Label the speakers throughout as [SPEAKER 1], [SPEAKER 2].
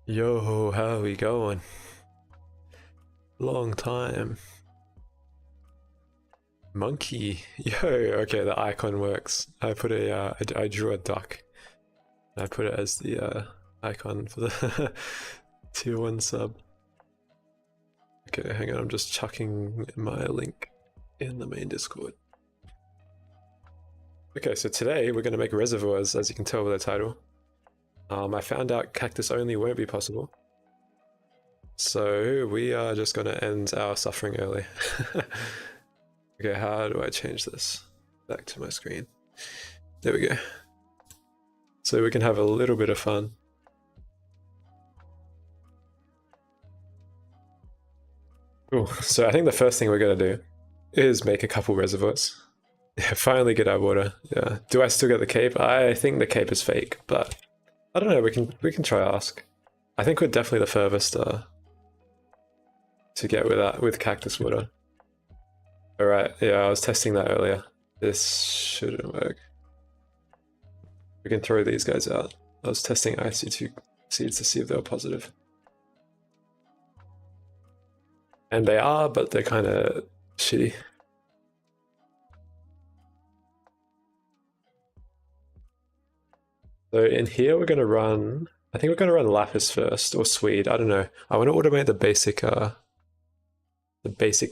[SPEAKER 1] Yo, how we going? Long time. Monkey. Yo, okay, the icon works. I put I drew a duck. I put it as the icon for the tier 1 sub. Okay, hang on, I'm just chucking my link in the main Discord. Okay, so today we're going to make reservoirs, as you can tell by the title. I found out cactus only won't be possible. So we are just going to end our suffering early. Okay, how do I change this? Back to my screen. There we go. So we can have a little bit of fun. Cool. So I think the first thing we're going to do is make a couple reservoirs. Yeah, finally get our water. Yeah. Do I still get the cape? I think the cape is fake, but I don't know. We can try ask. I think we're definitely the furthest to get with cactus water. All right. Yeah, I was testing that earlier. This shouldn't work. We can throw these guys out. I was testing IC2 seeds to see if they were positive. And they are, but they're kind of shitty. So in here we're going to run, I think we're going to run lapis first, or Swede, I don't know. I want to automate the basic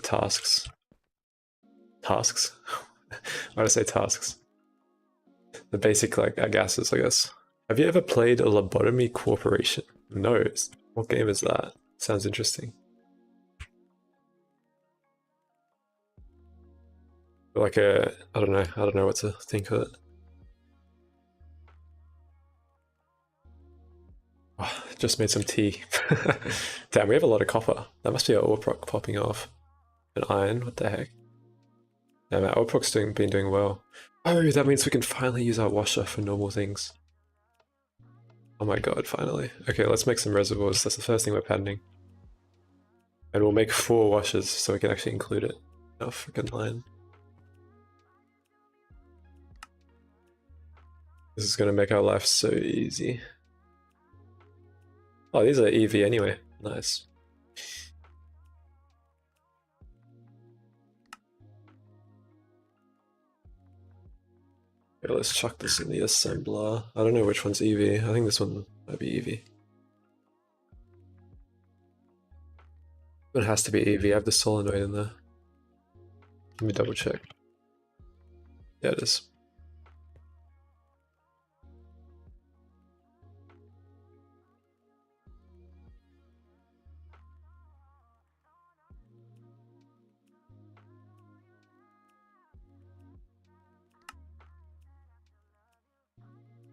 [SPEAKER 1] tasks. Tasks? Why did I say tasks? The basic, like, gases, I guess. Have you ever played a Lobotomy Corporation? No. What game is that? Sounds interesting. Like I don't know what to think of it. Oh, just made some tea. Damn, we have a lot of copper. That must be our ore proc popping off. An iron, what the heck? Yeah, man, ore proc's been doing well. Oh, that means we can finally use our washer for normal things. Oh my god, finally. Okay, let's make some reservoirs. That's the first thing we're patenting. And we'll make 4 washers so we can actually include it. Oh, freaking line. This is gonna make our life so easy. Oh, these are EV anyway. Nice. Okay, let's chuck this in the assembler. I don't know which one's EV. I think this one might be EV. It has to be EV. I have the solenoid in there. Let me double check. Yeah, it is.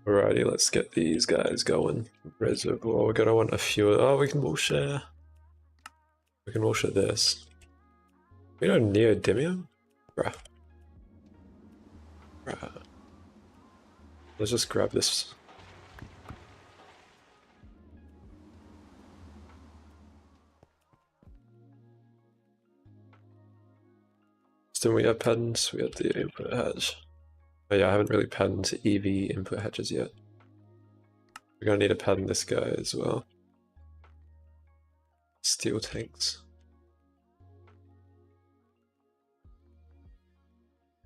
[SPEAKER 1] Alrighty, let's get these guys going. Reservoir, we're gonna want a few. Oh, we can all share. We can all share this. We don't neodymium? Bruh. Bruh. Let's just grab this. Still, we have patents. We have the input hatch. Oh yeah, I haven't really patented EV input hatches yet. We're gonna need to patent this guy as well. Steel tanks.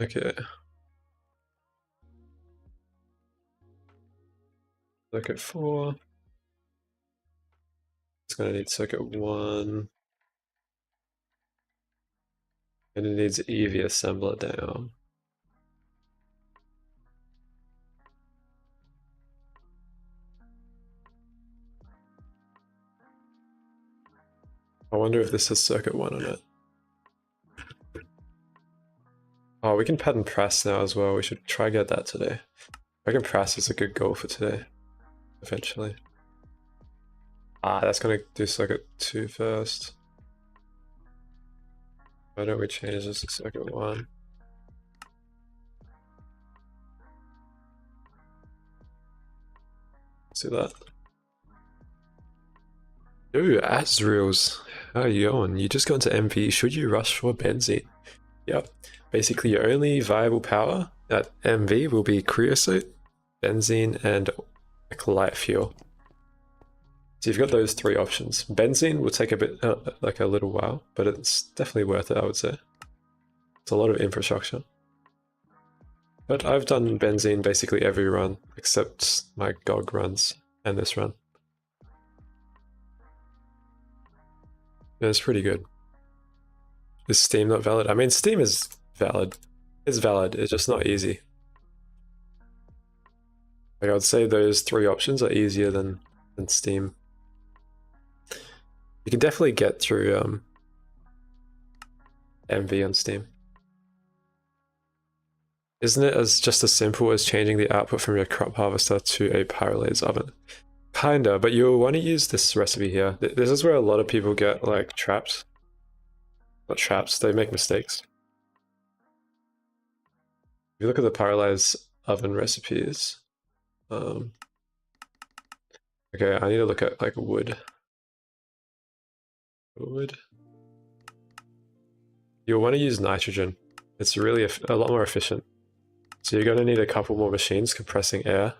[SPEAKER 1] Okay. Circuit 4. It's gonna need circuit 1. And it needs EV assembler down. I wonder if this has circuit 1 on it. Oh, we can patent press now as well. We should try get that today. I reckon press is a good goal for today. Eventually. Ah, that's gonna do circuit 2 first. Why don't we change this to circuit 1? Let's do that. Ooh, Azraels. How are you going? You just got into MV. Should you rush for benzene? Yep. Basically, your only viable power at MV will be creosote, benzene, and like light fuel. So you've got those three options. Benzene will take a bit, like a little while, but it's definitely worth it, I would say. It's a lot of infrastructure. But I've done benzene basically every run, except my GOG runs and this run. And it's pretty good. Is Steam not valid? I mean, Steam is valid. It's valid, it's just not easy. Like I would say those three options are easier than Steam. You can definitely get through MV on Steam. Isn't it just as simple as changing the output from your crop harvester to a pyrolase oven? Kinda, but you'll want to use this recipe here. This is where a lot of people get like trapped. Not traps, they make mistakes. If you look at the pyrolase oven recipes, okay, I need to look at like wood. Wood. You'll want to use nitrogen. It's really a lot more efficient. So you're going to need a couple more machines compressing air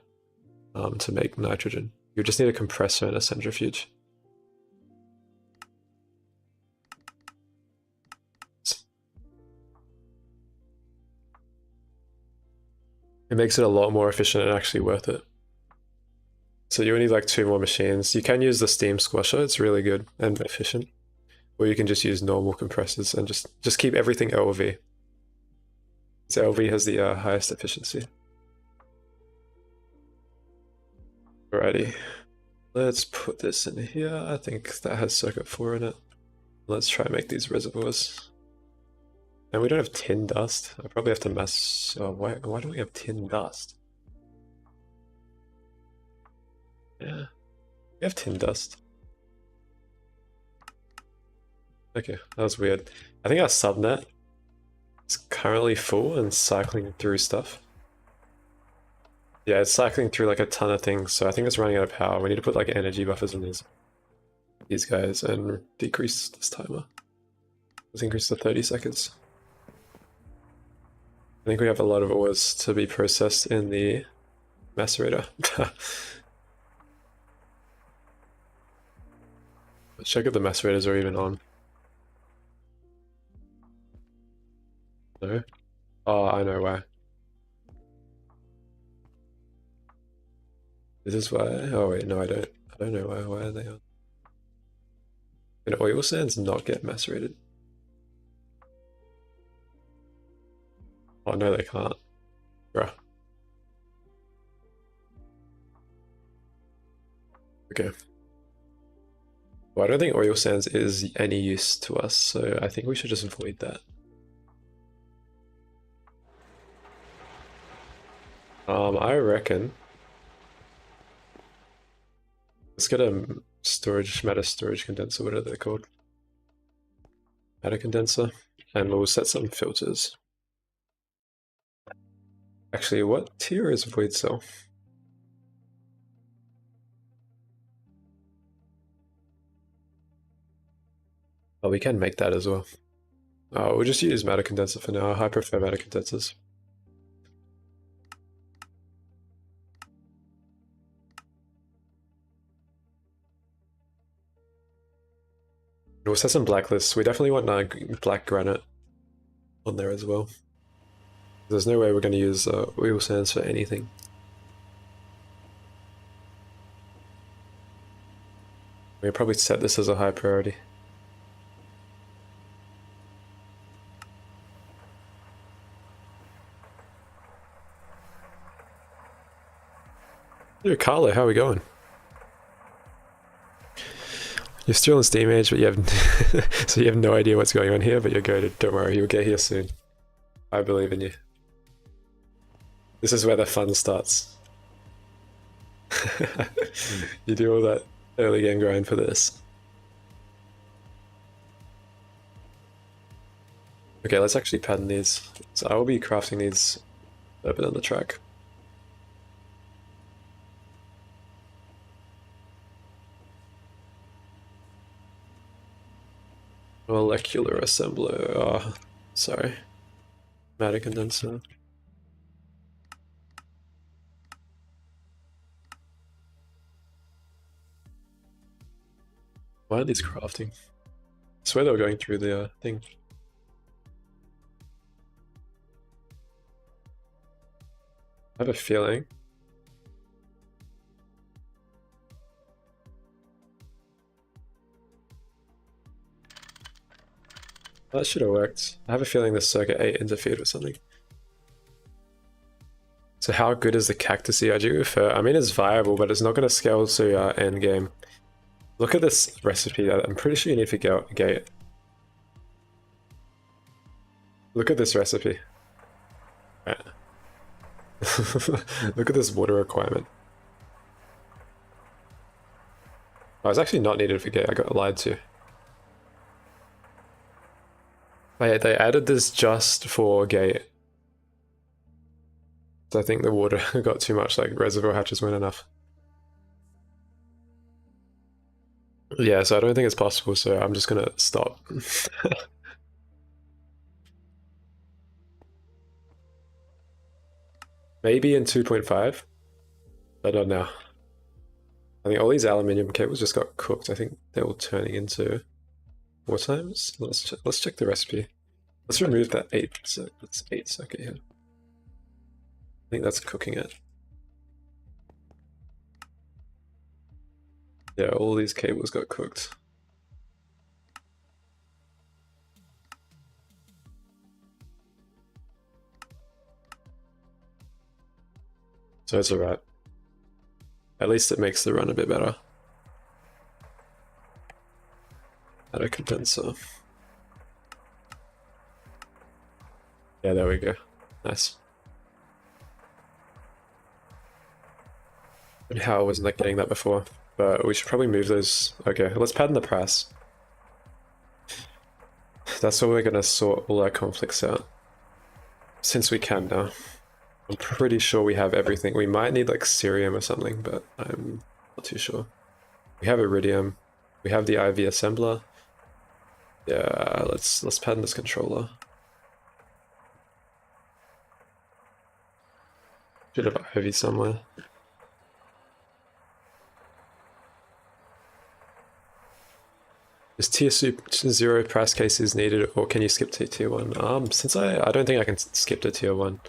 [SPEAKER 1] to make nitrogen. You just need a compressor and a centrifuge. It makes it a lot more efficient and actually worth it. So you need like 2 more machines. You can use the steam squasher, it's really good and efficient. Or you can just use normal compressors and just keep everything LV. So LV has the highest efficiency. Alrighty, let's put this in here. I think that has circuit 4 in it. Let's try and make these reservoirs. And we don't have tin dust. I probably have to mess... Oh, why don't we have tin dust? Yeah, we have tin dust. Okay, that was weird. I think our subnet is currently full and cycling through stuff. Yeah, it's cycling through like a ton of things, so I think it's running out of power. We need to put like energy buffers in these guys and decrease this timer. Let's increase to 30 seconds. I think we have a lot of ores to be processed in the macerator. Let's check if the macerators are even on. No? Oh, I know why. This is why. Oh wait, no, I don't. I don't know why. Why are they on? Can oil sands not get macerated? Oh no, they can't. Bruh. Okay. Well, I don't think oil sands is any use to us, so I think we should just avoid that. I reckon. Let's get a matter storage condenser, what are they called? Matter condenser, and we'll set some filters. Actually, what tier is void cell? Oh, we can make that as well. Oh, we'll just use matter condenser for now. I prefer matter condensers. We'll set some blacklists. We definitely want black granite on there as well. There's no way we're going to use oil sands for anything. We'll probably set this as a high priority. Hey, Carlo, how are we going? You're still in Steam Age, but you have so you have no idea what's going on here, but you're good. Don't worry, you'll get here soon. I believe in you. This is where the fun starts. You do all that early game grind for this. Okay, let's actually pattern these. So I will be crafting these open on the track. Molecular assembler. Oh, sorry. Matter condenser. Why are these crafting? I swear they were going through the thing. I have a feeling. That should have worked. I have a feeling this circuit 8 interfered with something. So how good is the cactus ERG for? I mean, it's viable, but it's not going to scale to end game. Look at this recipe. I'm pretty sure you need to gate. Look at this recipe. Right. Look at this water requirement. Oh, it's actually not needed for gate. I got lied to. They added this just for gate. So I think the water got too much, like reservoir hatches weren't enough. Yeah, so I don't think it's possible, so I'm just gonna stop. Maybe in 2.5. I don't know. I think all these aluminium cables just got cooked. I think they're all turning into more times. Let's check the recipe. Let's remove that 8 circuit here. I think that's cooking it. Yeah, all these cables got cooked. So it's alright. At least it makes the run a bit better. Add a condenser. Yeah, there we go. Nice. And how I wasn't like getting that before, but we should probably move those. Okay, let's pattern the press. That's where we're gonna sort all our conflicts out. Since we can now. I'm pretty sure we have everything. We might need like cerium or something, but I'm not too sure. We have iridium. We have the IV assembler. Yeah, let's pattern this controller. Should have IV somewhere. Is tier 0 price cases needed, or can you skip to tier 1? Since I don't think I can skip to tier 1.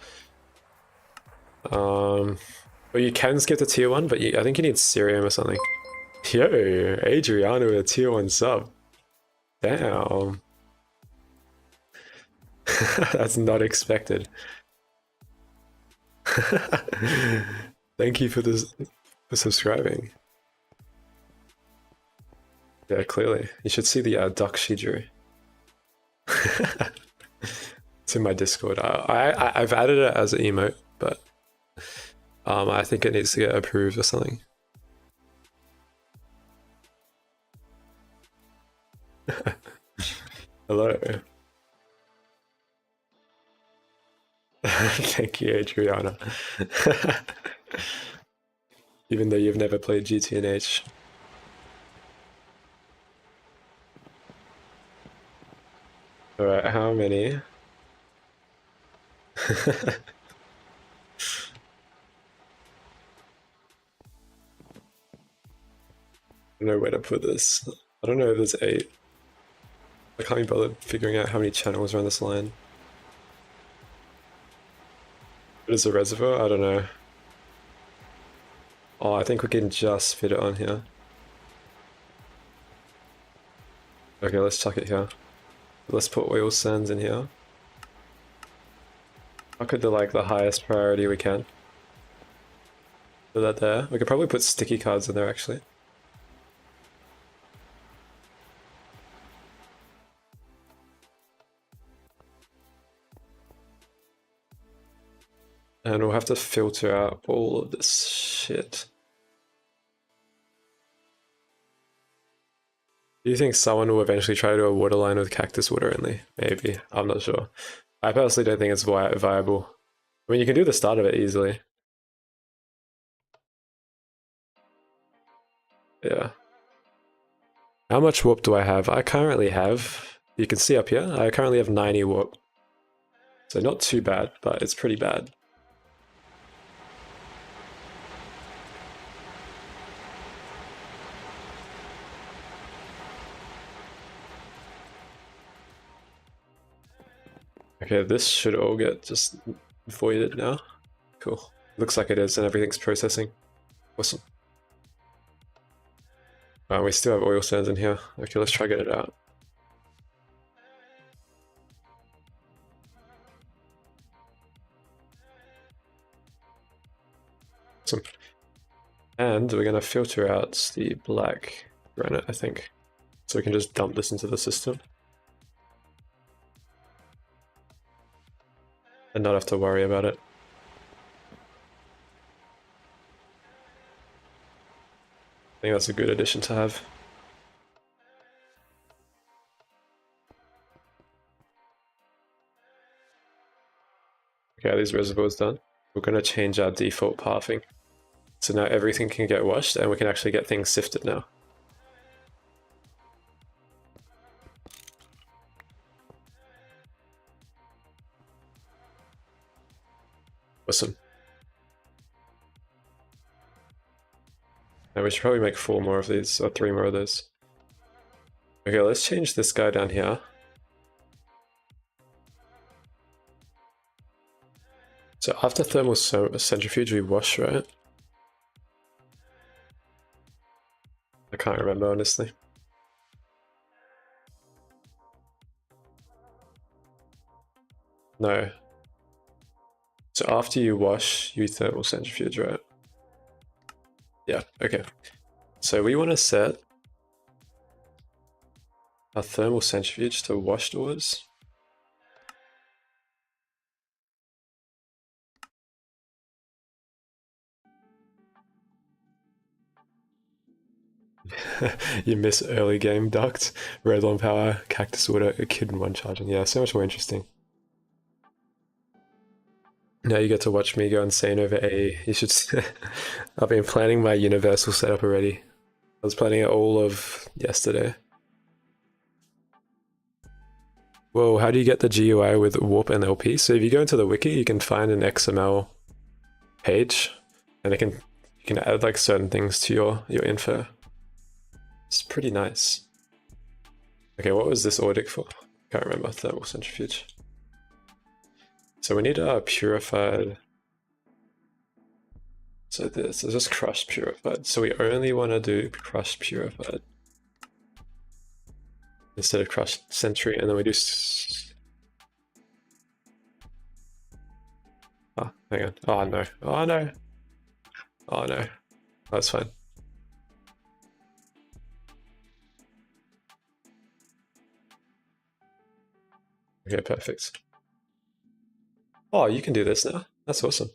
[SPEAKER 1] Well, you can skip to tier 1, but I think you need cerium or something. Yo, Adriano with a tier 1 sub. Damn. That's not expected. Thank you for subscribing. Yeah, clearly. You should see the duck she drew. It's in my Discord. I've added it as an emote, but I think it needs to get approved or something. Hello. Thank you, Adriana. Even though you've never played GTNH. Alright, how many? I don't know where to put this. I don't know if there's 8. I can't be bothered figuring out how many channels are on this line. What is a reservoir? I don't know. Oh, I think we can just fit it on here. Okay, let's chuck it here. Let's put oil sands in here. I'll put the highest priority we can. Put that there. We could probably put sticky cards in there actually. And we'll have to filter out all of this shit. Do you think someone will eventually try to do a water line with cactus water only? Maybe. I'm not sure. I personally don't think it's viable. I mean, you can do the start of it easily. Yeah. How much warp do I have? I currently have, you can see up here, I currently have 90 warp. So not too bad, but it's pretty bad. Okay, this should all get just voided now. Cool. Looks like it is, and everything's processing. Awesome. We still have oil sands in here. Okay, let's try get it out. Awesome. And we're gonna filter out the black granite, I think. So we can just dump this into the system. And not have to worry about it. I think that's a good addition to have. Okay, these reservoirs done. We're going to change our default pathing. So now everything can get washed and we can actually get things sifted now. Awesome. Now we should probably make 4 more of these, or 3 more of those. Okay, let's change this guy down here. So after thermal centrifuge, we wash, right? I can't remember, honestly. No. So after you wash, you thermal centrifuge, right? Yeah, okay. So we want to set our thermal centrifuge to washed ores. You miss early game duct, red on power, cactus water, a kid in one charging. Yeah, so much more interesting. Now you get to watch me go insane over AE. You should. I've been planning my universal setup already. I was planning it all of yesterday. Whoa, how do you get the GUI with warp and LP? So if you go into the wiki, you can find an XML page, and you can add like certain things to your info. It's pretty nice. Okay, what was this audit for? Can't remember. Thermal centrifuge. So we need a purified. So this is just crushed purified. So we only want to do crushed purified instead of crushed century, and then we do. Oh, hang on. Oh no. Oh no. Oh no. That's fine. Okay, perfect. Oh, you can do this now. That's awesome.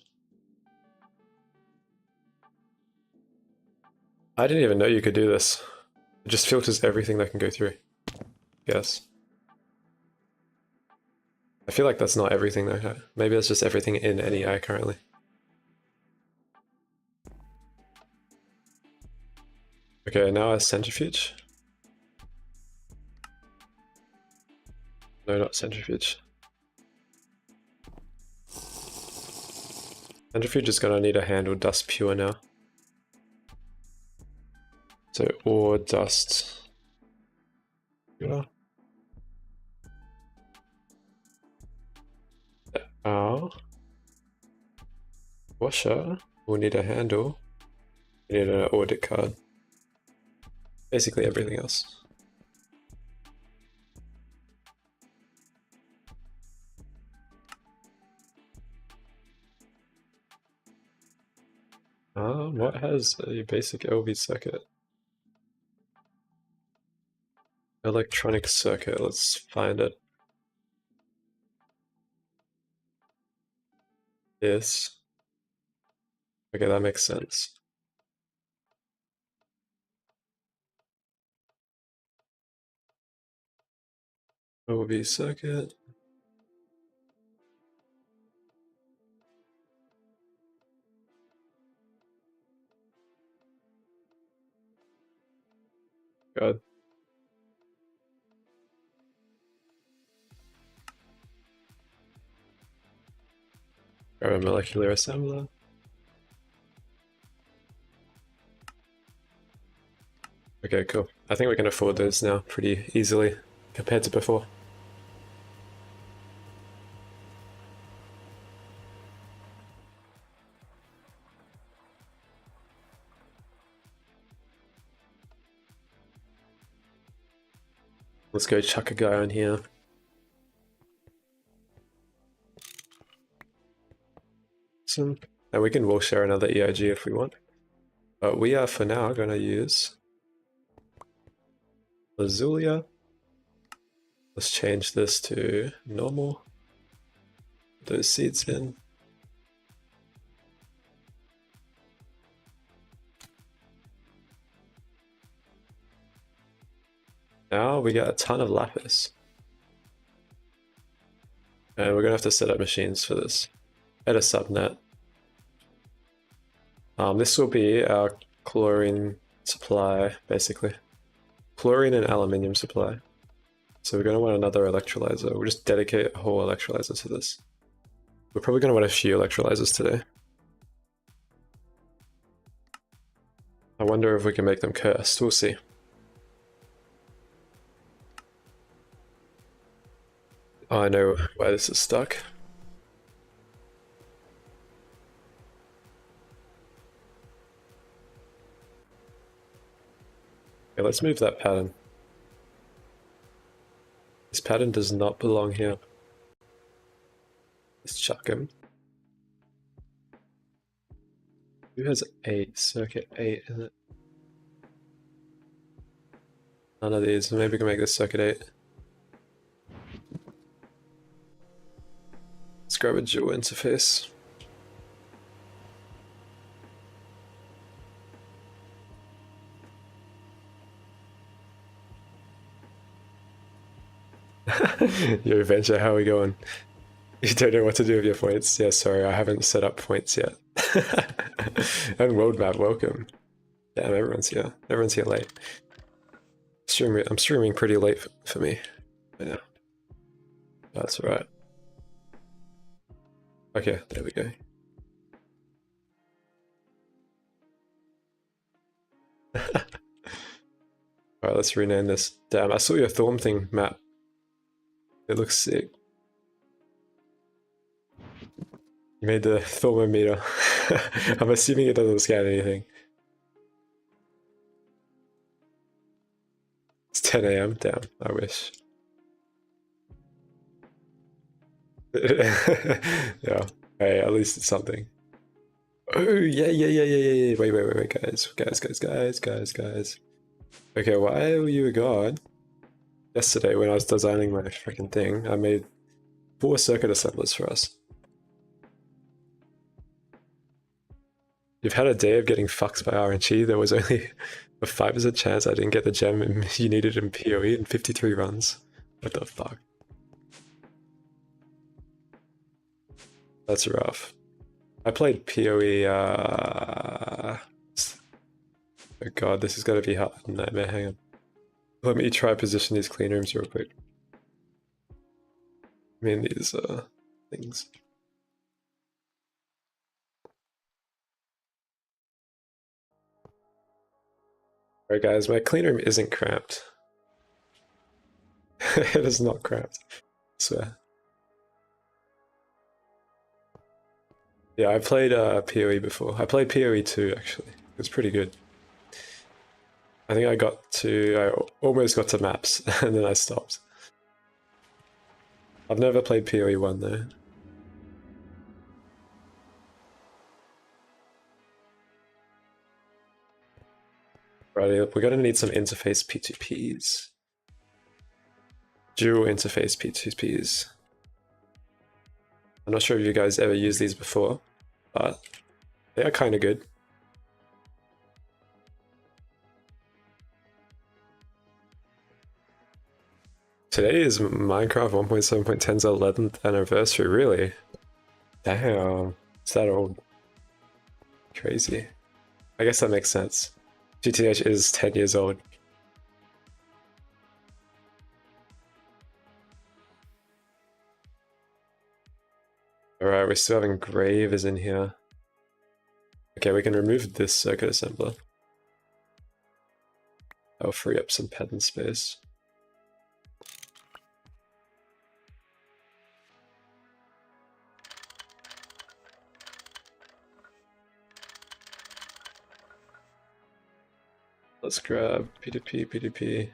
[SPEAKER 1] I didn't even know you could do this. It just filters everything that can go through. Yes. I feel like that's not everything though. Maybe that's just everything in NEI currently. Okay, now a centrifuge. No, not centrifuge. Centrifuge is gonna need a handle dust pure now. So ore dust. Yeah. Oh. Washer. We'll need a handle. We need an audit card. Basically everything else. What has a basic LV circuit? Electronic circuit, let's find it. Yes. Okay, that makes sense. LV circuit. God. Grab a molecular assembler. Okay, cool. I think we can afford those now pretty easily compared to before. Let's go chuck a guy on here. Awesome. And we can wall share another EIG if we want. But we are for now going to use Lazulia. Let's change this to normal. Put those seeds in. Now we got a ton of lapis. And we're going to have to set up machines for this. At a subnet. This will be our chlorine supply, basically. Chlorine and aluminium supply. So we're going to want another electrolyzer. We'll just dedicate a whole electrolyzer to this. We're probably going to want a few electrolyzers today. I wonder if we can make them cursed. We'll see. Oh, I know why this is stuck. Okay, let's move that pattern. This pattern does not belong here. Let's chuck him. Who has 8? Circuit 8 in it? None of these. Maybe we can make this circuit 8. Let's grab a dual interface. Your adventure, how are we going? You don't know what to do with your points? Yeah, sorry, I haven't set up points yet. And world map, welcome. Damn, everyone's here. Everyone's here late. I'm streaming pretty late for me right now. That's right. Okay, there we go. Alright, let's rename this. Damn, I saw your Thorn thing, Matt. It looks sick. You made the thermometer. I'm assuming it doesn't scan anything. It's 10 AM. Damn, I wish. Yeah. Hey, at least it's something. Oh, yeah. Wait, guys. Okay, while you were gone, yesterday when I was designing my freaking thing, I made 4 circuit assemblers for us. You've had a day of getting fucked by RNG. There was only a 5% chance I didn't get the gem you needed in PoE in 53 runs. What the fuck? That's rough. I played PoE, oh god, this is gonna be hard. Nightmare, hang on. Let me try position these clean rooms real quick. I mean these, things. Alright guys, my clean room isn't cramped. It is not cramped, I swear. Yeah, I played PoE before. I played PoE 2 actually. It was pretty good. I think I almost got to maps and then I stopped. I've never played PoE 1 though. Right, we're gonna need some interface P2Ps. Dual interface P2Ps. I'm not sure if you guys ever used these before, but they are kind of good. Today is Minecraft 1.7.10's 11th anniversary, really? Damn, it's that old. Crazy. I guess that makes sense. GTNH is 10 years old. Alright, we're still having Gravers in here. Okay, we can remove this circuit assembler. That'll free up some pattern space. Let's grab P2P.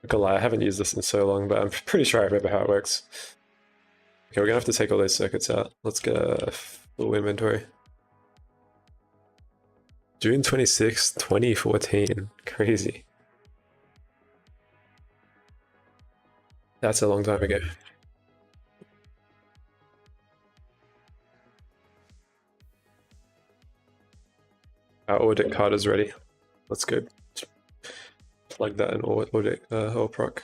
[SPEAKER 1] gonna lie, I haven't used this in so long, but I'm pretty sure I remember how it works. Okay, we're gonna have to take all those circuits out. Let's get a full inventory. June 26, 2014. Crazy. That's a long time ago. Our audit card is ready. Let's go plug that in audit or proc.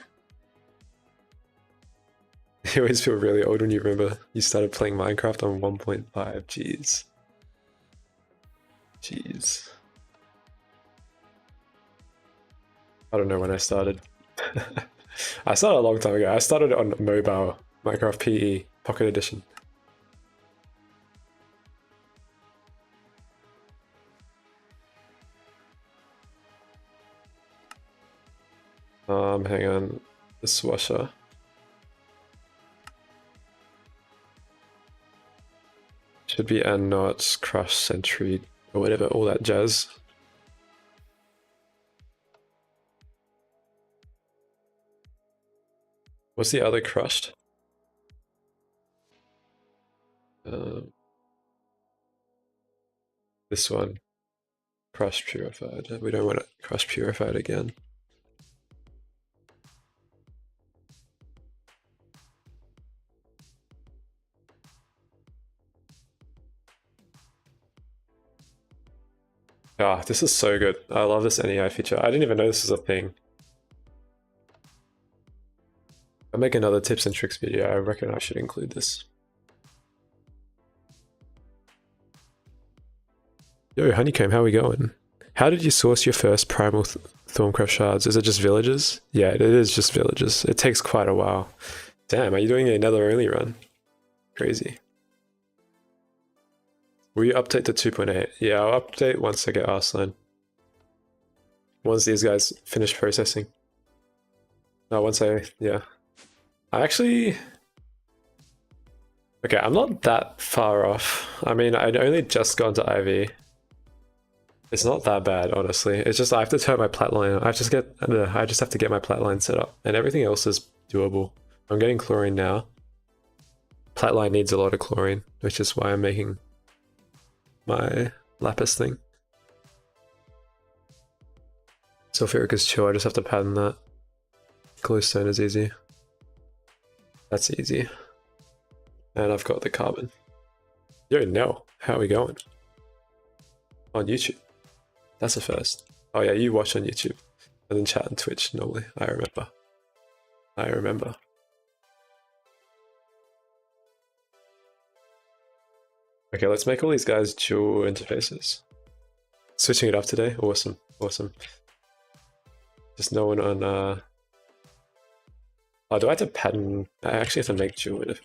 [SPEAKER 1] You always feel really old when you remember you started playing Minecraft on 1.5. Jeez. Jeez. I don't know when I started. I started a long time ago. I started on mobile Minecraft PE Pocket Edition. Hang on. Dishwasher. Should be and not crush sentry or whatever, all that jazz. What's the other crushed? This one. Crushed purified. We don't want it crushed purified again. Ah, this is so good. I love this NEI feature. I didn't even know this was a thing. I'll make another tips and tricks video. I reckon I should include this. Yo, Honeycomb, how are we going? How did you source your first primal Thorncraft shards? Is it just villages? Yeah, it is just villages. It takes quite a while. Damn, are you doing another only run? Crazy. Will you update to 2.8? Yeah, I'll update once I get Arslan. Once these guys finish processing. No, once yeah. I actually... Okay, I'm not that far off. I mean, I'd only just gone to IV. It's not that bad, honestly. It's just I have to turn my plat line. I just have to get my plat line set up, and everything else is doable. I'm getting chlorine now. Plat line needs a lot of chlorine, which is why I'm making my lapis thing. Sulfuric is chill. I just have to pattern that. Glowstone is easy. That's easy. And I've got the carbon. Yo, no. How are we going? On YouTube. That's a first. Oh yeah, you watch on YouTube. And then chat on Twitch normally. I remember. I remember. Okay, let's make all these guys dual interfaces. Switching it up today. Awesome. Awesome. Just no one on... Oh, do I have to pattern? I actually have to make dual interfaces.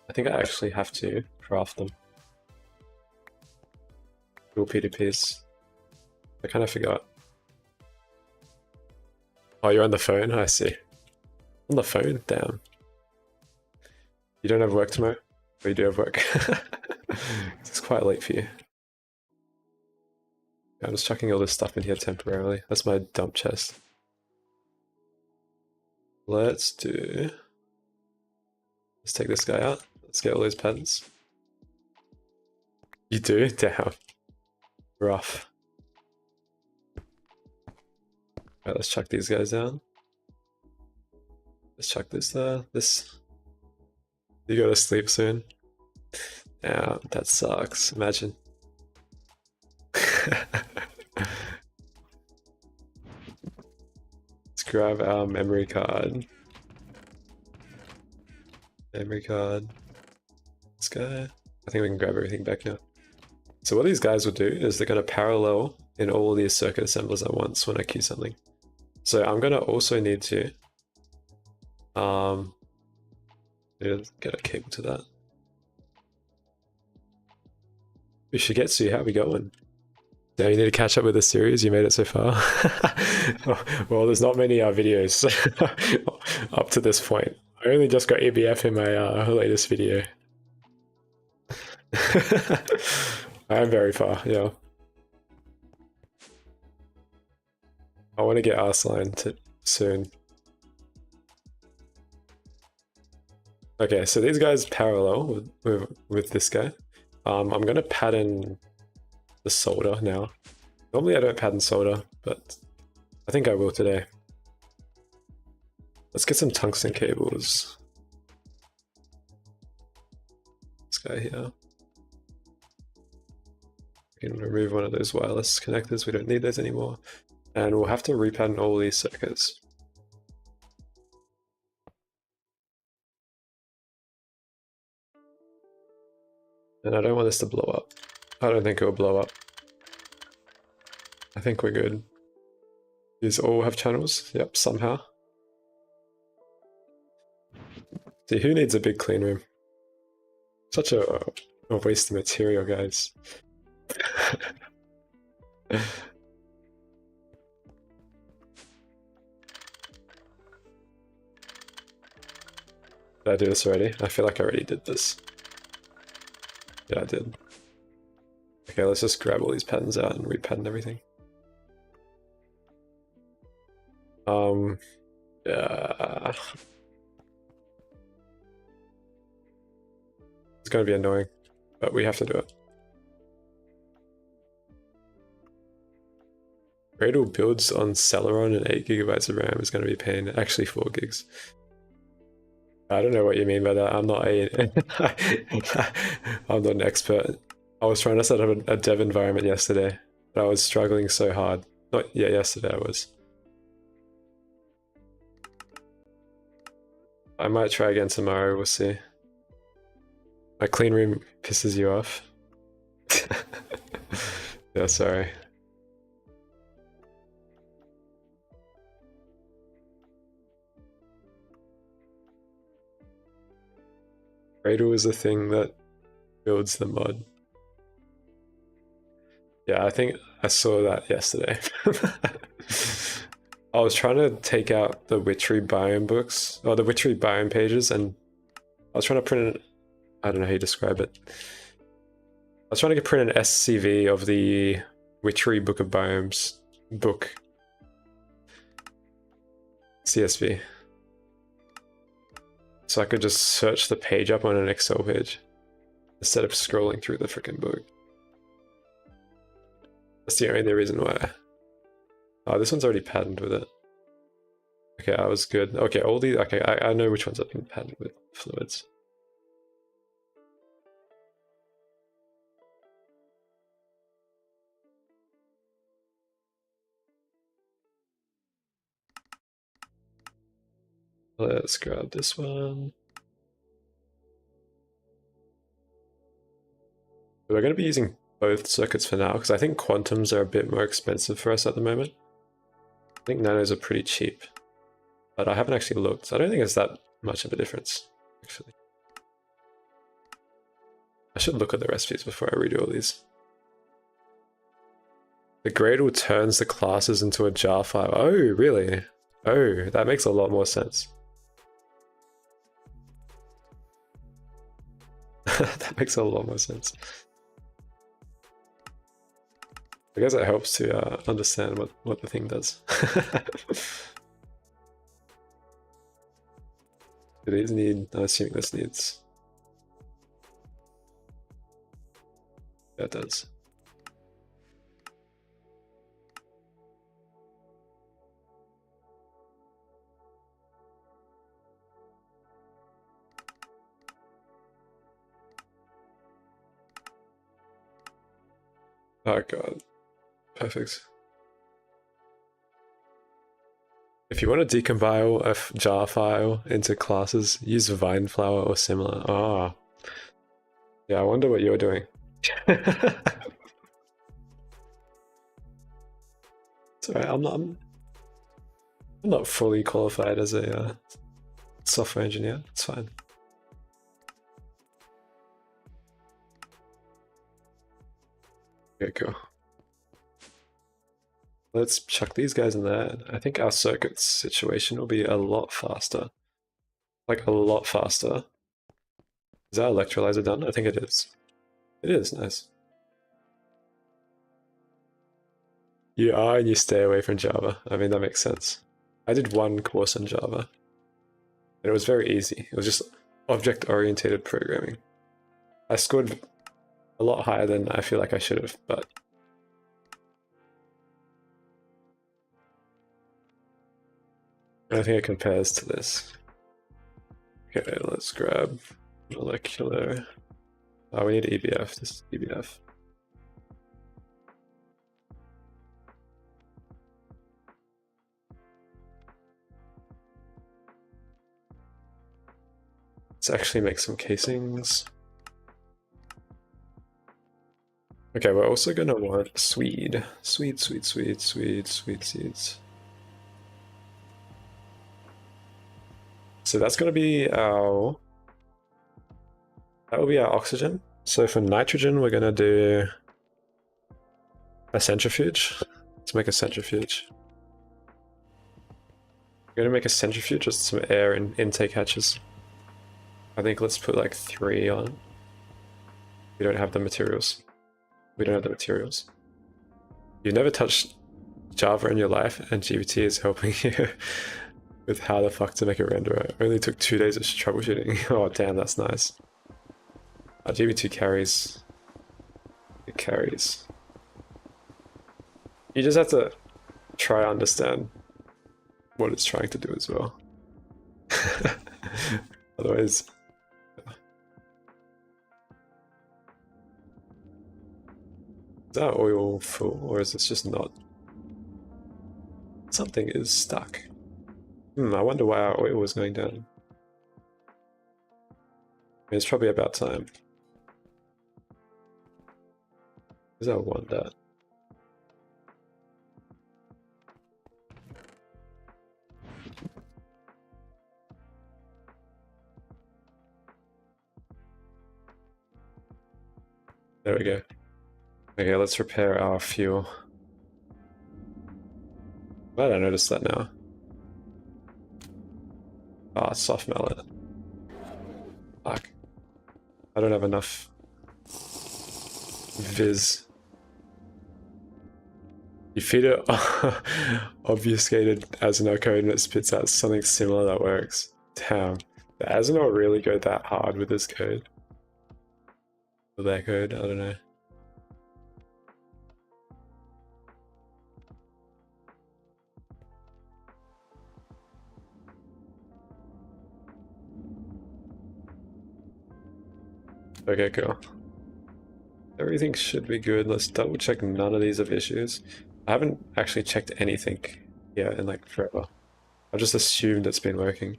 [SPEAKER 1] I think I actually have to craft them. Dual PDPs. I kind of forgot. Oh, you're on the phone? I see. On the phone? Damn. You don't have work tomorrow? Or you do have work? It's quite late for you. I'm just chucking all this stuff in here temporarily. That's my dump chest. Let's take this guy out. Let's get all those patents. You do? Damn. Rough. Alright, let's chuck these guys down. Let's chuck this there. This. You go to sleep soon. Yeah, that sucks. Imagine. Let's grab our memory card. Memory card. This guy. I think we can grab everything back now. So what these guys will do is they're going to parallel in all of these circuit assemblers at once when I queue something. So I'm going to also need to get a cable to that. Shigetsu, how are we going? Yeah, you need to catch up with the series. You made it so far. Oh, well, there's not many videos up to this point. I only just got ABF in my latest video. I am very far, yeah. I want to get Arslan soon. Okay, so these guys parallel with this guy. I'm gonna pattern the solder now. Normally I don't pattern solder, but I think I will today. Let's get some tungsten cables. This guy here. We can remove one of those wireless connectors, we don't need those anymore. And we'll have to repattern all these circuits. And I don't want this to blow up. I don't think it will blow up. I think we're good. These all have channels? Yep, somehow. See, who needs a big clean room? Such a waste of material, guys. Did I do this already? I feel like I already did this. Yeah, I did. Okay, let's just grab all these patterns out and repattern everything. Yeah. It's gonna be annoying, but we have to do it. Gradle builds on Celeron and 8 GB of RAM is gonna be a pain. Actually 4 gigs. I don't know what you mean by that. I'm not an expert. I was trying to set up a dev environment yesterday, but I was struggling so hard. Yesterday I was. I might try again tomorrow, we'll see. My clean room pisses you off. Yeah, sorry. Gradle is the thing that builds the mod. Yeah, I think I saw that yesterday. I was trying to take out the Witchery biome books, or the Witchery biome pages, and I was trying to print an, I don't know how you describe it. I was trying to print an SCV of the Witchery Book of Biomes book. CSV. So I could just search the page up on an Excel page instead of scrolling through the freaking book. That's the only reason why. Oh, this one's already patterned with it. Okay, I was good. Okay, all these. Okay, I know which ones I've been patterned with fluids. Let's grab this one. We're going to be using both circuits for now because I think quantums are a bit more expensive for us at the moment. I think nanos are pretty cheap, but I haven't actually looked. I don't think it's that much of a difference, actually. I should look at the recipes before I redo all these. The Gradle turns the classes into a jar file. Oh, really? Oh, that makes a lot more sense. That makes a lot more sense. I guess it helps to understand what the thing does. Do these need, I'm assuming this needs. Yeah, it does. Oh god. Perfect. If you want to decompile a jar file into classes, use Vineflower or similar. Ah. Yeah, I wonder what you're doing. Sorry, I'm not fully qualified as a software engineer. It's fine. Okay, cool. Let's chuck these guys in there. I think our circuit situation will be a lot faster. Like, a lot faster. Is our electrolyzer done? I think it is. It is, nice. You are and you stay away from Java. I mean, that makes sense. I did one course in Java, and it was very easy. It was just object-oriented programming. I scored a lot higher than I feel like I should have, but I don't think it compares to this. Okay, let's grab molecular. Oh, we need EBF. This is EBF. Let's actually make some casings. Okay, we're also gonna want Swede. Swede seeds. So that's gonna be our... That will be our oxygen. So for nitrogen, we're gonna do a centrifuge. Let's make a centrifuge. We're gonna make a centrifuge, just some air and intake hatches. I think let's put like 3 on. We don't have the materials. We don't have the materials. You've never touched Java in your life, and GPT is helping you with how the fuck to make a renderer. It only took 2 days of troubleshooting. Oh damn, that's nice. GPT carries. It carries. You just have to try to understand what it's trying to do as well. Otherwise... Is that oil full, or is this just not? Something is stuck. I wonder why our oil was going down. I mean, it's probably about time. Because I want that. There we go. Okay, let's repair our fuel. Glad I noticed that now. Ah, soft mallet. Fuck. I don't have enough viz. You feed it obfuscated Asinore code and it spits out something similar that works. Damn. The Asinore really go that hard with this code? With that code? I don't know. Okay, cool. Everything should be good. Let's double check none of these have issues. I haven't actually checked anything yet in like forever. I just assumed it's been working.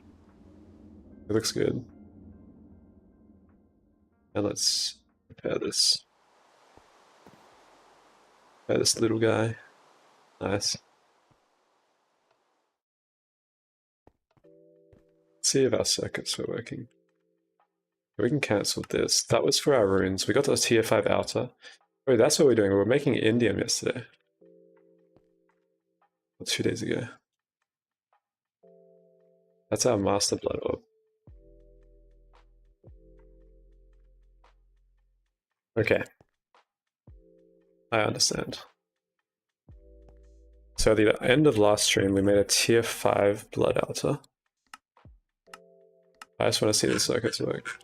[SPEAKER 1] It looks good. And let's repair this. Repair this little guy. Nice. Let's see if our circuits were working. We can cancel this. That was for our runes. We got the tier 5 outer. Oh, that's what we're doing. We were making indium yesterday. Or 2 days ago. That's our master blood orb. Okay. I understand. So at the end of last stream, we made a tier 5 blood outer. I just want to see the circuits work.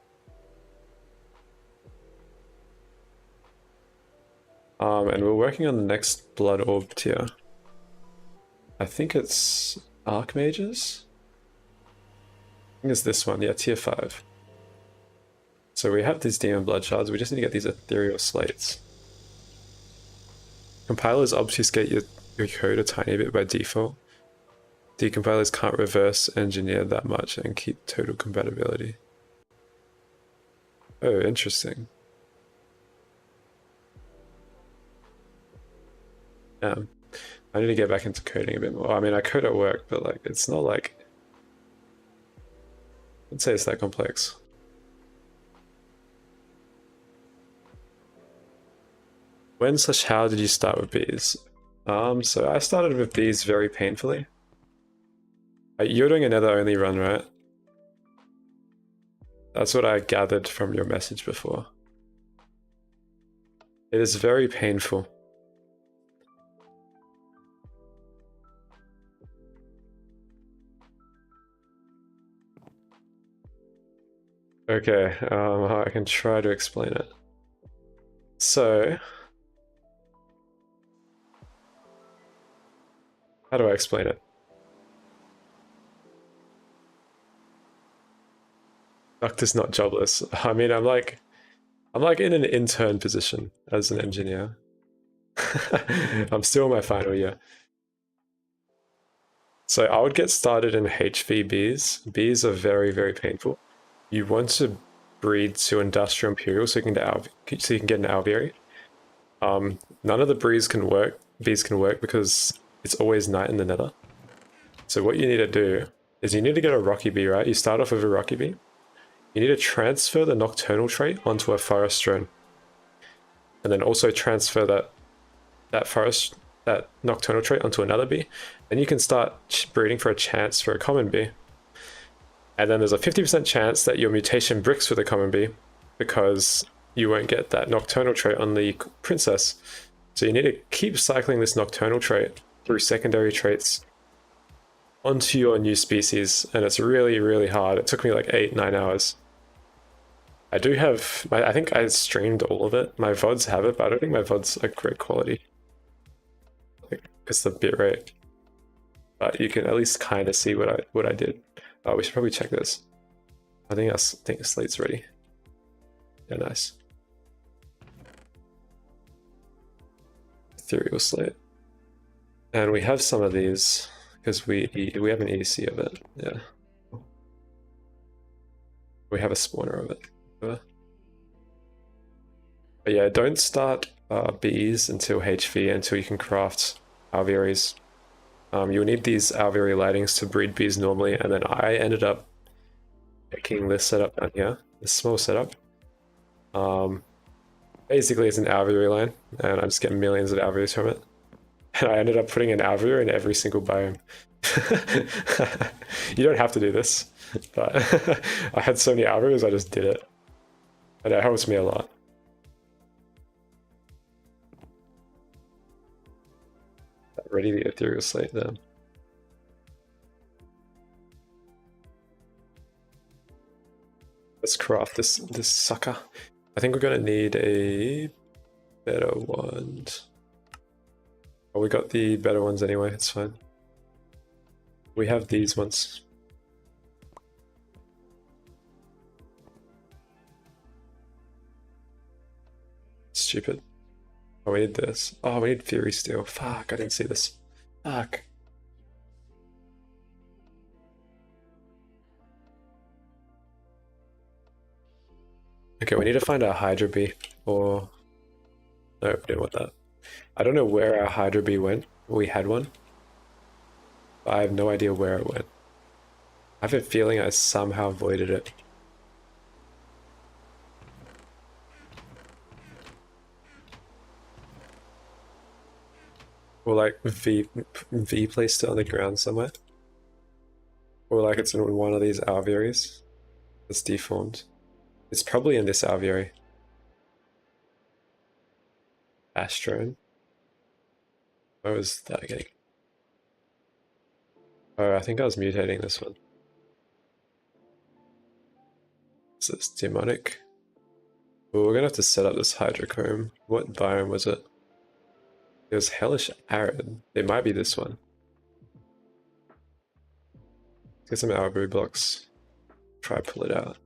[SPEAKER 1] And we're working on the next blood orb tier. I think it's Archmages? I think it's this one, yeah, tier 5. So we have these demon blood shards, we just need to get these ethereal slates. Compilers obfuscate your code a tiny bit by default. Decompilers can't reverse engineer that much and keep total compatibility. Oh, interesting. I need to get back into coding a bit more. I mean, I code at work, but like, it's not like... I'd say it's that complex. When/how did you start with bees? So I started with bees very painfully. You're doing a Nether only run, right? That's what I gathered from your message before. It is very painful. Okay, I can try to explain it. So, how do I explain it? Doctor's not jobless. I mean, I'm like in an intern position as an engineer. I'm still in my final year. So I would get started in HVBs. Bees are very, very painful. You want to breed to industrial imperial so you can get an alveary. None of the bees can work because it's always night in the nether. So what you need to do is you need to get a rocky bee, right? You start off with a rocky bee. You need to transfer the nocturnal trait onto a forest drone. And then also transfer that nocturnal trait onto another bee. Then you can start breeding for a chance for a common bee. And then there's a 50% chance that your mutation bricks with a common bee because you won't get that nocturnal trait on the princess. So you need to keep cycling this nocturnal trait through secondary traits onto your new species, and it's really, really hard. It took me like 8-9 hours. I do have, I think I streamed all of it. My VODs have it, but I don't think my VODs are great quality. Because the bitrate. But you can at least kind of see what I did. We should probably check this. I think the slate's ready. Yeah, nice. Ethereal slate. And we have some of these because we have an EDC of it. Yeah. We have a spawner of it. But yeah, don't start bees until HV until you can craft alvearies. You'll need these alveary lightings to breed bees normally, and then I ended up picking this setup down here, this small setup. Basically it's an alveary line, and I just get millions of alvearies from it. And I ended up putting an alveary in every single biome. You don't have to do this, but I had so many alvearies, I just did it. And it helps me a lot. Ready the ethereal slate then. Let's craft this sucker. I think we're gonna need a better wand. Oh, we got the better ones anyway, it's fine. We have these ones. Stupid. Oh, we need this. Oh, we need Fury Steel. Fuck, I didn't see this. Fuck. Okay, we need to find our Hydra Bee, or... No, we didn't want that. I don't know where our Hydra Bee went. We had one. I have no idea where it went. I have a feeling I somehow avoided it. Or like V placed it on the ground somewhere. Or like it's in one of these alvearies that's deformed. It's probably in this alveary. Astrone. Where was that getting? Oh, I think I was mutating this one. Is this demonic? Well, we're gonna have to set up this hydrochrome. What biome was it? It was hellish arid. It might be this one. Get some alveary blocks. Try pull it out.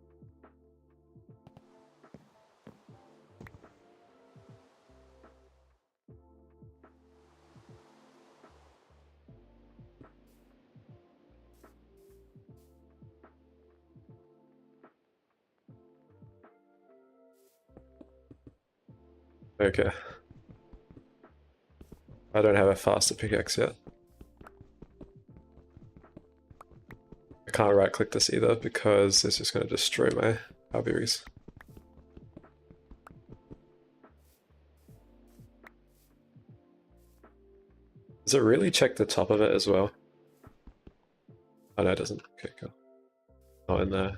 [SPEAKER 1] Okay. I don't have a faster pickaxe yet. I can't right click this either because it's just going to destroy my alvearies. Does it really check the top of it as well? Oh no, it doesn't. Okay, cool. Not in there.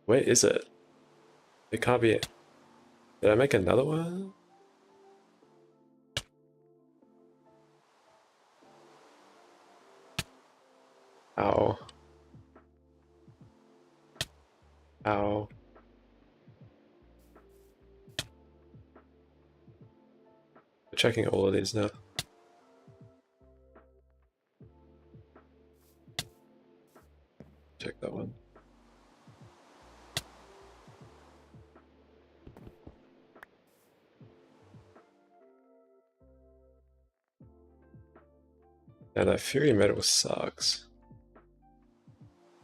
[SPEAKER 1] Where is it? It can't be it. Did I make another one? Ow. Ow. checking all of these now. Check that one. And that Fury Metal sucks.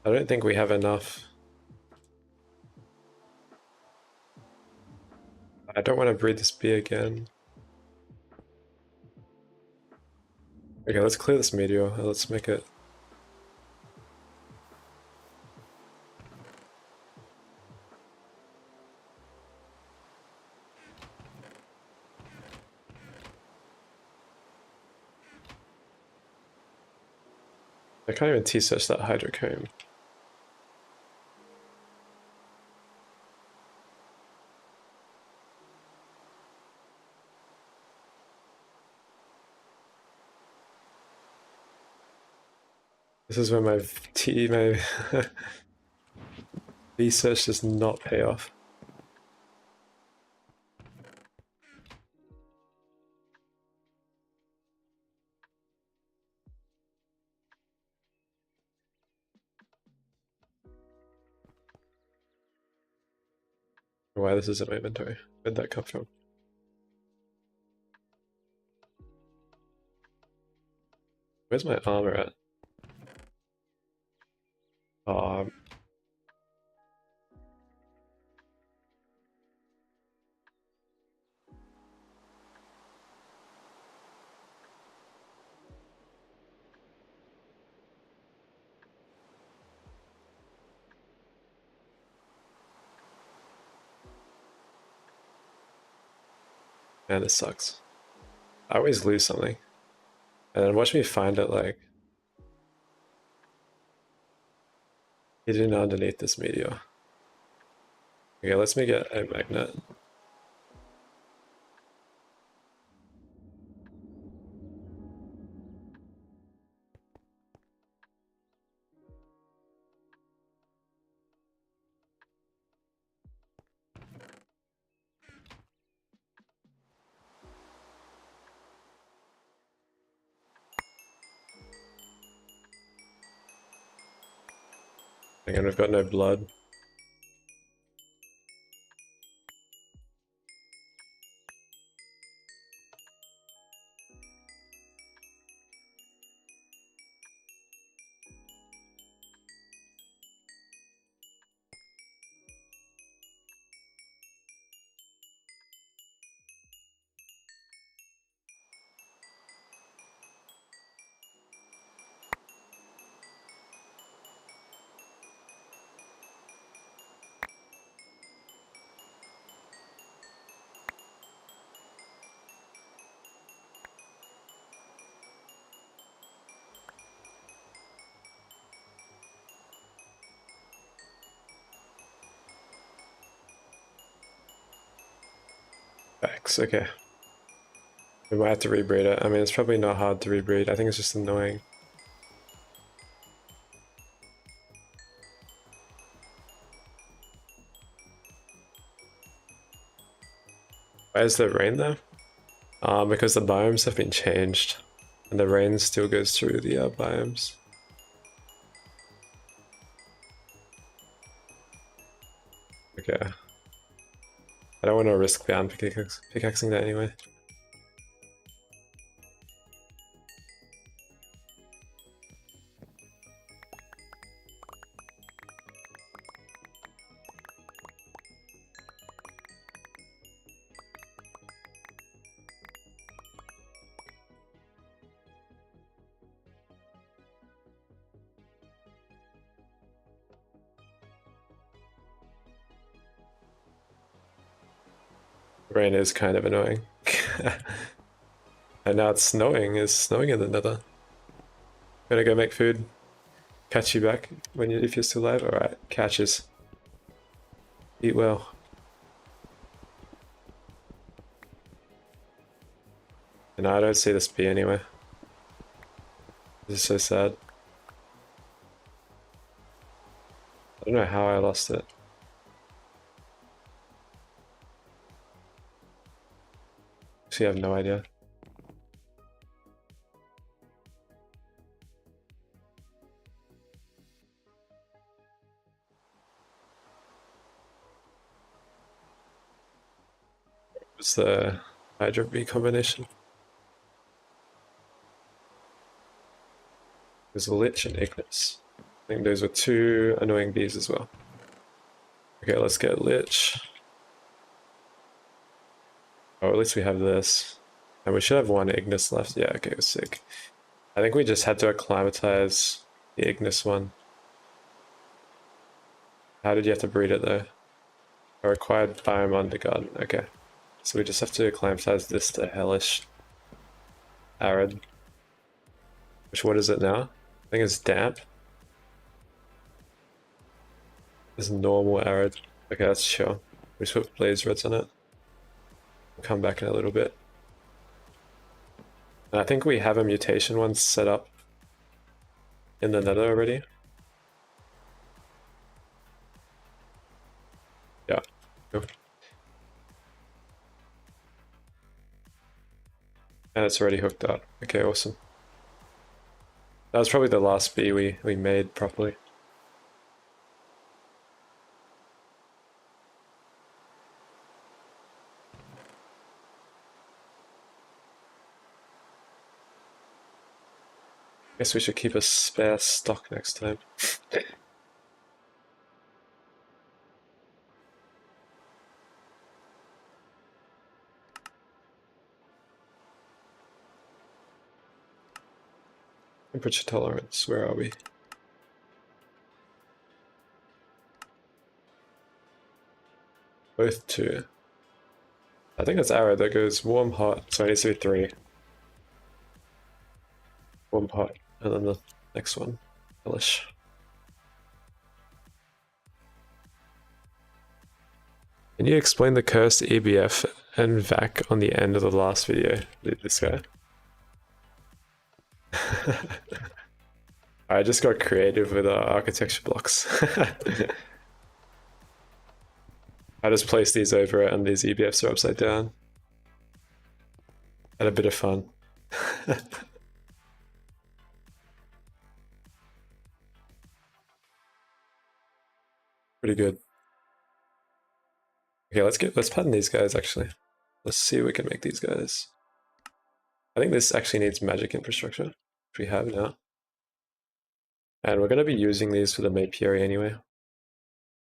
[SPEAKER 1] I don't think we have enough. I don't want to breed this bee again. Okay, let's clear this meteor. Let's make it. I can't even T-search that hydrocomb. This is where my research does not pay off. Why this is in my inventory? Where'd that come from? Where's my armor at? Oh, man, this sucks. I always lose something. And then watch me find it like hidden underneath this meteor. Okay, let's make it a magnet. And we've got no blood. X, okay. We might have to rebreed it. I mean, it's probably not hard to rebreed. I think it's just annoying. Why is there rain there? Because the biomes have been changed. And the rain still goes through the biomes. Okay. I don't want to risk fan pickaxing that anyway. Rain is kind of annoying. And now it's snowing. It's snowing in the Nether. Gonna go make food. Catch you back when if you're still alive. Alright, catches. Eat well. And I don't see this bee anywhere. This is so sad. I don't know how I lost it. Actually, I have no idea. What's the Hydra B combination? There's a Lich and Ignis. I think those were two annoying bees as well. Okay, let's get Lich. Oh, at least we have this. And we should have one Ignis left. Yeah, okay, it was sick. I think we just had to acclimatize the Ignis one. How did you have to breed it though? A required biome undergarden. Okay. So we just have to acclimatize this to Hellish Arid. Which, what is it now? I think it's damp. It's normal Arid. Okay, that's chill. We just put blaze reds on it. We'll come back in a little bit. And I think we have a mutation one set up in the Nether already. Yeah. Cool. And it's already hooked up. Okay, awesome. That was probably the last bee we made properly. Guess we should keep a spare stock next time. Temperature tolerance, where are we? Both 2. I think it's arrow that goes warm, hot, so it needs to be 3. Warm, hot, and then the next one, hellish. Can you explain the cursed EBF and VAC on the end of the last video? This guy. I just got creative with architecture blocks. I just placed these over it and these EBFs are upside down. Had a bit of fun. Pretty good. Okay, let's pattern these guys actually. Let's see if we can make these guys. I think this actually needs magic infrastructure, which we have now. And we're going to be using these for the Meteors anyway,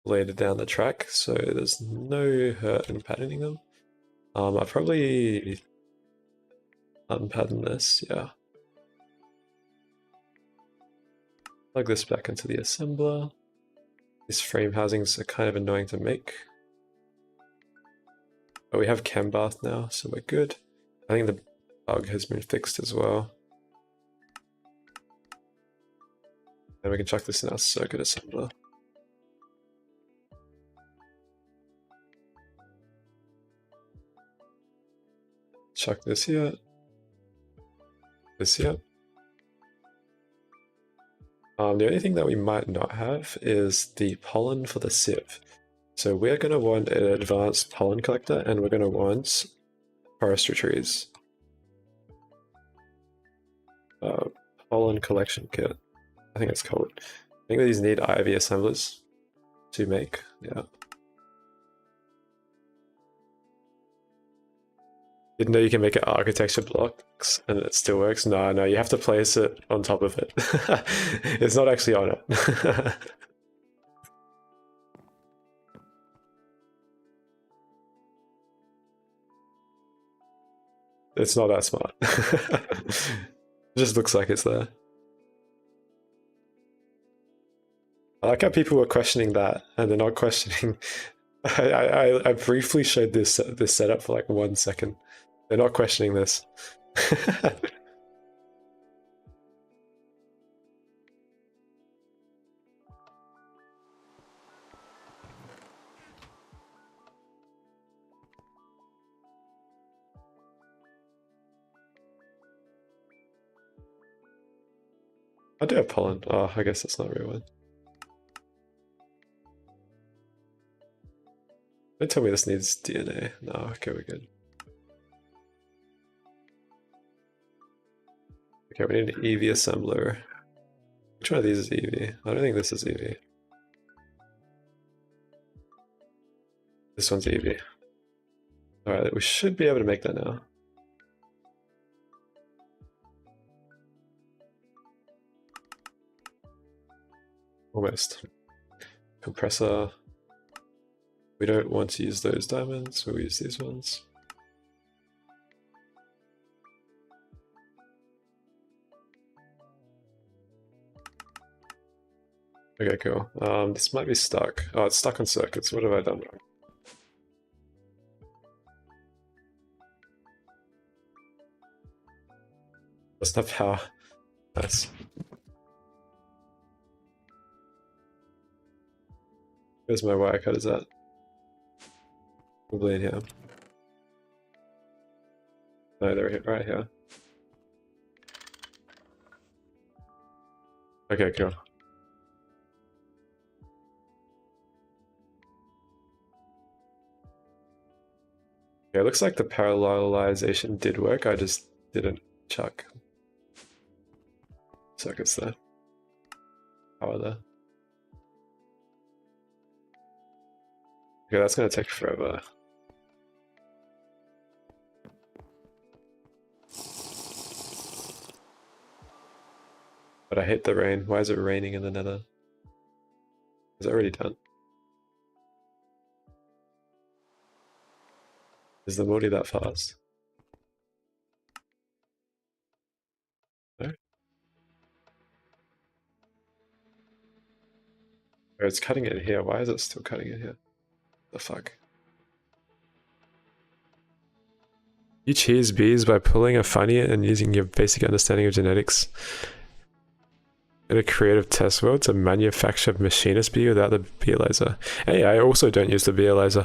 [SPEAKER 1] later down the track, so there's no hurt in patterning them. I'll probably unpattern this, yeah. Plug this back into the assembler. These frame housings are kind of annoying to make. But we have chem bath now, so we're good. I think the bug has been fixed as well. And we can chuck this in our circuit assembler. Chuck this here. This here. The only thing that we might not have is the pollen for the sieve. So we're going to want an advanced pollen collector, and we're going to want forestry trees. Pollen collection kit, I think it's called. I think these need ivy assemblers to make, yeah. Didn't know you can make it architecture blocks and it still works. No, you have to place it on top of it. It's not actually on it. It's not that smart. It just looks like it's there. I like how people were questioning that and they're not questioning. I briefly showed this setup for like 1 second. They're not questioning this. I do have pollen. Oh, I guess that's not real one. Don't tell me this needs DNA. No, okay, we're good. Okay, we need an EV assembler. Which one of these is EV? I don't think this is EV. This one's EV. Alright, we should be able to make that now. Almost. Compressor. We don't want to use those diamonds, we'll use these ones. Okay, cool. This might be stuck. Oh, it's stuck on circuits. What have I done wrong? That's not power. Nice. Where's my wire cutters at? Probably in here. No, they're right here. Okay, cool. Okay, it looks like the parallelization did work, I just didn't chuck circuits there. Power there. Okay, that's gonna take forever. But I hate the rain. Why is it raining in the Nether? Is it already done? Is the multi that fast? No? Oh, it's cutting it here. Why is it still cutting it here? The fuck? You cheese bees by pulling a funny and using your basic understanding of genetics in a creative test world to manufacture machinist bee without the bee laser. Hey, I also don't use the bee laser.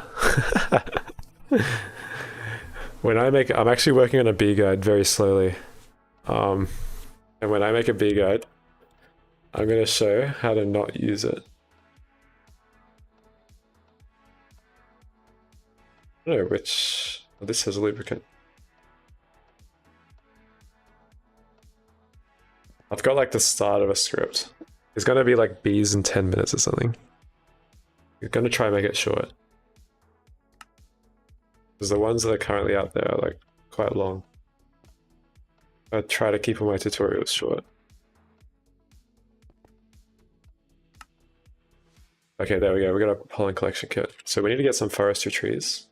[SPEAKER 1] When I make, I'm actually working on a bee guide very slowly. And when I make a bee guide, I'm going to show how to not use it. I don't know which, oh, this has a lubricant. I've got like the start of a script. It's going to be like bees in 10 minutes or something. I'm going to try and make it short. Because the ones that are currently out there are like quite long. I try to keep all my tutorials short. Okay, there we go. We got a pollen collection kit. So we need to get some forestry trees.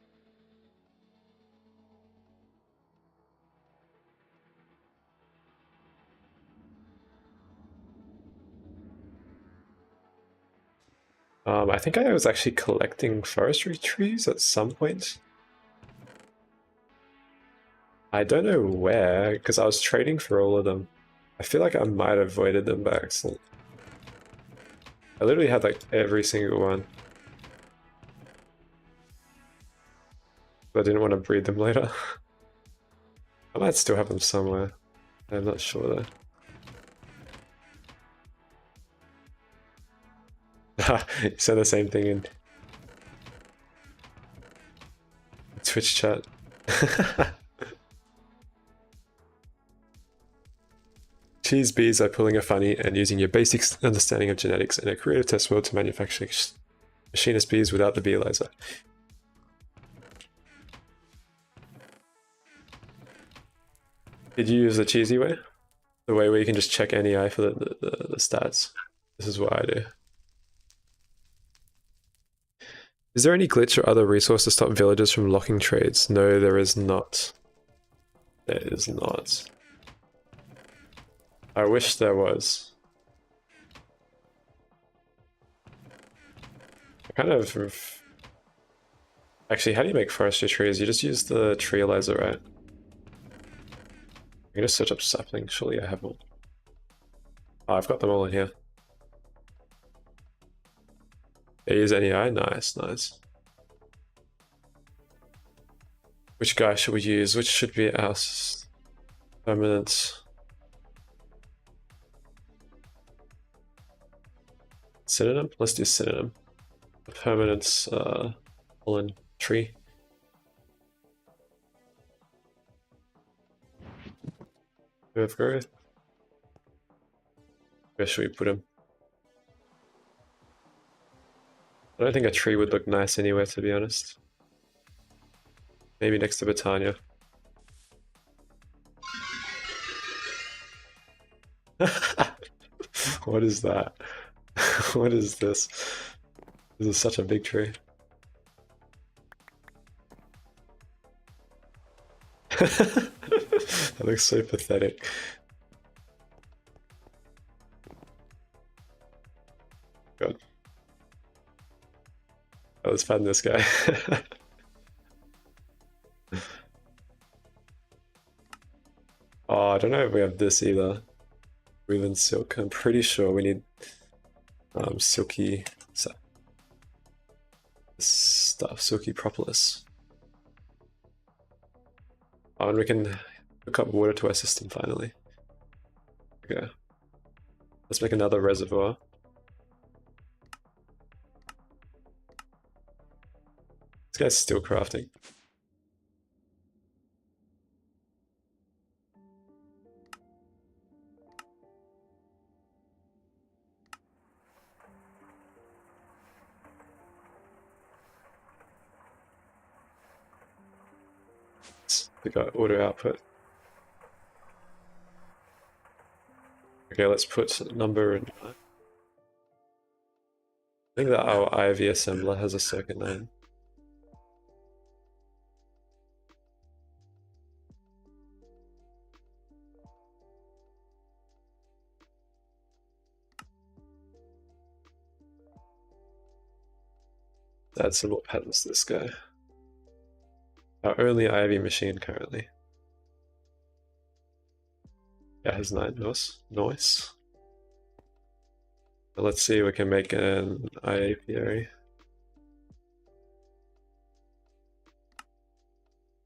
[SPEAKER 1] I think I was actually collecting forestry trees at some point. I don't know where, because I was trading for all of them. I feel like I might have voided them by accident. I literally had like every single one. But I didn't want to breed them later. I might still have them somewhere. I'm not sure though. You said the same thing in Twitch chat. Cheese bees are pulling a funny and using your basic understanding of genetics in a creative test world to manufacture machinist bees without the bee laser. Did you use the cheesy way? The way where you can just check NEI for the stats? This is what I do. Is there any glitch or other resource to stop villagers from locking trades? No, there is not. There is not. I wish there was. I kind of... Actually, how do you make forestry trees? You just use the treealizer, right? I can just search up sapling. Surely I have one. Oh, I've got them all in here. They use NEI? Nice, nice. Which guy should we use? Which should be our permanent? Synonym? Let's do synonym. A permanent pollen tree. Curve growth. Where should we put him? I don't think a tree would look nice anywhere, to be honest. Maybe next to Britannia. What is that? What is this? This is such a big tree. That looks so pathetic. God. Oh, let's find this guy. Oh, I don't know if we have this either. Weaving silk. I'm pretty sure we need silky stuff, silky propolis. Oh, and we can hook up water to our system finally. Okay. Let's make another reservoir. This guy's still crafting. We got auto output. Okay, let's put number in. I think that our IV assembler has a circuit name. Add some more patterns to this guy. Our only IV machine currently. Yeah, it has 9 noise. Let's see if we can make an apiary.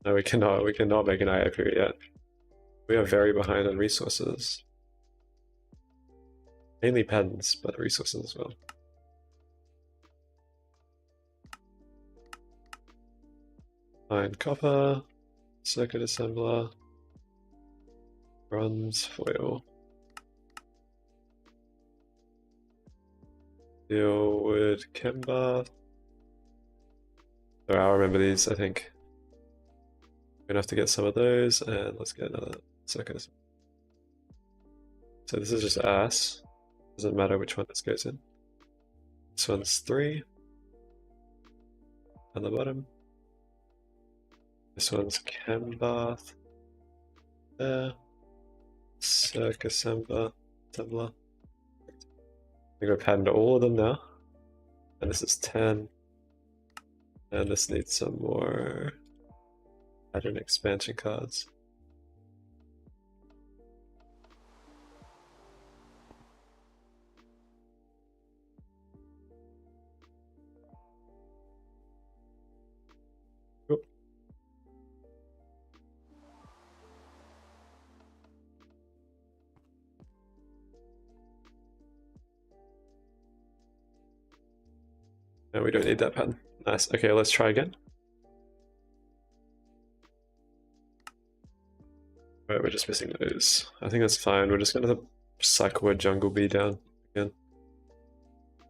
[SPEAKER 1] No, we cannot make an apiary yet. We are very behind on resources. Mainly patents, but resources as well. Iron copper, circuit assembler, bronze foil. Steel wood chem bath. So I'll remember these, I think. We're gonna have to get some of those, and let's get another circuit. So this is just ass. Doesn't matter which one this goes in. This one's 3. On the bottom. This one's chem bath. There. Circuit assembler. I think I've patterned all of them now. And this is 10. And this needs some more pattern expansion cards. Cool. No, we don't need that pattern. Nice. Okay, let's try again. Right, we're just missing those. I think that's fine. We're just gonna cycle a jungle bee down again.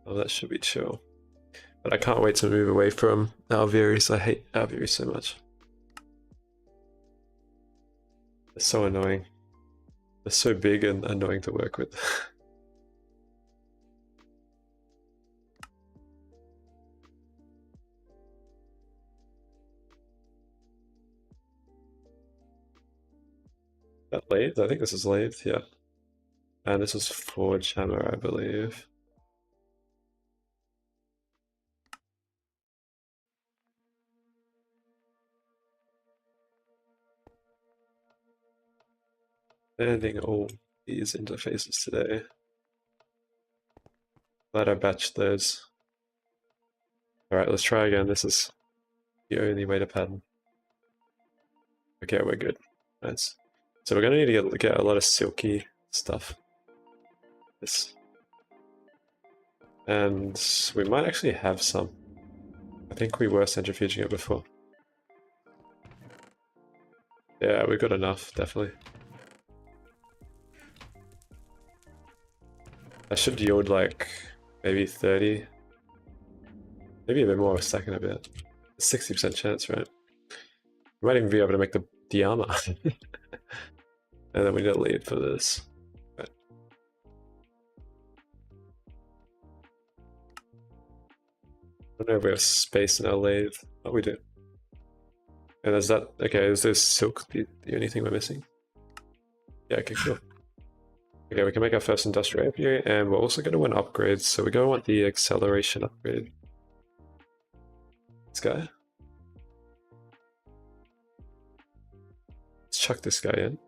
[SPEAKER 1] Oh, that should be chill. But I can't wait to move away from alvearies. I hate alvearies so much. They're so annoying. They're so big and annoying to work with. That lathe? I think this is lathe, yeah. And this is forge hammer, I believe. Banding all these interfaces today. Glad I batched those. Alright, let's try again. This is the only way to pattern. Okay, we're good. Nice. So we're gonna need to get a lot of silky stuff. This. And we might actually have some. I think we were centrifuging it before. Yeah, we've got enough, definitely. That should yield like maybe 30. Maybe a bit more, stacking a bit. 60% chance, right? We might even be able to make the armor. And then we need a lead for this. Right. I don't know if we have space in our lathe. Oh, we do. And is that, okay, is this silk the only thing we're missing? Yeah, okay, cool. Okay, we can make our first industrial apiary, and we're also going to want upgrades, so we're going to want the acceleration upgrade. This guy. Let's chuck this guy in.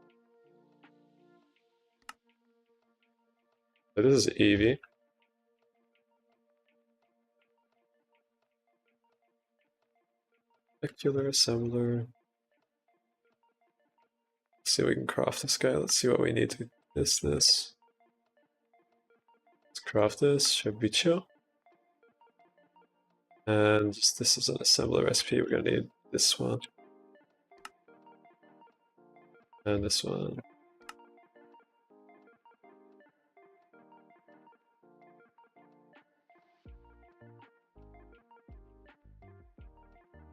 [SPEAKER 1] So this is Eevee. Molecular assembler. Let's see if we can craft this guy. Let's see what we need to this. Let's craft this, should be chill. And this is an assembler recipe. We're gonna need this one. And this one.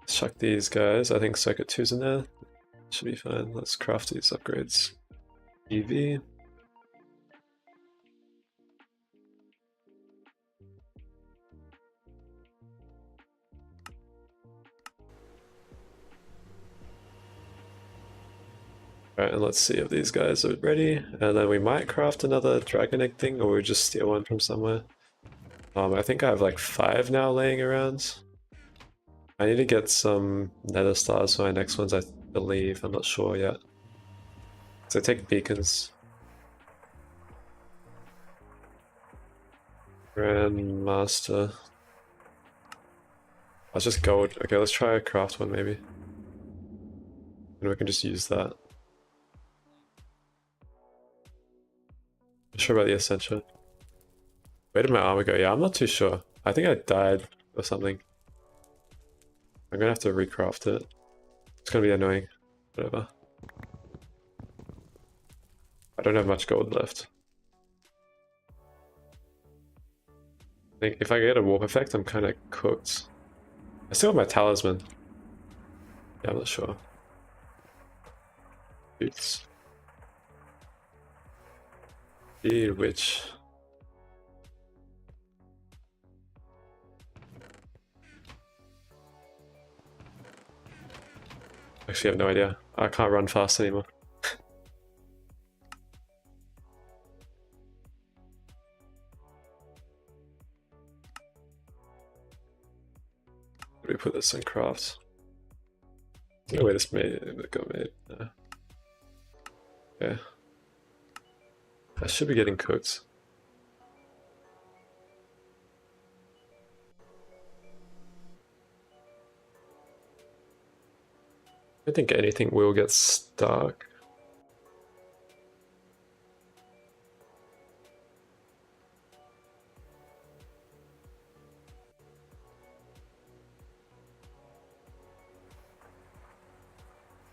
[SPEAKER 1] Let's chuck these guys. I think circuit 2's in there. Should be fine. Let's craft these upgrades. EV. Alright, and let's see if these guys are ready. And then we might craft another dragon egg thing, or we just steal one from somewhere. I think I have like 5 now laying around. I need to get some nether stars for my next ones, I believe. I'm not sure yet. So take beacons. Grandmaster. That's just gold. Okay, let's try a craft one maybe. And we can just use that. Not sure about the essential. Where did my armor go? Yeah, I'm not too sure. I think I died or something. I'm gonna have to recraft it. It's gonna be annoying. Whatever. I don't have much gold left. I think if I get a warp effect, I'm kind of cooked. I still have my talisman. Yeah, I'm not sure. Boots. The witch. Actually, I have no idea. I can't run fast anymore. Let me put this in crafts. There's no way this got made. No. Yeah. I should be getting cooked. I think anything will get stuck.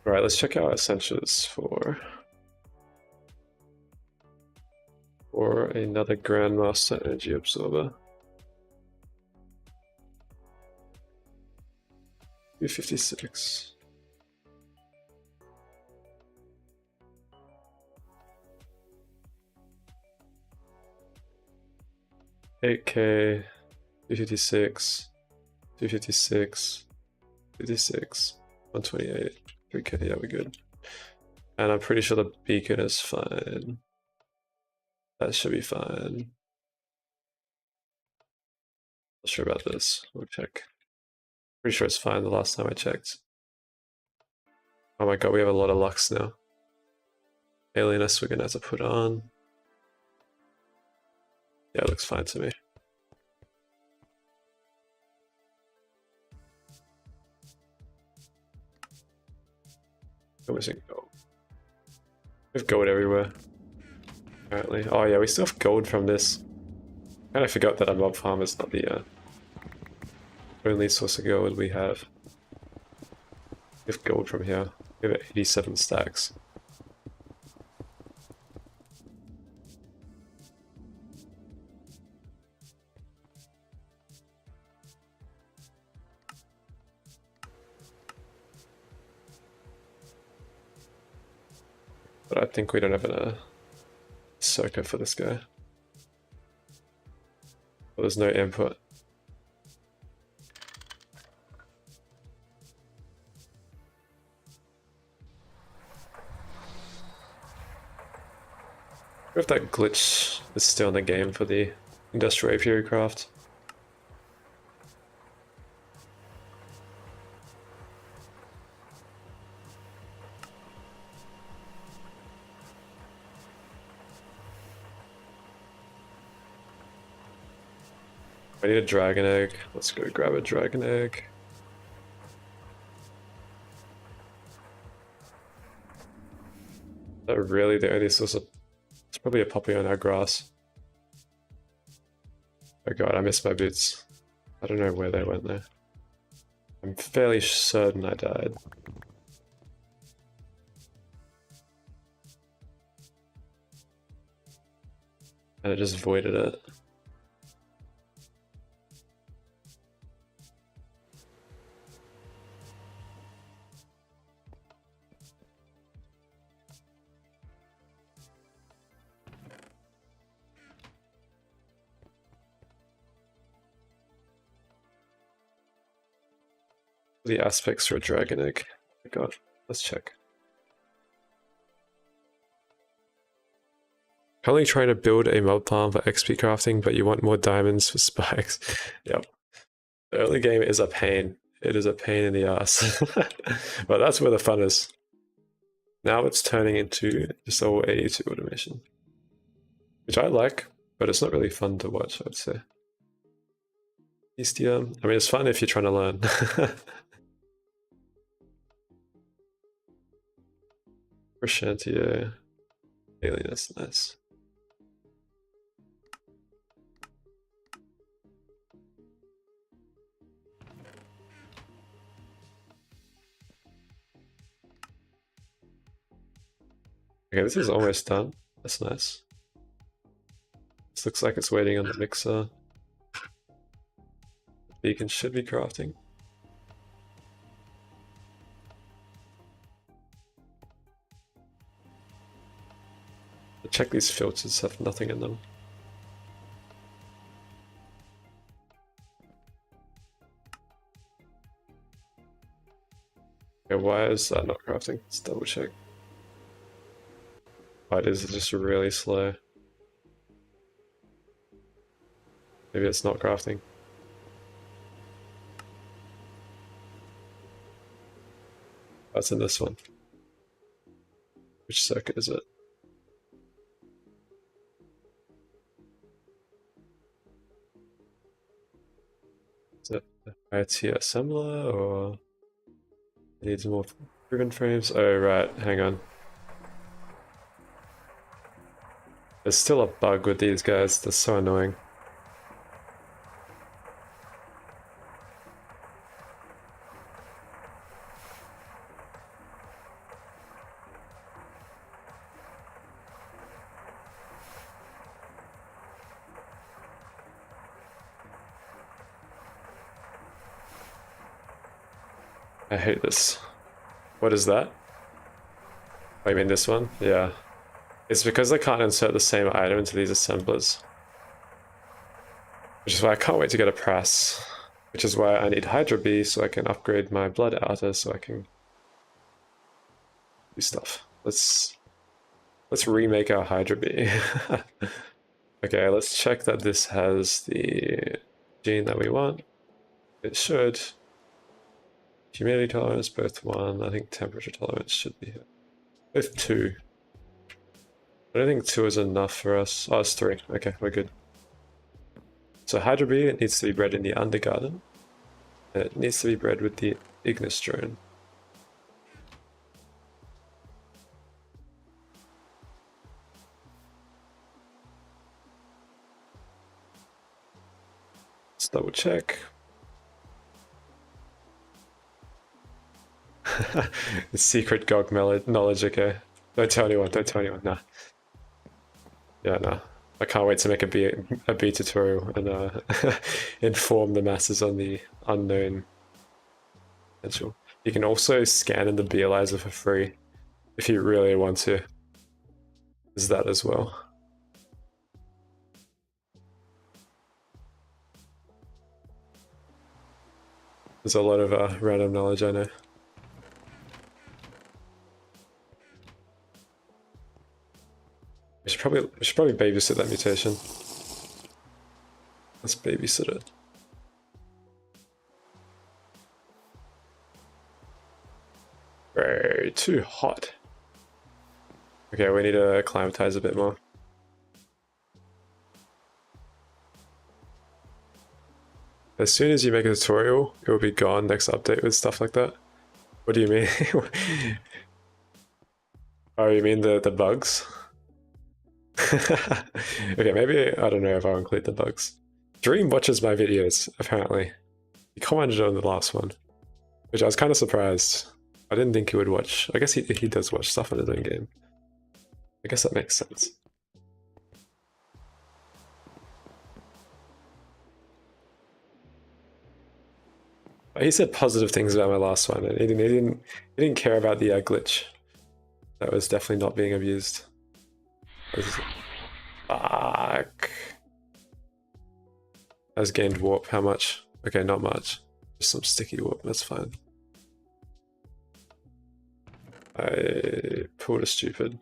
[SPEAKER 1] Alright, let's check out essentials for another Grandmaster Energy Absorber. 256. $8K, 256, 256, 56, 128, 3K, yeah, we're good. And I'm pretty sure the beacon is fine. That should be fine. Not sure about this. We'll check. Pretty sure it's fine the last time I checked. Oh my god, we have a lot of lux now. Alienist we're gonna have to put on. Yeah, it looks fine to me. We're missing gold. We have gold everywhere. Apparently. Oh yeah, we still have gold from this. Kind of forgot that our mob farm is not the only source of gold we have. We have gold from here. We have 87 stacks. But I think we don't have a soaker for this guy. Well, there's no input. If that glitch is still in the game for the industrial apiary craft. I need a dragon egg. Let's go grab a dragon egg. Is that really the only source of... It's probably a poppy on our grass. Oh god, I missed my boots. I don't know where they went there. I'm fairly certain I died. And it just voided it. The aspects for a dragon egg. Oh god, let's check. Currently trying to build a mob farm for XP crafting, but you want more diamonds for spikes. Yep. The early game is a pain. It is a pain in the ass. But that's where the fun is. Now it's turning into just all 82 automation. Which I like, but it's not really fun to watch, I'd say. I mean, it's fun if you're trying to learn. Chantier. Alien, that's nice. Okay, this is almost done. That's nice. This looks like it's waiting on the mixer. The beacon should be crafting. Check these filters have nothing in them. Okay, why is that not crafting? Let's double check. Why is it just really slow? Maybe it's not crafting. That's in this one. Which circuit is it? Is it a higher tier assembler or it needs more proven frames? Oh right, hang on. There's still a bug with these guys, they're so annoying. I hate this. What is that? Oh, you mean this one? Yeah. It's because I can't insert the same item into these assemblers. Which is why I can't wait to get a press. Which is why I need Hydra Bee so I can upgrade my blood outer so I can do stuff. Let's remake our Hydra Bee. Okay, let's check that this has the gene that we want. It should. Humidity tolerance, both 1. I think temperature tolerance should be here. Both 2. I don't think 2 is enough for us. Oh, it's 3. Okay, we're good. So Hydra Bee, it needs to be bred in the Undergarden. And it needs to be bred with the Ignis drone. Let's double check. The secret GOG knowledge, okay. Don't tell anyone, nah. Yeah, no. I can't wait to make a B tutorial and inform the masses on the unknown potential. You can also scan in the Bealyzer for free if you really want to. is that as well. There's a lot of random knowledge, I know. We should probably babysit that mutation. Let's babysit it. Way too hot. Okay, we need to acclimatize a bit more. As soon as you make a tutorial, it will be gone next update with stuff like that. What do you mean? Oh, you mean the bugs? Okay, maybe, I don't know if I'll include the bugs. Dream watches my videos, apparently. He commented on the last one, which I was kind of surprised. I didn't think he would watch. I guess he does watch stuff in his own game. I guess that makes sense. He said positive things about my last one, and he didn't care about the glitch. That was definitely not being abused. Fuck. Has gained warp. How much? Okay, not much. Just some sticky warp. That's fine. I pulled a stupid.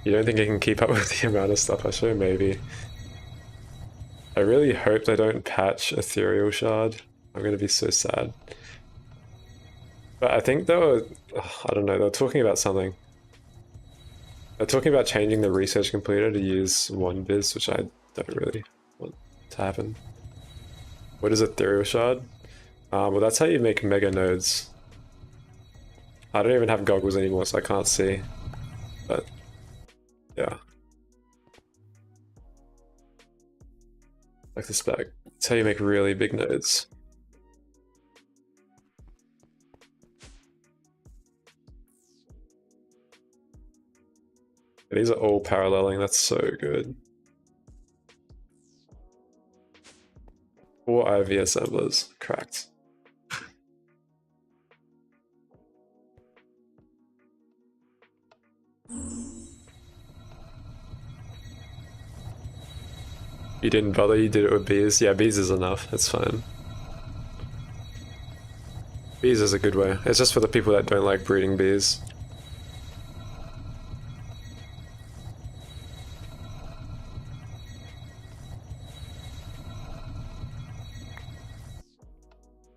[SPEAKER 1] You don't think I can keep up with the amount of stuff I show? Maybe. I really hope they don't patch Ethereal Shard. I'm gonna be so sad. But I think they were, I don't know, they were talking about something. They're talking about changing the research completer to use one biz, which I don't really want to happen. What is Ethereal Shard? Well, that's how you make mega nodes. I don't even have goggles anymore, so I can't see. But yeah. Like this bag. It's how you make really big nodes. These are all paralleling, that's so good. 4 IV assemblers, cracked. You didn't bother, you did it with bees. Yeah, bees is enough, it's fine. Bees is a good way. It's just for the people that don't like breeding bees.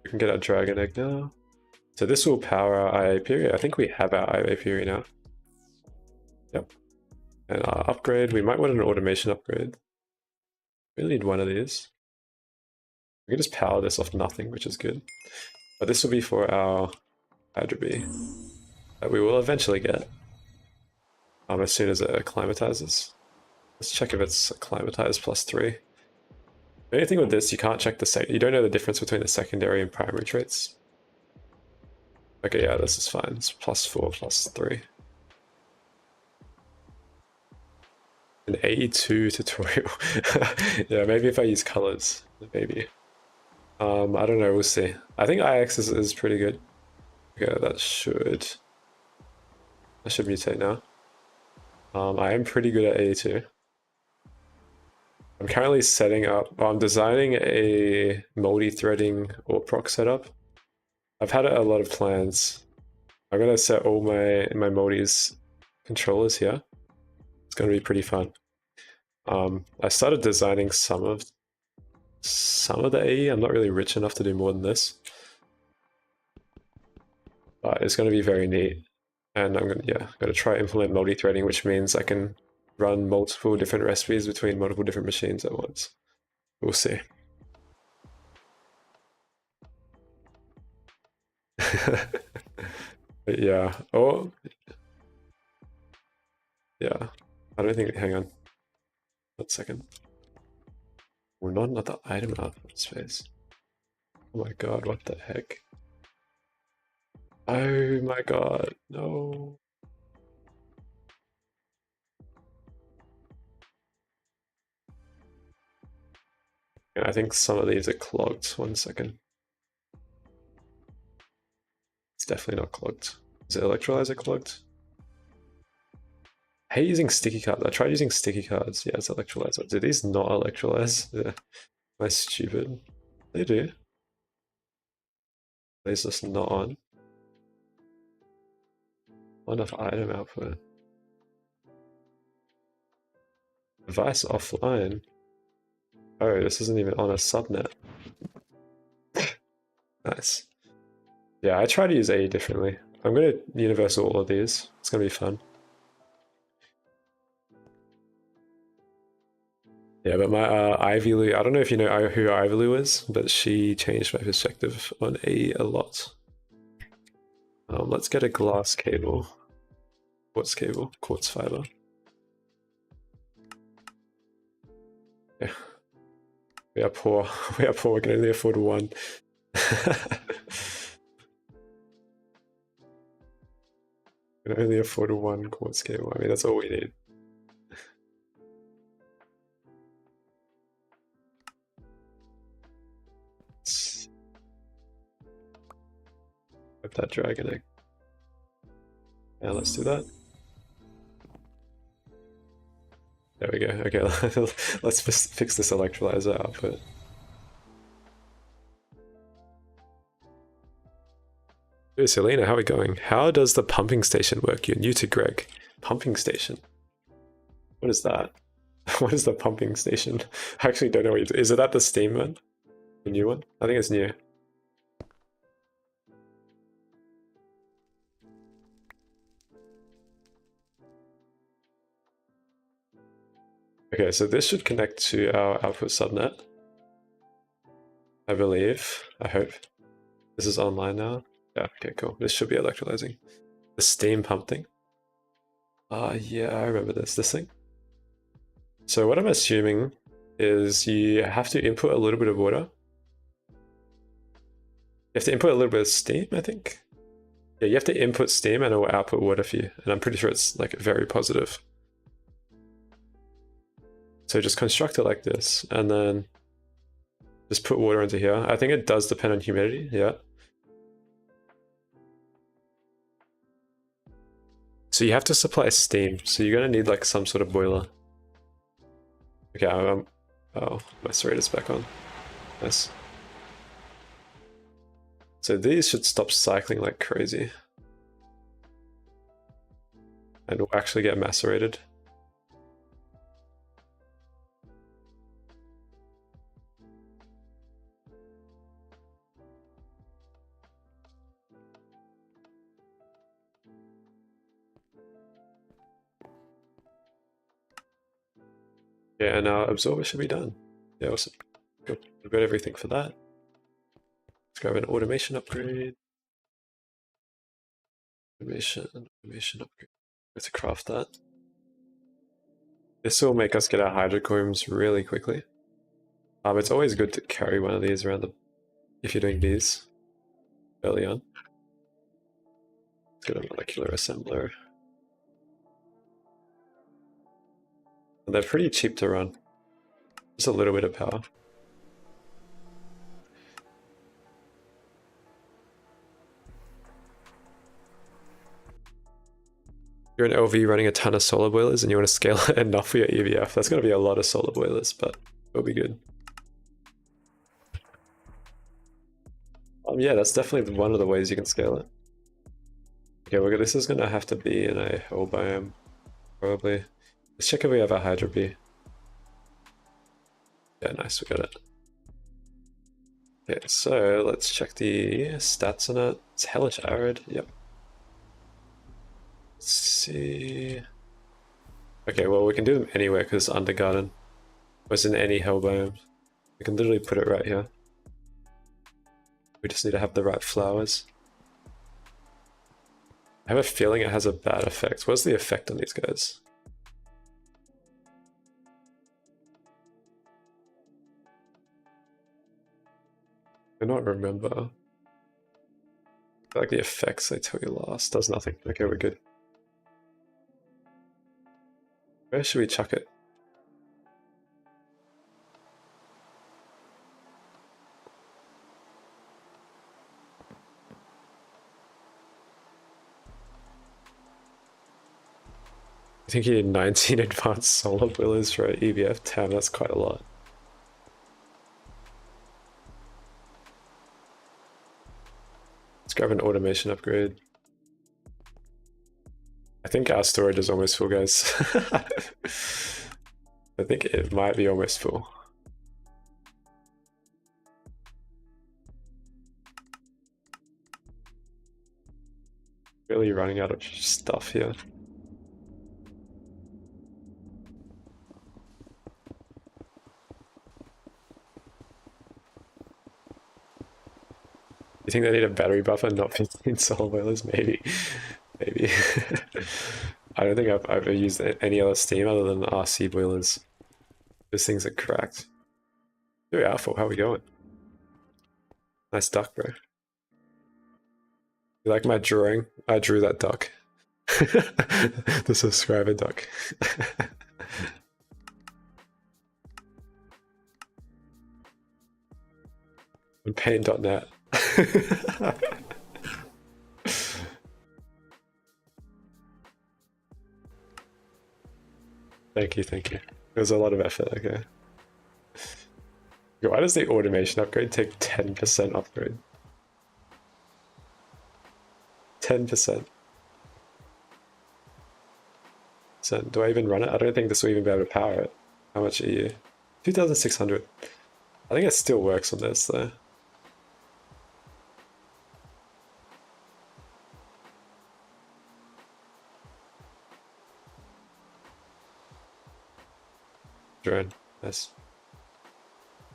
[SPEAKER 1] We can get our dragon egg now. So this will power our IA period. I think we have our IA period now. Yep. And our upgrade, we might want an automation upgrade. We really need one of these. We can just power this off nothing, which is good. But this will be for our Hydra bee that we will eventually get as soon as it acclimatizes. Let's check if it's acclimatized +3. The only thing with this, you can't check the you don't know the difference between the secondary and primary traits. Okay, yeah, this is fine. It's +4, +3. An 82 tutorial. Yeah, maybe if I use colors, maybe. I don't know, we'll see. I think IX is pretty good. Okay, that should mutate now. I am pretty good at 82. I'm currently setting up, I'm designing a multi-threading or proc setup. I've had a lot of plans. I'm gonna set all my multis controllers here. It's gonna be pretty fun. I started designing some of the AE. I'm not really rich enough to do more than this, but it's gonna be very neat. And I'm gonna try implement multi-threading, which means I can run multiple different recipes between multiple different machines at once. We'll see. Yeah. Oh. Yeah. I don't think. Hang on. 1 second. We're not another item output space. Oh my god! What the heck? Oh my god! No. Yeah, I think some of these are clogged. 1 second. It's definitely not clogged. Is the electrolyzer clogged? I hate using sticky cards. I tried using sticky cards. Yeah, it's electrolyzer. Do these not electrolyze? Yeah. Am I stupid? They do. These just not on. Not enough item output. Device offline. Oh, this isn't even on a subnet. Nice. Yeah, I try to use AE differently. I'm gonna universal all of these. It's gonna be fun. Yeah, but my Ivy Lou, I don't know if you know who Ivy Lou is, but she changed my perspective on AE a lot. Let's get a glass cable. Quartz cable, quartz fiber. Yeah. We are poor. We are poor. We can only afford one. We can only afford one quartz cable. I mean, that's all we need. Hope that dragon egg. Yeah, let's do that. There we go. Okay, let's fix this electrolyzer output. Hey, Selena, how are we going? How does the pumping station work? You're new to Greg. Pumping station? What is that? What is the pumping station? I actually don't know what is it at the Steam one? The new one? I think it's new. Okay, so this should connect to our output subnet. I believe. I hope. This is online now. Yeah, okay, cool. This should be electrolyzing. The steam pump thing. Yeah, I remember this thing. So what I'm assuming is you have to input a little bit of water. You have to input a little bit of steam, I think. Yeah, you have to input steam and it will output water for you. And I'm pretty sure it's like very positive. So just construct it like this and then just put water into here. I think it does depend on humidity, yeah. So you have to supply steam. So you're gonna need like some sort of boiler. Okay, oh, my serrator's back on. Nice. So these should stop cycling like crazy. And will actually get macerated. Yeah, and our absorber should be done. Yeah, awesome. Cool. We've got everything for that. Let's grab an automation upgrade. Automation upgrade. We have to craft that. This will make us get our hydrocombs really quickly. It's always good to carry one of these around if you're doing these early on. Let's get a molecular assembler. And they're pretty cheap to run. Just a little bit of power. You're an LV running a ton of solar boilers and you want to scale it enough for your EVF. That's going to be a lot of solar boilers, but it'll be good. Yeah, that's definitely one of the ways you can scale it. Okay, this is going to have to be in a hell biome, probably. Let's check if we have a Hydro Bee. Yeah, nice, we got it. Okay, so let's check the stats on it. It's hellish arid, yep. Let's see. Okay, well, we can do them anywhere because it's undergarden. Or it's in any hell biome. We can literally put it right here. We just need to have the right flowers. I have a feeling it has a bad effect. What's the effect on these guys? I don't remember. I feel like the effects they tell you last does nothing. Okay, we're good. Where should we chuck it? I think you need 19 advanced solar boilers for an EBF 10, that's quite a lot. Let's grab an automation upgrade. I think our storage is almost full, guys. I think it might be almost full. Really running out of stuff here. You think they need a battery buffer, not 15 solar boilers? Maybe. Maybe. I don't think I've ever used any other steam other than RC boilers. Those things are cracked. Very powerful. How are we going? Nice duck, bro. You like my drawing? I drew that duck. The subscriber duck. On paint.net. Thank you, thank you. It was a lot of effort, okay. Why does the automation upgrade take 10% upgrade? 10%. So do I even run it? I don't think this will even be able to power it. How much are you? 2,600. I think it still works on this though. Drone, nice.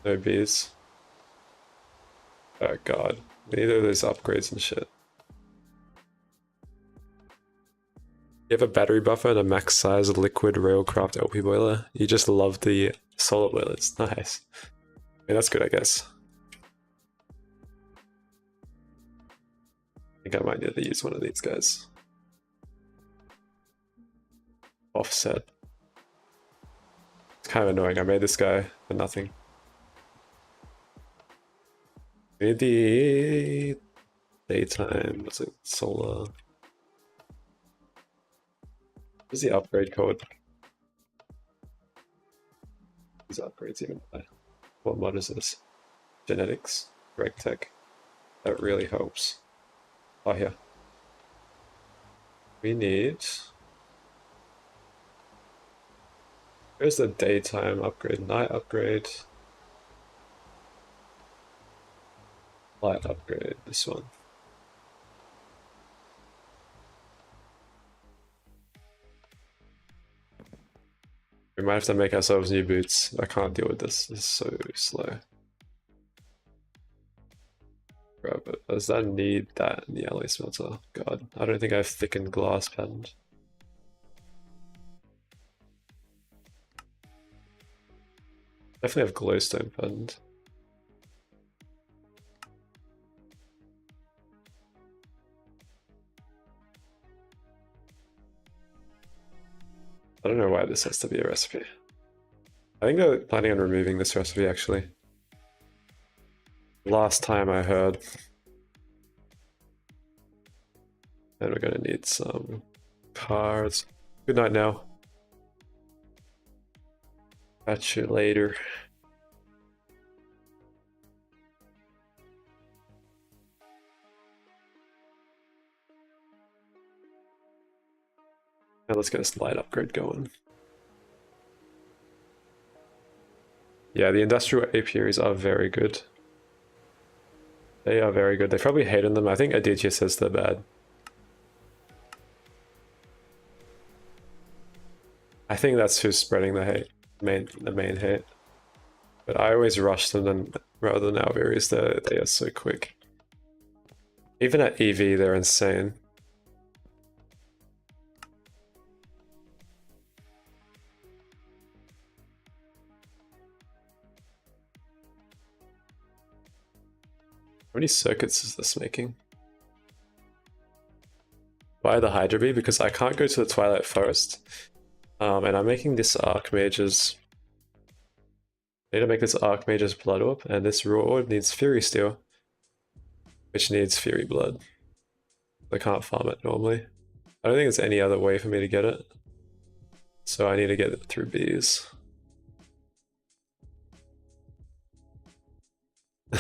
[SPEAKER 1] No bees. Oh god, neither of those upgrades and shit. You have a battery buffer and a max size liquid railcraft LP boiler. You just love the solar boilers. Nice. I mean, that's good, I guess. I think I might need to use one of these guys. Offset. It's kind of annoying. I made this guy for nothing. We need the daytime. What's it? Solar. What's the upgrade code? These upgrades even. What mod is this? Genetics? Reg Tech. That really helps. Oh, here. We need. Here's the daytime upgrade, night upgrade. Light upgrade, this one. We might have to make ourselves new boots. I can't deal with this. This is so slow. Bro, but does that need that in the alloy smelter? God, I don't think I have thickened glass patterned. Definitely have glowstone patterned. I don't know why this has to be a recipe. I think they're planning on removing this recipe actually. Last time I heard. And we're gonna need some cards. Good night now. Catch you later. Now let's get a light upgrade going. Yeah, the industrial apiaries are very good. They are very good. They probably hated them. I think Aditya says they're bad. I think that's who's spreading the hate. The main hate. But I always rush them rather than aviaries. They are so quick. Even at EV, they're insane. How many circuits is this making? Why the Hydra Bee? Because I can't go to the Twilight Forest. And I'm making this Archmage's. I need to make this Archmage's Blood Orb, and this Raw Orb needs Fury Steel, which needs Fury Blood. I can't farm it normally. I don't think there's any other way for me to get it. So I need to get it through bees.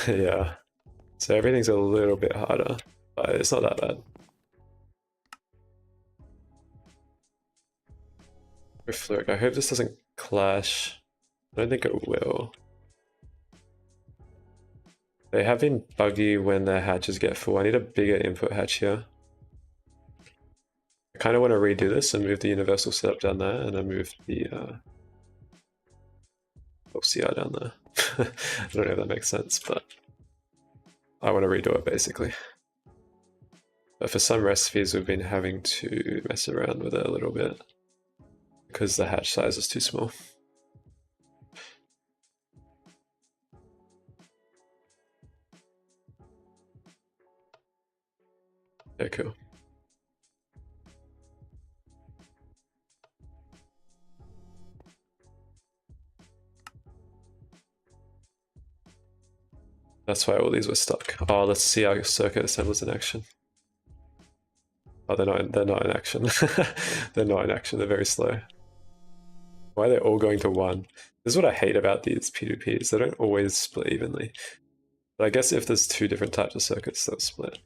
[SPEAKER 1] Yeah. So everything's a little bit harder, but it's not that bad. Fluke. I hope this doesn't clash. I don't think it will. They have been buggy when their hatches get full. I need a bigger input hatch here. I kind of want to redo this and move the universal setup down there, and then move the OCR down there. I don't know if that makes sense, but I want to redo it basically. But for some recipes, we've been having to mess around with it a little bit because the hatch size is too small. Yeah, cool. That's why all these were stuck. Oh, let's see our circuit assemblers in action. Oh, they're not in action. They're not in action, they're very slow. Why are they all going to one? This is what I hate about these P2Ps. They don't always split evenly. But I guess if there's two different types of circuits, they'll split.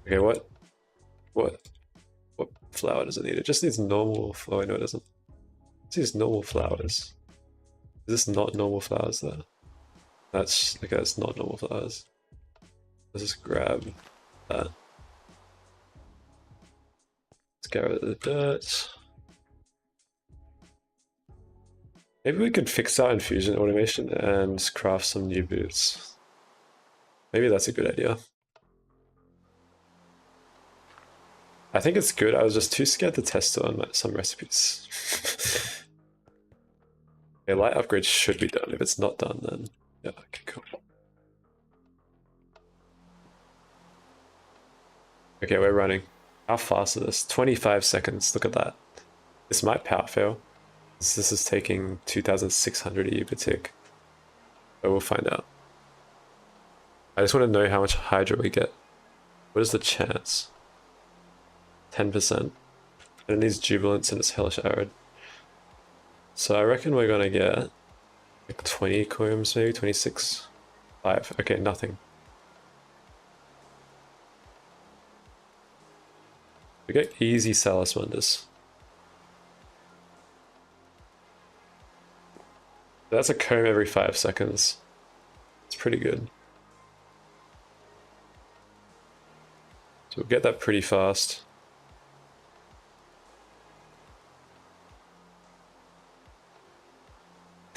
[SPEAKER 1] Okay, what flower does it need? It just needs normal flower. Oh, no, it doesn't. It needs normal flowers. Is this not normal flowers there? That's okay, it's not normal flowers. Let's just grab that. Let's get rid of the dirt. Maybe we could fix our infusion automation and craft some new boots. Maybe that's a good idea. I think it's good. I was just too scared to test it on some recipes. Okay, light upgrade should be done. If it's not done, then yeah, okay, cool. Okay, we're running. How fast is this? 25 seconds. Look at that. This might power fail. This is taking 2,600 EU per tick. But we'll find out. I just want to know how much hydro we get. What is the chance? 10%. And it needs jubilance and it's hellish arid. So I reckon we're gonna get like 20 combs, maybe 26. 5. Okay, nothing. We get easy salamanders. That's a comb every 5 seconds. It's pretty good. So we'll get that pretty fast.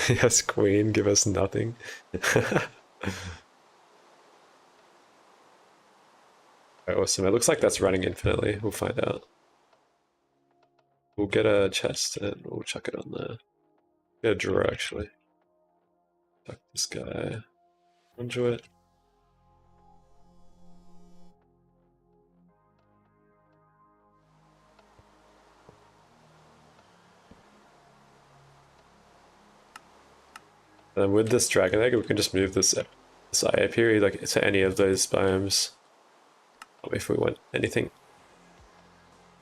[SPEAKER 1] Yes, queen, give us nothing. Awesome, it looks like that's running infinitely. We'll find out. We'll get a chest and we'll chuck it on there. Get a drawer actually. Chuck this guy onto it. And with this dragon egg, we can just move this IA period like to any of those biomes. If we want anything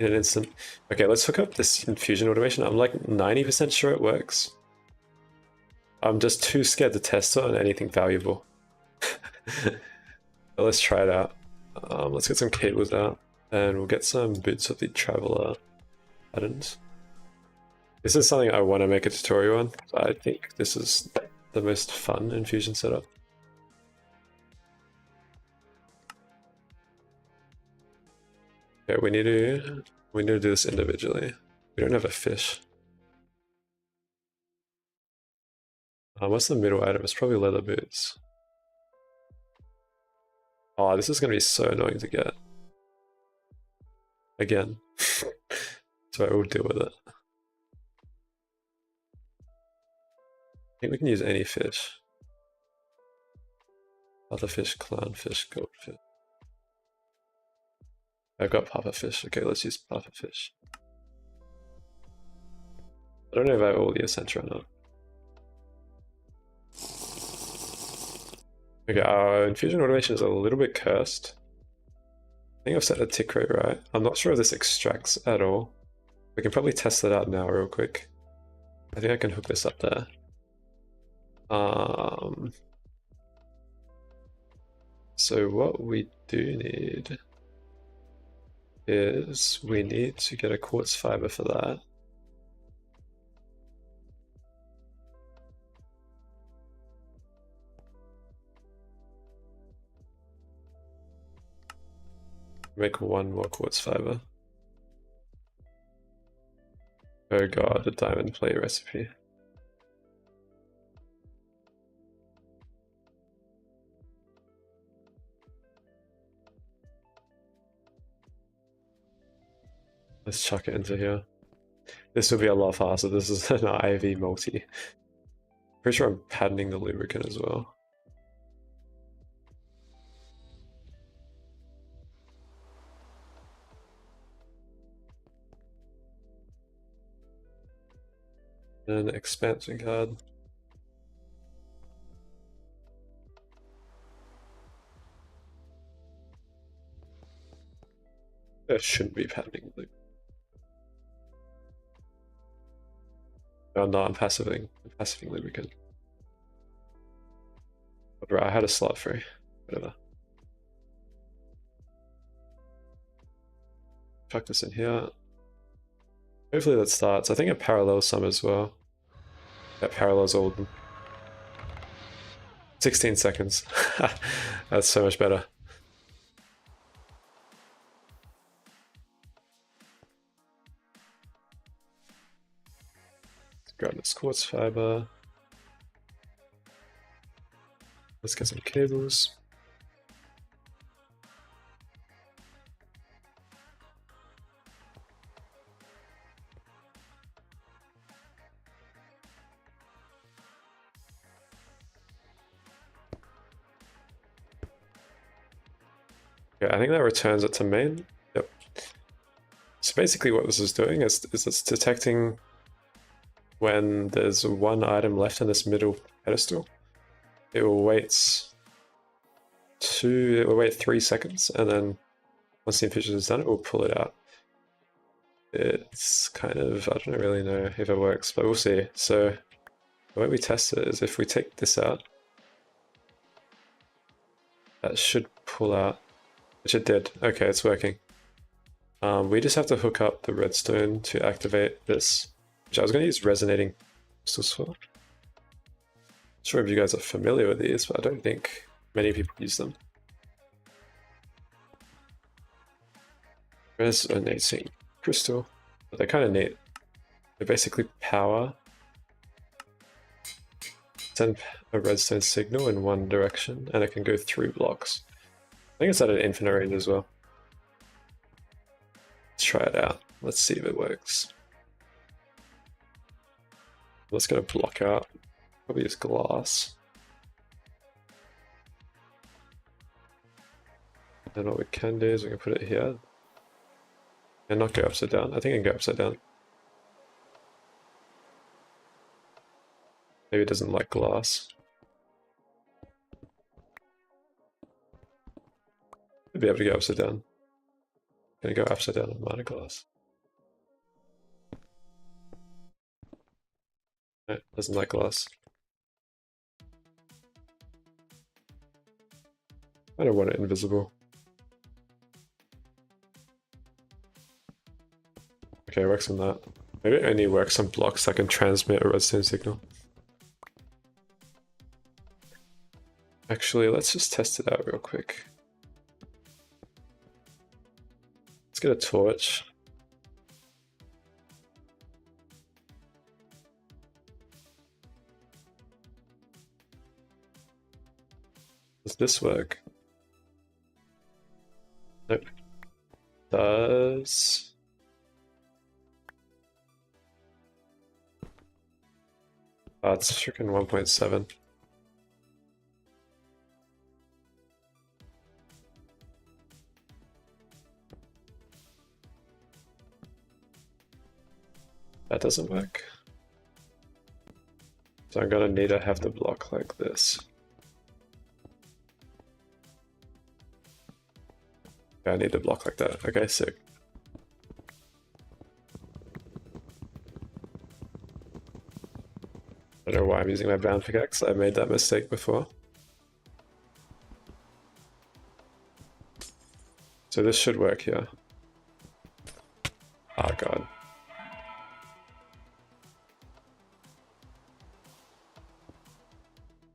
[SPEAKER 1] in an instant. Okay, let's hook up this infusion automation. I'm like 90% sure it works. I'm just too scared to test it on anything valuable. But let's try it out. Let's get some cables out and we'll get some boots of the traveler patterns. This is something I want to make a tutorial on. So I think this is the most fun infusion setup. Okay, we need to do this individually. We don't have a fish. What's the middle item? It's probably leather boots. Oh, this is gonna be so annoying to get. Again. So we'll deal with it. I think we can use any fish. Other fish, clownfish, goldfish. I've got pufferfish. Okay, let's use pufferfish. I don't know if I have all the essential or not. Okay, our infusion automation is a little bit cursed. I think I've set a tick rate right. I'm not sure if this extracts at all. We can probably test that out now real quick. I think I can hook this up there. So what we do need is we need to get a quartz fiber for that. Make one more quartz fiber. Oh god, a diamond plate recipe. Let's chuck it into here. This will be a lot faster. This is an IV multi. Pretty sure I'm patterning the lubricant as well. And expansion card. There shouldn't be patterning loop. No, I'm passiving lubricant. Right, I had a slot free. Whatever. Chuck this in here. Hopefully that starts. I think it parallels some as well. That parallels all of them. 16 seconds. That's so much better. Let's grab this quartz fiber. Let's get some cables. Yeah, I think that returns it to main. Yep. So basically what this is doing is it's detecting when there's one item left in this middle pedestal. It will wait 3 seconds, and then once the infusion is done, it will pull it out. It's kind of, I don't really know if it works, but we'll see. So the way we test it is if we take this out, that should pull out, which it did. Okay, it's working. We just have to hook up the redstone to activate this, which I was going to use resonating crystals for. Not sure if you guys are familiar with these, but I don't think many people use them. Resonating crystal, but they're kind of neat. They basically send a redstone signal in one direction, and it can go through blocks. I think it's at an infinite range as well. Let's try it out. Let's see if it works. Let's get a block out. Probably use glass. And what we can do is we can put it here. And not go upside down. I think I can go upside down. Maybe it doesn't like glass. I'd be able to go upside down. Gonna go upside down on minor glass. No, doesn't like glass. I don't want it invisible. Okay, it works on that. Maybe it only works on blocks that can transmit a redstone signal. Actually, let's just test it out real quick. Let's get a torch. Does this work? Nope. Does... Oh, it's freaking 1.7. That doesn't work. So I'm gonna need to have the block like this. Yeah, I need to block like that. Okay, sick. I don't know why I'm using my brown pickaxe. I made that mistake before. So this should work here. Oh god.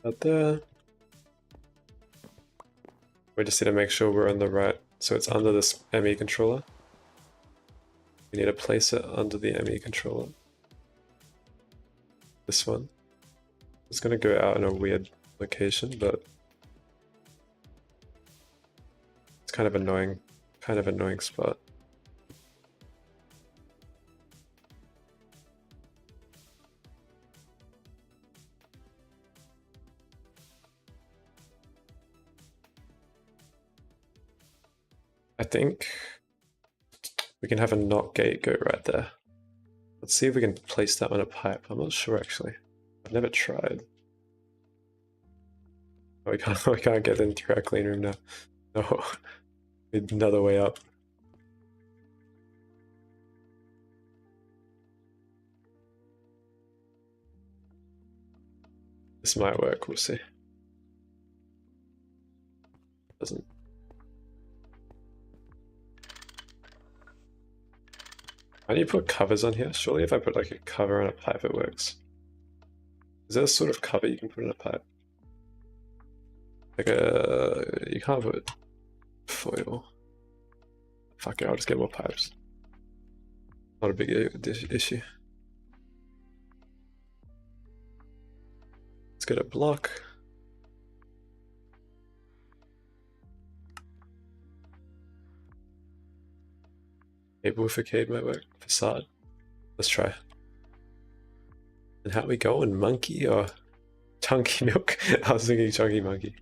[SPEAKER 1] Out there. We just need to make sure we're on the right. So it's under this ME controller. We need to place it under the ME controller. This one. It's gonna go out in a weird location, but it's kind of annoying spot. I think we can have a NOT gate go right there. Let's see if we can place that on a pipe. I'm not sure actually. I've never tried. Oh, we can't get into our clean room now. No. Need another way up. This might work, we'll see. Doesn't. Why do you put covers on here? Surely if I put like a cover on a pipe it works. Is there a sort of cover you can put in a pipe? Like you can't put foil. Fuck it, I'll just get more pipes. Not a big issue. Let's get a block. Cable facade might work. Facade. Let's try. And how we going? Monkey or chunky milk? I was thinking chunky monkey.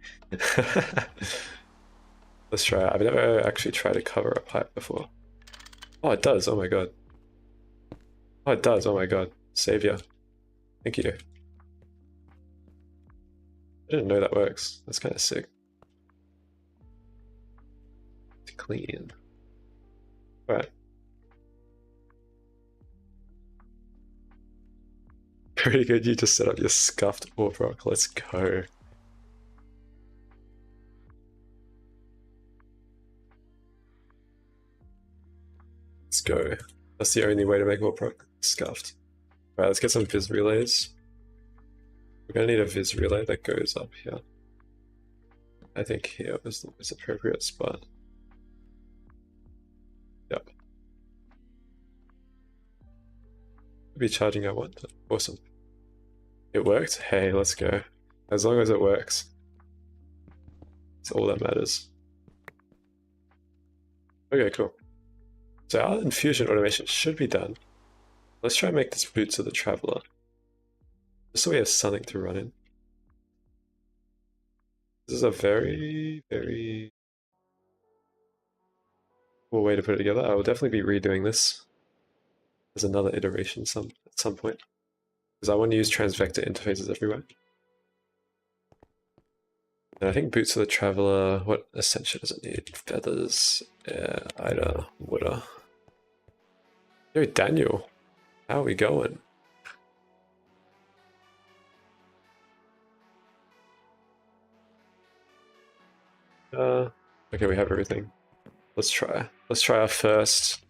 [SPEAKER 1] Let's try it. I've never actually tried to cover a pipe before. Oh, it does. Oh my god. Oh, it does. Oh my god. Savior. Thank you. I didn't know that works. That's kind of sick. It's clean. Alright. Pretty good. You just set up your scuffed ore rock. Let's go. Let's go. That's the only way to make ore rock. Scuffed. Alright, let's get some vis relays. We're gonna need a vis relay that goes up here. I think here is the most appropriate spot. Yep. We'll be charging at one. Awesome. It worked? Hey, let's go. As long as it works. It's all that matters. Okay, cool. So our infusion automation should be done. Let's try and make this Boots of the Traveler. Just so we have something to run in. This is a very, very cool way to put it together. I will definitely be redoing this as another iteration at some point. Because I want to use transvector interfaces everywhere. And I think Boots of the Traveler, what essential does it need? Feathers, air, Ida, water. Yo, Daniel, how are we going? Okay, we have everything. Let's try. Let's try our first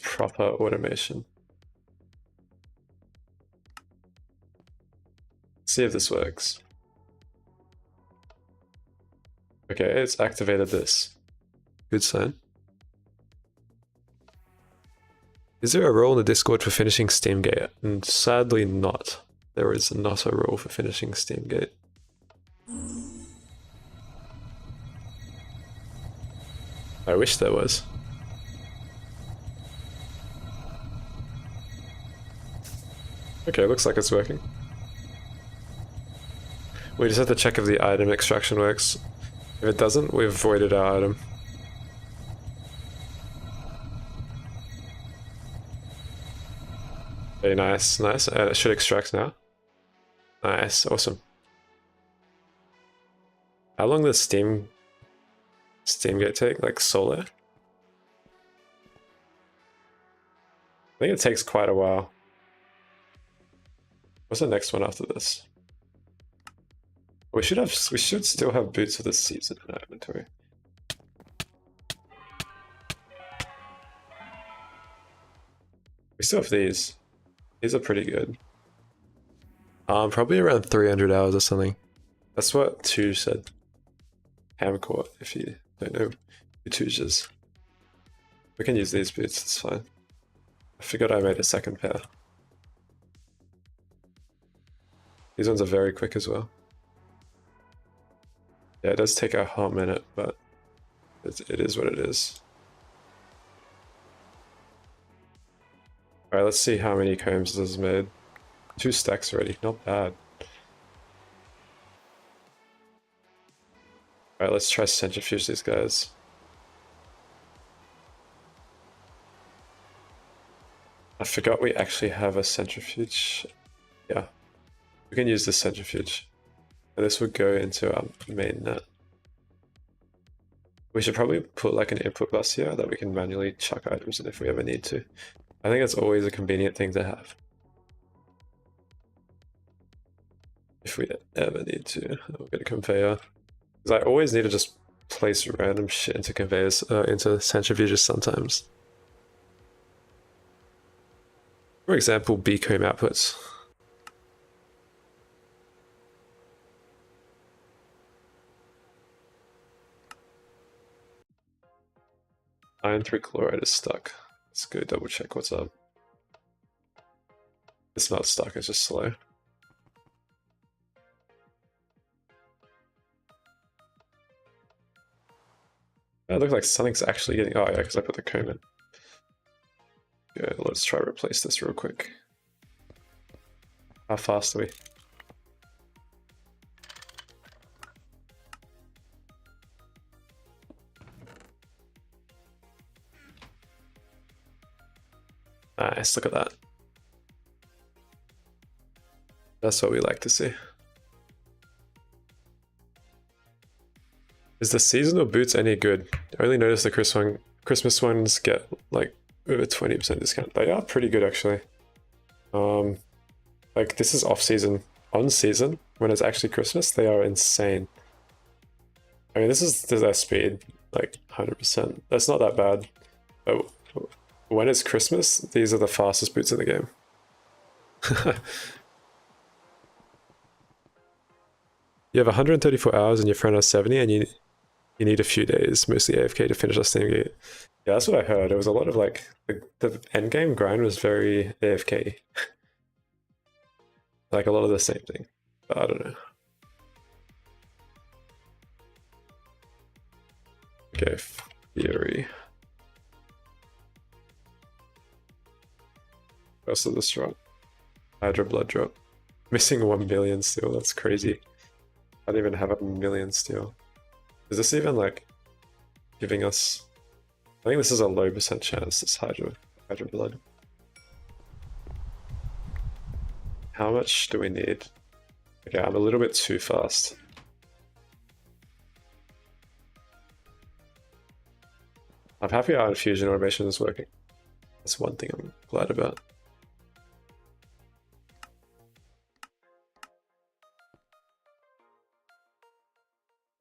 [SPEAKER 1] proper automation. See if this works. Okay, it's activated this. Good sign. Is there a role in the Discord for finishing Steamgate? And sadly not. There is not a role for finishing Steamgate. I wish there was. Okay, looks like it's working. We just have to check if the item extraction works. If it doesn't, we've voided our item. Very nice, nice. It should extract now. Nice, awesome. How long does Steamgate take, like solar? I think it takes quite a while. What's the next one after this? We should still have boots of the season in our inventory. We still have these. These are pretty good. Probably around 300 hours or something. That's what Tuj said. Hamcourt, if you don't know who Tuj is. We can use these boots, it's fine. I forgot I made a second pair. These ones are very quick as well. Yeah, it does take a hot minute, but it is what it is. Alright, let's see how many combs this has made. 2 stacks already, not bad. Alright, let's try centrifuge these guys. I forgot we actually have a centrifuge. Yeah, we can use this centrifuge. And this would go into our main net. We should probably put like an input bus here that we can manually chuck items in if we ever need to. I think it's always a convenient thing to have. If we ever need to. We'll get a conveyor. Because I always need to just place random shit into conveyors, into centrifuges sometimes. For example, B-comb outputs. Iron 3 chloride is stuck. Let's go double check what's up. It's not stuck, it's just slow. It looks like something's actually getting... Oh yeah, because I put the comb in. Okay, let's try to replace this real quick. How fast are we? Nice, look at that. That's what we like to see. Is the seasonal boots any good? I only noticed the Christmas ones get like over 20% discount. They are pretty good actually. Like this is off season. On season, when it's actually Christmas, they are insane. I mean, this is their speed, like 100%. That's not that bad. But when it's Christmas, these are the fastest boots in the game. You have 134 hours and your friend has 70 and you need a few days, mostly AFK, to finish our Steamgate. Yeah, that's what I heard. It was a lot of like, the endgame grind was very AFK. Like a lot of the same thing, but I don't know. Okay, Fury. Rest of the strong. Hydra blood drop. Missing 1 million steel, that's crazy. I don't even have 1 million steel. Is this even like giving us... I think this is a low % chance, this Hydra blood. How much do we need? Okay, I'm a little bit too fast. I'm happy our infusion automation is working. That's one thing I'm glad about.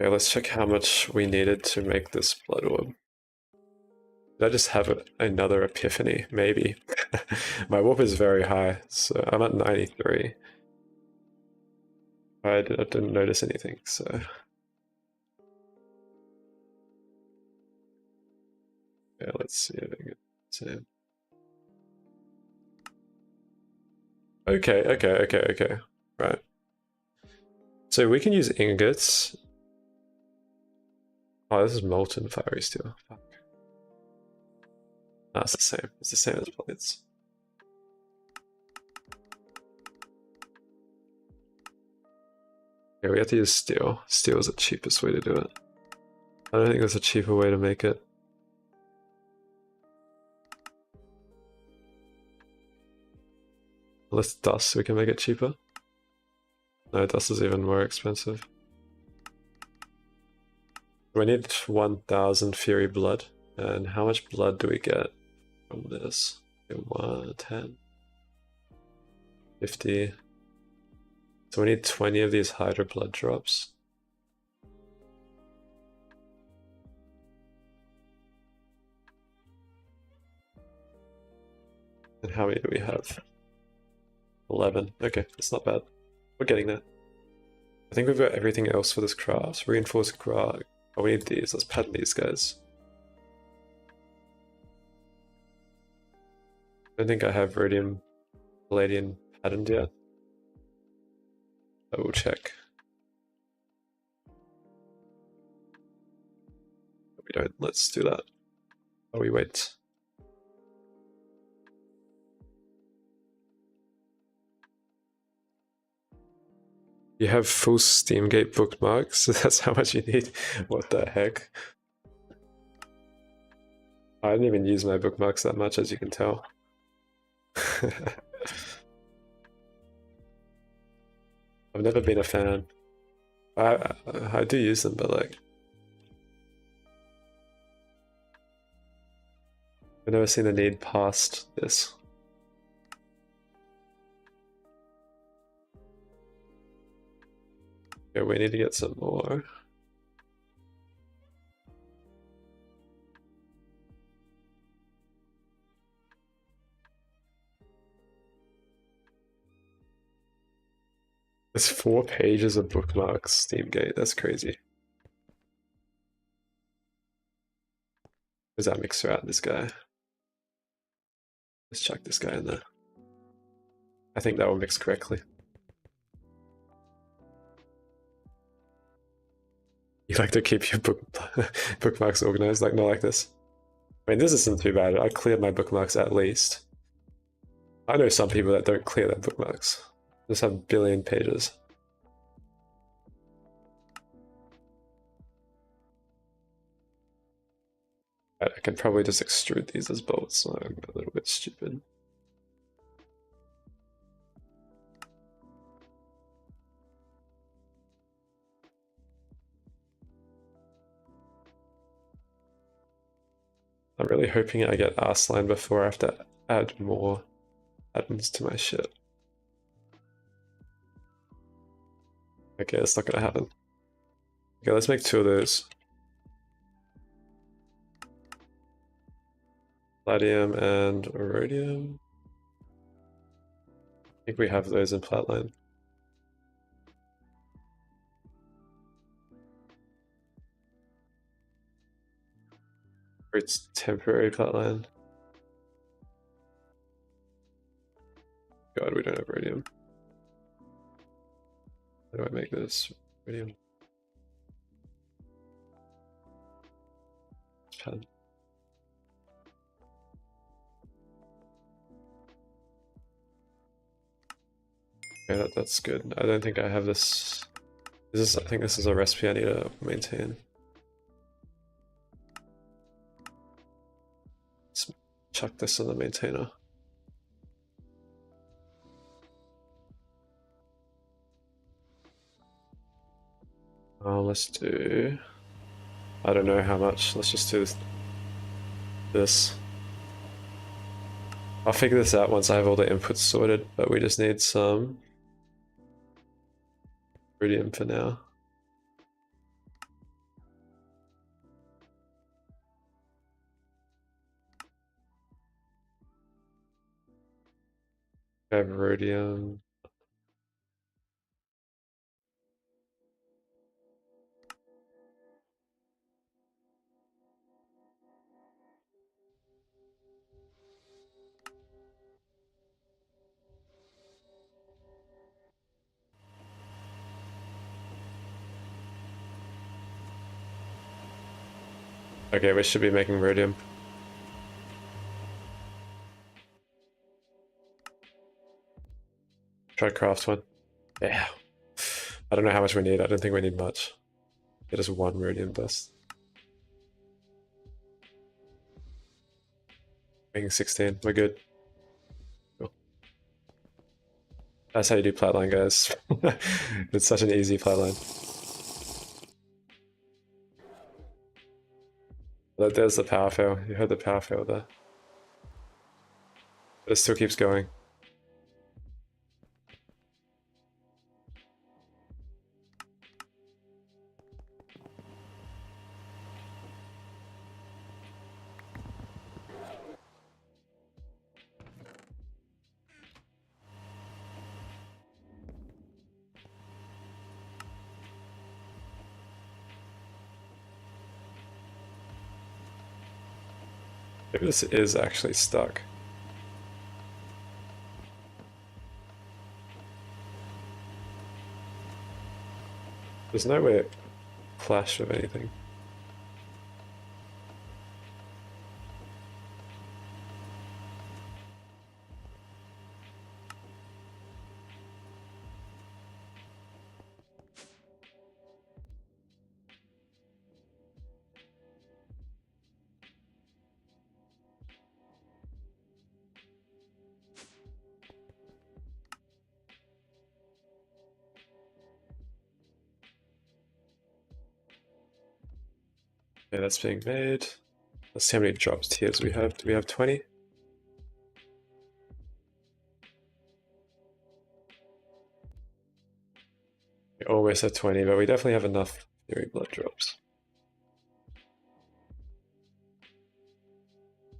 [SPEAKER 1] Okay, let's check how much we needed to make this blood orb. Did I just have another epiphany? Maybe. My warp is very high, so I'm at 93. I didn't notice anything, so... Yeah, let's see if I can get to... Okay. Right. So we can use ingots. Oh, this is molten fiery steel. Fuck. No, it's the same. It's the same as plates. Yeah, we have to use steel. Steel is the cheapest way to do it. I don't think there's a cheaper way to make it. Unless dust, we can make it cheaper. No, dust is even more expensive. We need 1000 Fury blood. And how much blood do we get from this? 1, 10, 50. So we need 20 of these Hydra blood drops. And how many do we have? 11. Okay, that's not bad. We're getting there. I think we've got everything else for this craft. Reinforced craft. Oh, we need these. Let's pattern these guys. I don't think I have rhodium palladium patterned yet. I will check. We don't. Let's do that. Oh, we wait. You have full Steamgate bookmarks? That's how much you need? What the heck? I didn't even use my bookmarks that much, as you can tell. I've never been a fan. I do use them, but like... I've never seen the need past this. Okay, we need to get some more. There's 4 pages of bookmarks, Steamgate, that's crazy. Does that mixer out this guy? Let's chuck this guy in there. I think that will mix correctly. You like to keep your bookmarks organized, like not like this. I mean, this isn't too bad. I cleared my bookmarks at least. I know some people that don't clear their bookmarks. Just have a billion pages. I can probably just extrude these as bolts, so I'm a little bit stupid. I'm really hoping I get Arslan before I have to add more add-ins to my shit. Okay, that's not gonna happen. Okay, let's make 2 of those. Palladium and rhodium. I think we have those in Flatline. Or it's temporary Flatline. God, we don't have rhodium. How do I make this rhodium? Pattern. Okay, that's good. I don't think I have this. I think this is a recipe I need to maintain. Let's chuck this in the maintainer. Let's do... I don't know how much. Let's just do this. I'll figure this out once I have all the inputs sorted, but we just need some rhodium for now. I have rhodium. Okay, we should be making rhodium. Try to craft one. Yeah. I don't know how much we need. I don't think we need much. Get us 1 rhodium dust. Making 16. We're good. Cool. That's how you do flatline, guys. It's such an easy flatline. There's the power fail. You heard the power fail there. But it still keeps going. Maybe this is actually stuck. There's no way it clashed with anything. Okay, that's being made. Let's see how many drops tiers we have. Do we have 20? We always have 20, but we definitely have enough theory blood drops.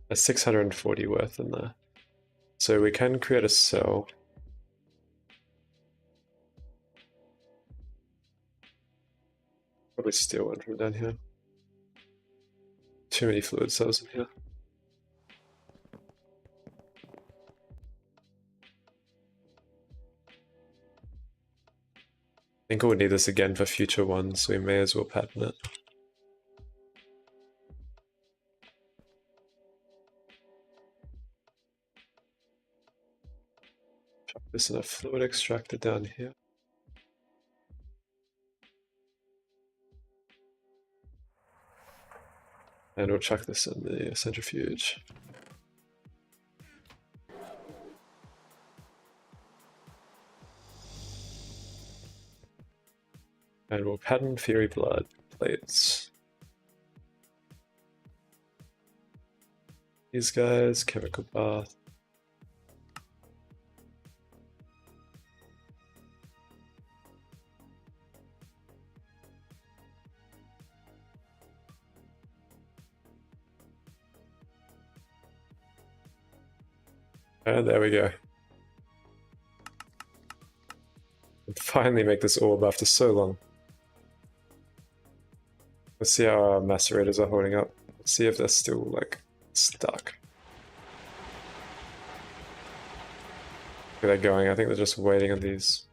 [SPEAKER 1] There's 640 worth in there. So we can create a cell. Probably steal one from down here. Too many fluid cells in here. I think we'll need this again for future ones, so we may as well pattern it. Chuck this in a fluid extractor down here. And we'll chuck this in the centrifuge. And we'll pattern Fury Blood plates. These guys, chemical bath. And there we go. And finally make this orb after so long. Let's see how our macerators are holding up. Let's see if they're still like stuck. Where they're going, I think they're just waiting on these.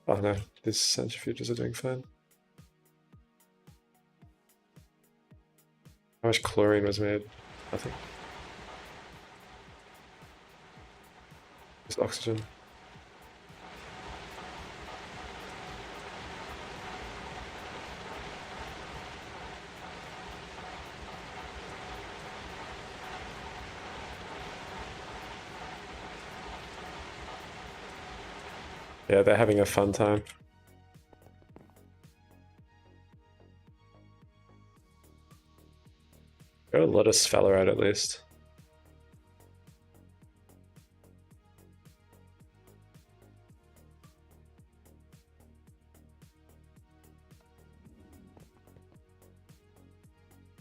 [SPEAKER 1] Oh no, these centrifuges are doing fine. How much chlorine was made? Nothing. Just oxygen. Yeah, they're having a fun time. Got a lot of sphalerite at least.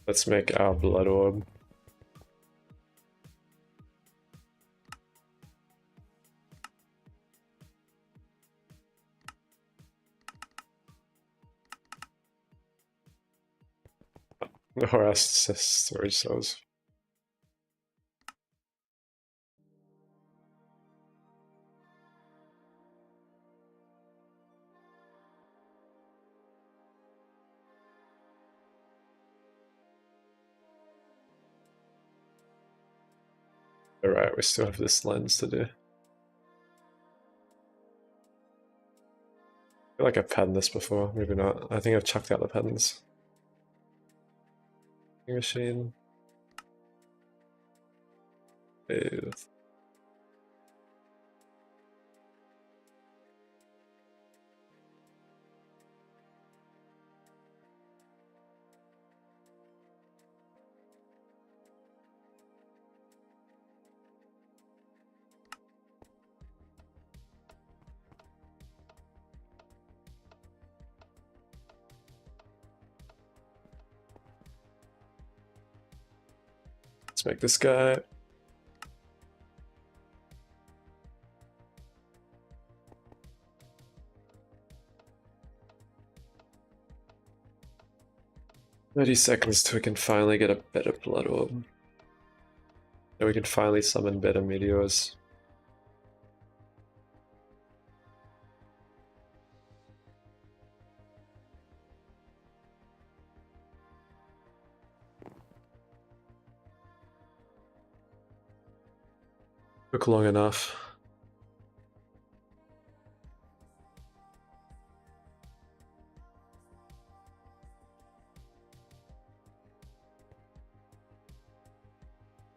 [SPEAKER 1] Let's make our blood orb. Or our storage cells. Alright, we still have this lens to do. I feel like I've patterned this before, maybe not. I think I've chucked out the patterns. Machine. Ew. Let's make this guy. $30 till we can finally get a better blood orb. And we can finally summon better meteors. Took long enough.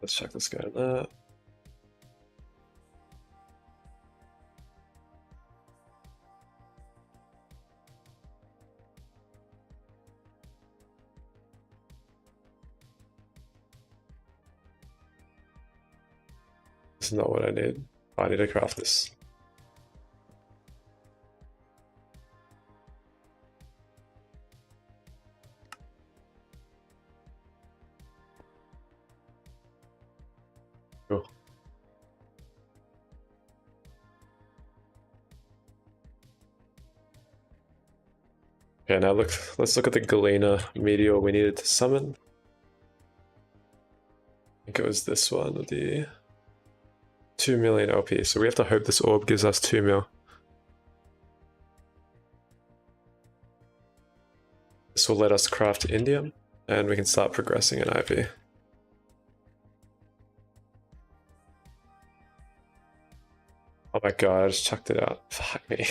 [SPEAKER 1] Let's check this guy on that. This is not what I need. I need to craft this. Cool. Okay, now let's look at the Galena meteor we needed to summon. I think it was this one with the 2 million LP. So we have to hope this orb gives us 2 mil. This will let us craft indium, and we can start progressing in IP. Oh my god, I just chucked it out. Fuck me.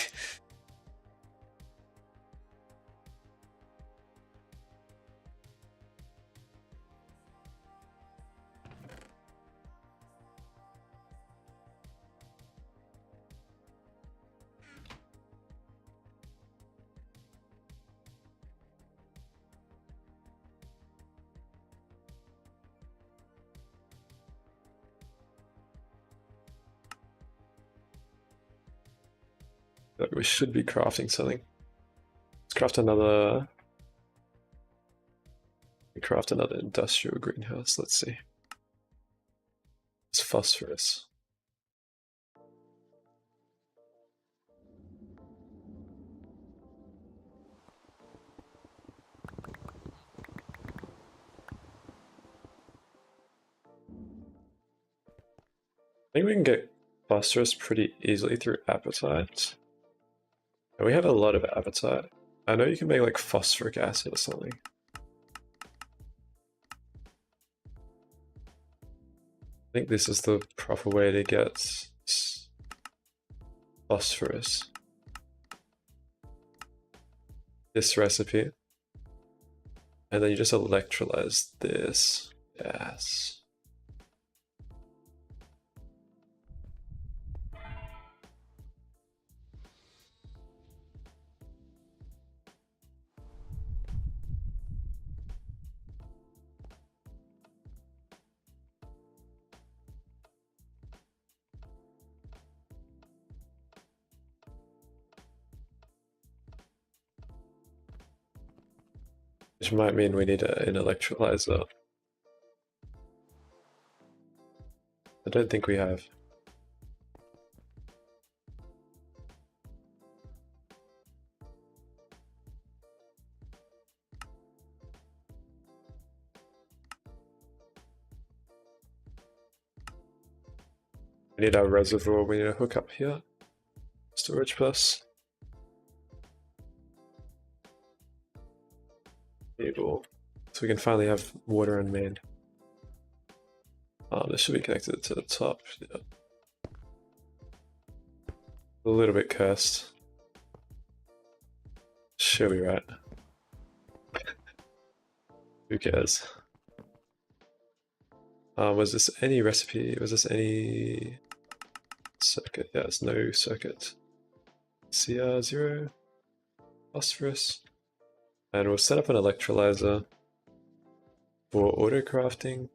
[SPEAKER 1] We should be crafting something. Let's craft another. Craft another industrial greenhouse. Let's see. It's phosphorus. I think we can get phosphorus pretty easily through appetite. And we have a lot of appetite. I know you can make like phosphoric acid or something. I think this is the proper way to get phosphorus. This recipe. And then you just electrolyze this. Yes. Which might mean we need an electrolyzer. I don't think we have. We need our reservoir, we need to hook up here. Storage plus. Cable. So we can finally have water on main. This should be connected to the top. Yeah. A little bit cursed. Should be right. Who cares? Was this any recipe? Was this any circuit? Yeah, it's no circuit. CR0, phosphorus. And we'll set up an electrolyzer for auto crafting.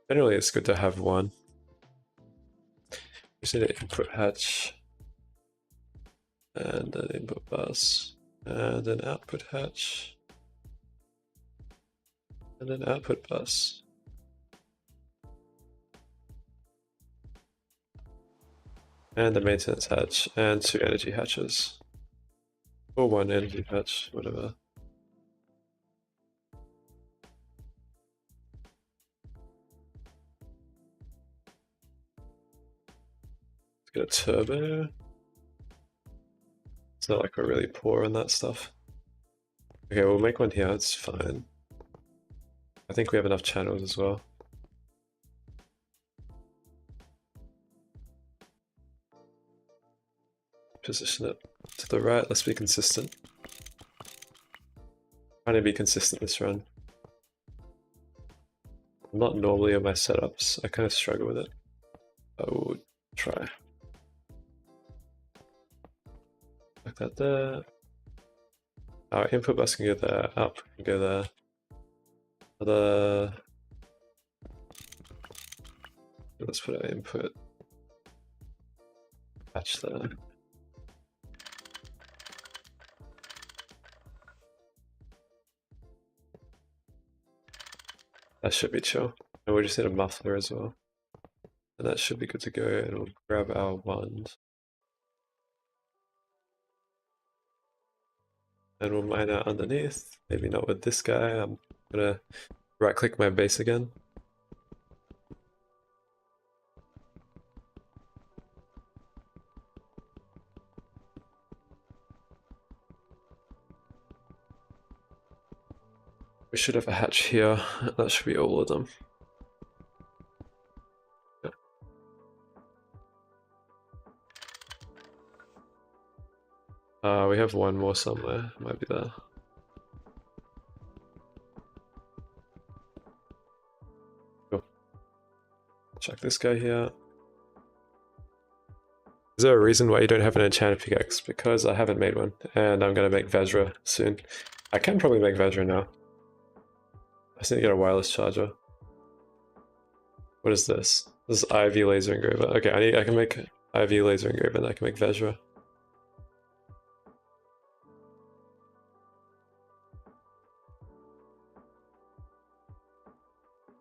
[SPEAKER 1] Generally, it's good to have one. We just need an input hatch, and an input bus, and an output hatch, and an output bus. and a maintenance hatch, and 2 energy hatches. Or 1 energy hatch, whatever. Let's get a turbo. It's not like we're really poor on that stuff. Okay, we'll make one here, it's fine. I think we have enough channels as well. Position it to the right, let's be consistent. Trying to be consistent this run. I'm not normally on my setups, I kind of struggle with it. I will try. Like that there. Our input bus can go there, output can go there. Other. Let's put our input patch there. That should be chill. And we just need a muffler as well. And that should be good to go. And we'll grab our wand. And we'll mine out underneath. Maybe not with this guy. I'm gonna right click my base again. We should have a hatch here. That should be all of them. We have one more somewhere. Might be there. Cool. Check this guy here. Is there a reason why you don't have an enchanted pickaxe? Because I haven't made one, and I'm gonna make Vezra soon. I can probably make Vezra now. I just need to get a wireless charger. What is this? This is IV laser engraver. Okay, I can make IV laser engraver and I can make Vezra.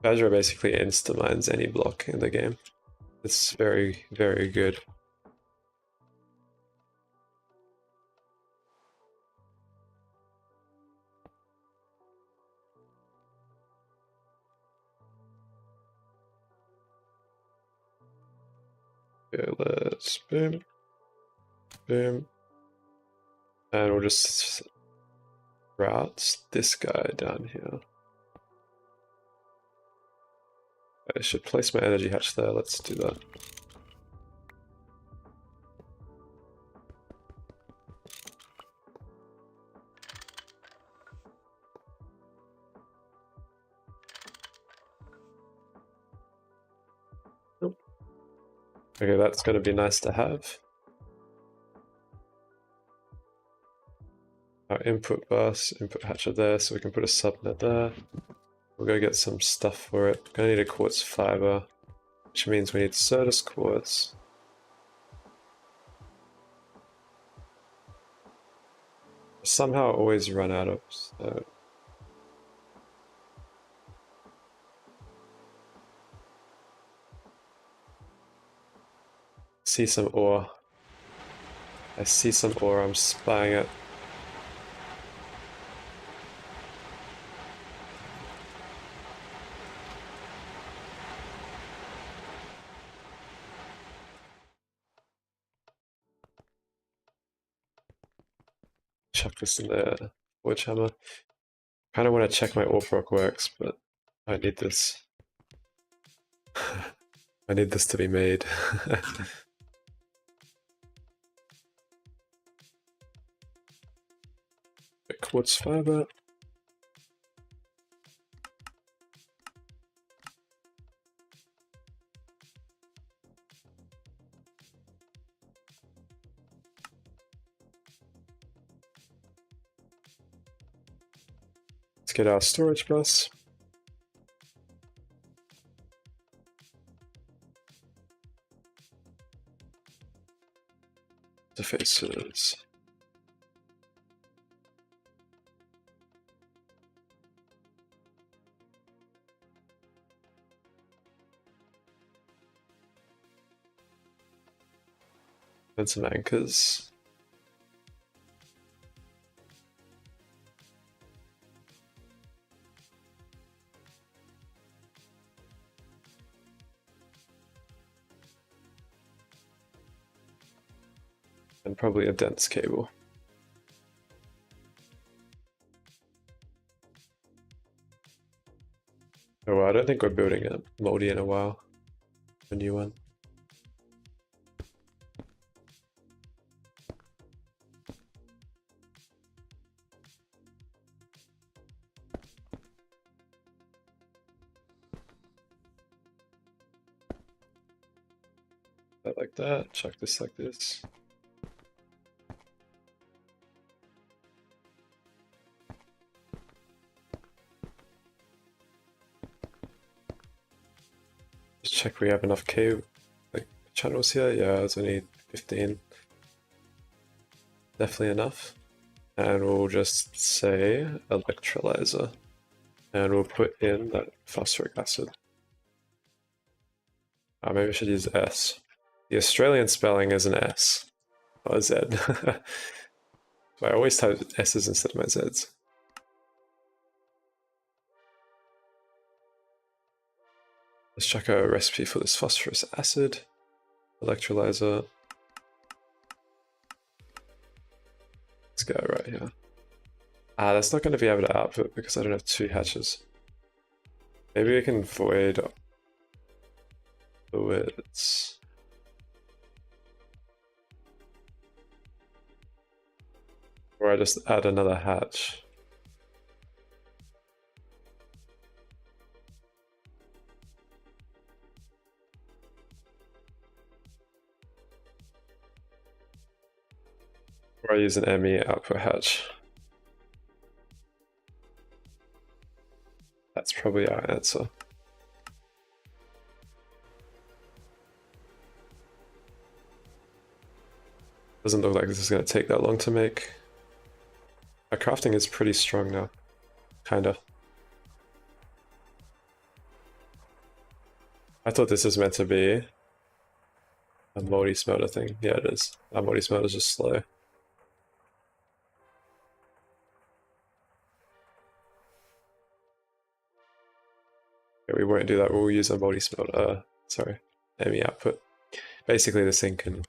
[SPEAKER 1] Vezra basically insta-mines any block in the game. It's very, very good. Okay, let's boom, boom, and we'll just route this guy down here. I should place my energy hatch there, let's do that. Nope. Okay, that's going to be nice to have. Our input bus, input hatcher there, so we can put a subnet there. We'll go get some stuff for it. Gonna need a quartz fiber, which means we need Certus quartz. Somehow always run out of, so. See some ore. I see some ore, I'm spying it. Chuck this in the forge hammer. Kind of want to check my ore proc works, but I need this. I need this to be made. Quartz fiber. Let's get our storage bus. Interfaces. And some anchors. And probably a dense cable. Oh, well, I don't think we're building a moldy in a while. A new one. That like that, chuck this like this. Just check we have enough cable, like channels here. Yeah, it's only 15. Definitely enough. And we'll just say electrolyzer. And we'll put in that phosphoric acid. Maybe I should use S. The Australian spelling is an S, not a Z. So I always type S's instead of my Z's. Let's check a recipe for this phosphorus acid. Electrolyzer. Let's go right here. That's not going to be able to output because I don't have 2 hatches. Maybe we can void fluids. Or I just add another hatch. Or I use an ME output hatch. That's probably our answer. Doesn't look like this is going to take that long to make. Our crafting is pretty strong now. Kinda. I thought this was meant to be a multi-smelter thing. Yeah, it is. Our multi-smelter is just slow. Yeah, we won't do that. We'll use a multi-smelter. Sorry, ME output. Basically, this thing can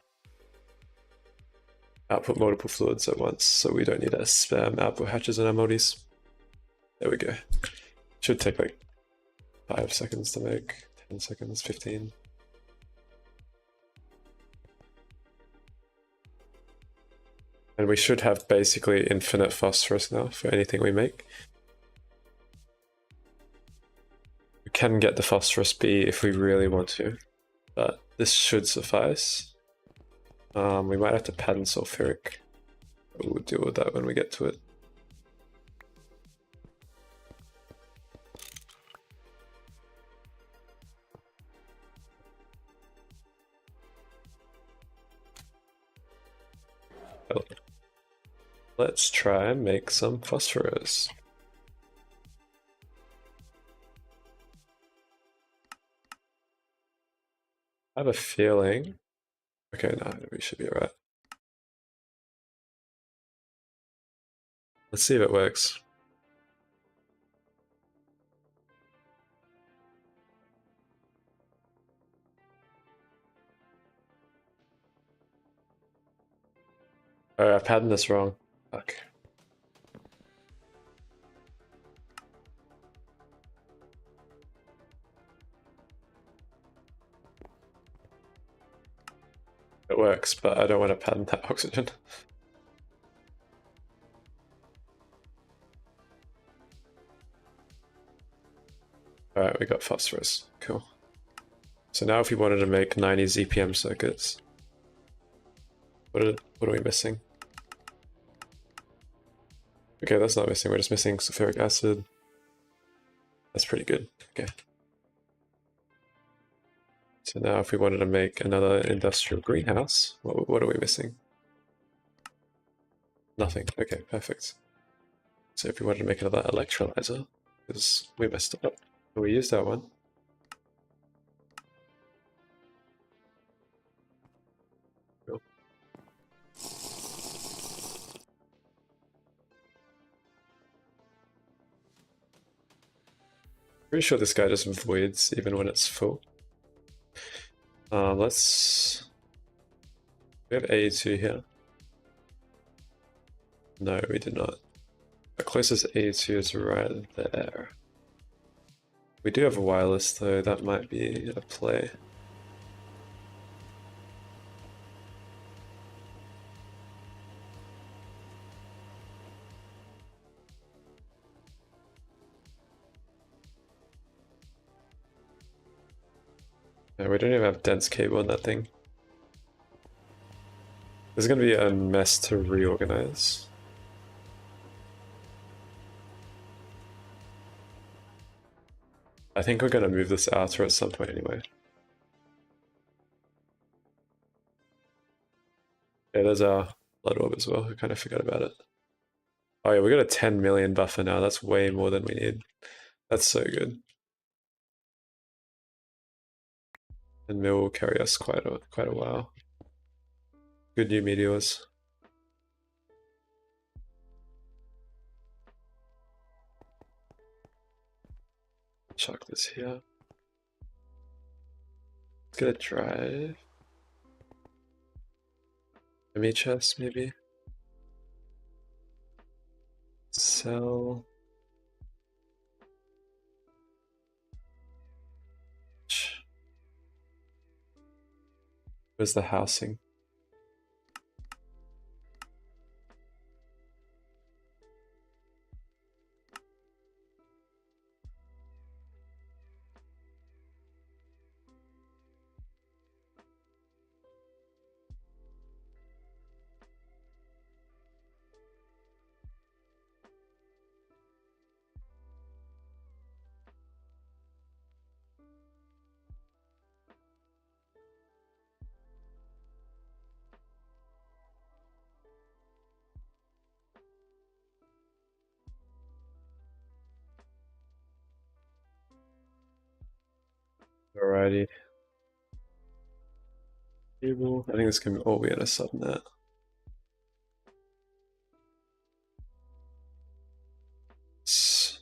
[SPEAKER 1] output multiple fluids at once, so we don't need to spam output hatches in our multis. There we go. Should take like 5 seconds to make, 10 seconds, 15. And we should have basically infinite phosphorus now for anything we make. We can get the phosphorus B if we really want to, but this should suffice. We might have to pattern sulfuric. We'll deal with that when we get to it. Let's try and make some phosphorus. I have a feeling. Okay, no, we should be alright. Let's see if it works. Oh, I patterned this wrong. Fuck. It works, but I don't want to pattern that oxygen. Alright, we got phosphorus. Cool. So now if we wanted to make 90 ZPM circuits, what are we missing? Okay, that's not missing, we're just missing sulfuric acid. That's pretty good. Okay. So now if we wanted to make another industrial greenhouse, what are we missing? Nothing. Okay, perfect. So if we wanted to make another electrolyzer, because we messed up, we used that one. Cool. Pretty sure this guy just voids even when it's full. Let's... We have A2 here. No, we did not. The closest A2 is right there. We do have a wireless though, that might be a play. No, we don't even have dense cable on that thing. This is going to be a mess to reorganize. I think we're going to move this outer at some point anyway. Yeah, there's our blood orb as well. I kind of forgot about it. Oh yeah, we got a 10 million buffer now. That's way more than we need. That's so good. And mill will carry us quite a while. Good new meteors. Chuck this here. Let's get a drive. ME chest maybe. Sell. Where's the housing? Alrighty. Cable. I think this can all be in a subnet. Let's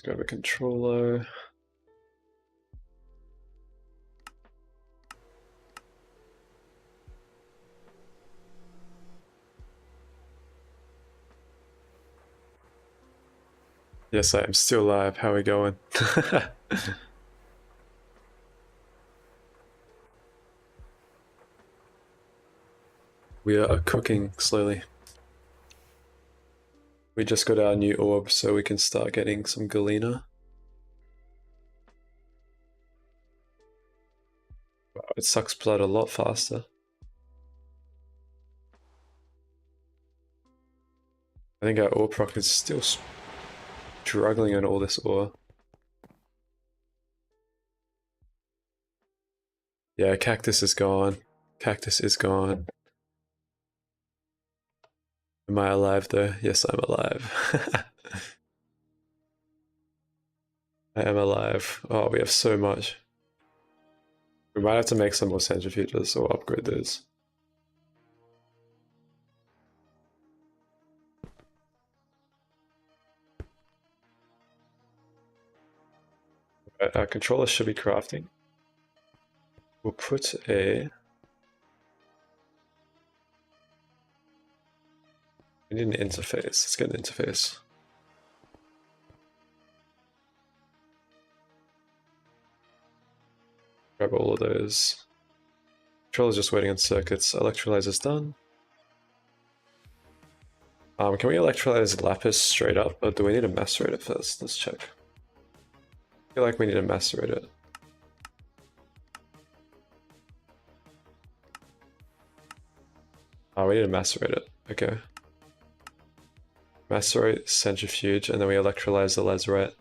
[SPEAKER 1] grab a controller. Yes, I am still live. How are we going? We are cooking slowly. We just got our new orb, so we can start getting some galena. Wow, it sucks blood a lot faster. I think our ore proc is still struggling on all this ore. Yeah, cactus is gone. Cactus is gone. Am I alive though? Yes, I'm alive. I am alive. Oh, we have so much. We might have to make some more centrifuges or upgrade those. Our controller should be crafting. We'll put a... We need an interface. Let's get an interface. Grab all of those. Controller's just waiting on circuits. Electrolyzer's done. Can we electrolyze lapis straight up, or do we need to macerate it first? Let's check. I feel like we need to macerate it. Oh, we need to macerate it. Okay. Macerate, centrifuge, and then we electrolyze the lazarite.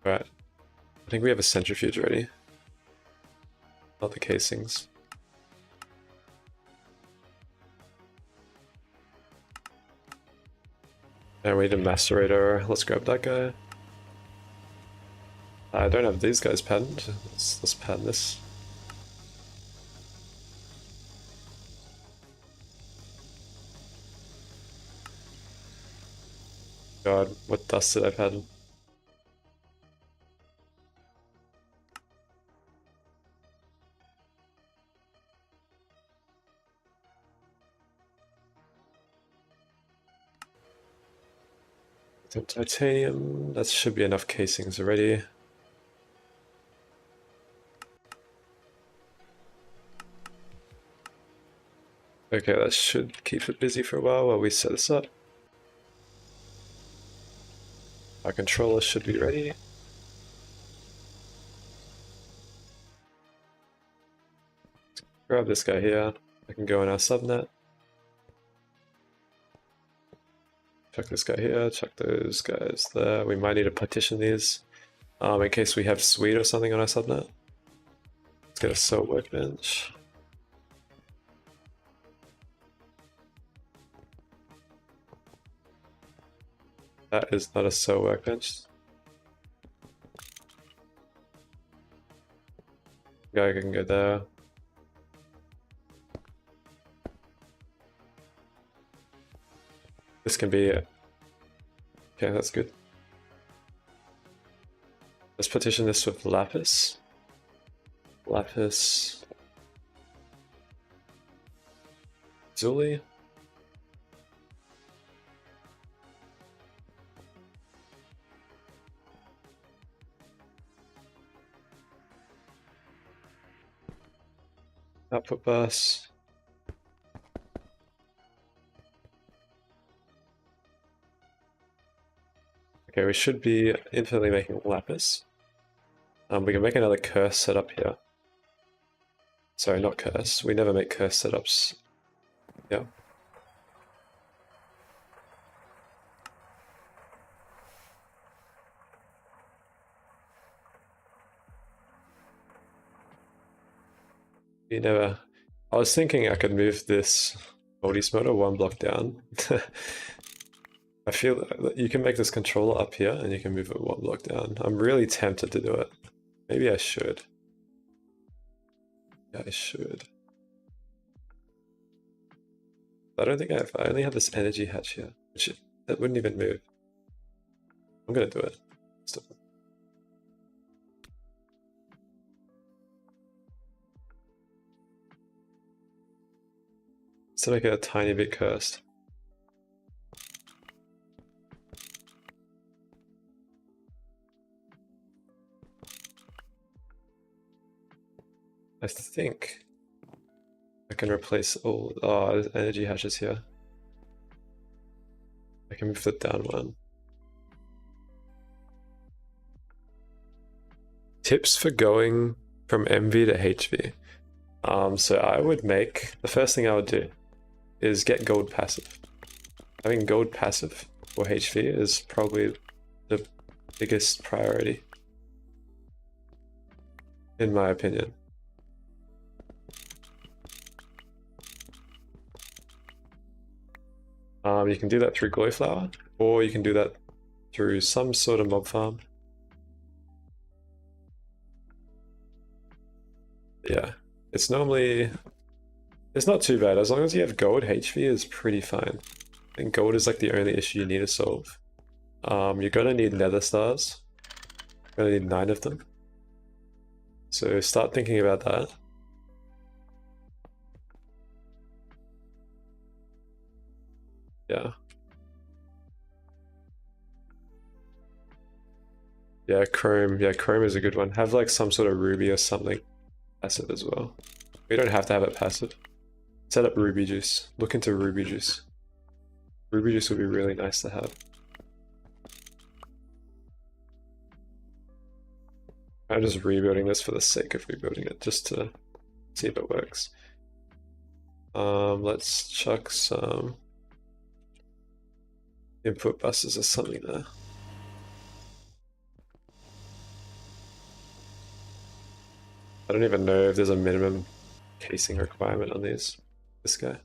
[SPEAKER 1] Alright. I think we have a centrifuge ready. Not the casings. And we need a macerator. Let's grab that guy. I don't have these guys patented. Let's patent this. God, what dust did I've had? Some titanium, that should be enough casings already. Okay, that should keep it busy for a while we set this up. Our controller should be ready. Grab this guy here. I can go in our subnet. Check this guy here, check those guys there. We might need to partition these in case we have suite or something on our subnet. Let's get a sew workbench. That is not a sew workbench. Guy can go there. This can be it. Okay, that's good. Let's partition this with lapis. Lapis. Zuli. Output bus. Okay, we should be infinitely making lapis. We can make another curse setup here. Sorry, not curse. We never make curse setups. Yeah. You never. I was thinking I could move this multi-smelter one block down. I feel that you can make this controller up here and you can move it one block down. I'm really tempted to do it. Maybe I should. Yeah, I should. I don't think I only have this energy hatch here, which that wouldn't even move. I'm gonna do it. Stop. To make it a tiny bit cursed. I think I can replace all. Oh, there's energy hatches here. I can move the down one. Tips for going from MV to HV. So I would make the first thing I would do is get gold passive. Having gold passive for HV is probably the biggest priority, in my opinion. You can do that through glowflower, or you can do that through some sort of mob farm. Yeah, it's normally, it's not too bad. As long as you have gold, HV is pretty fine. I think gold is like the only issue you need to solve. You're gonna need nether stars. You're gonna need 9 of them. So start thinking about that. Yeah. Yeah, chrome. Yeah, chrome is a good one. Have like some sort of ruby or something passive as well. We don't have to have it passive. Set up ruby juice. Look into ruby juice. Ruby juice would be really nice to have. I'm just rebuilding this for the sake of rebuilding it, just to see if it works. Let's chuck some input buses or something there. I don't even know if there's a minimum casing requirement on this guy,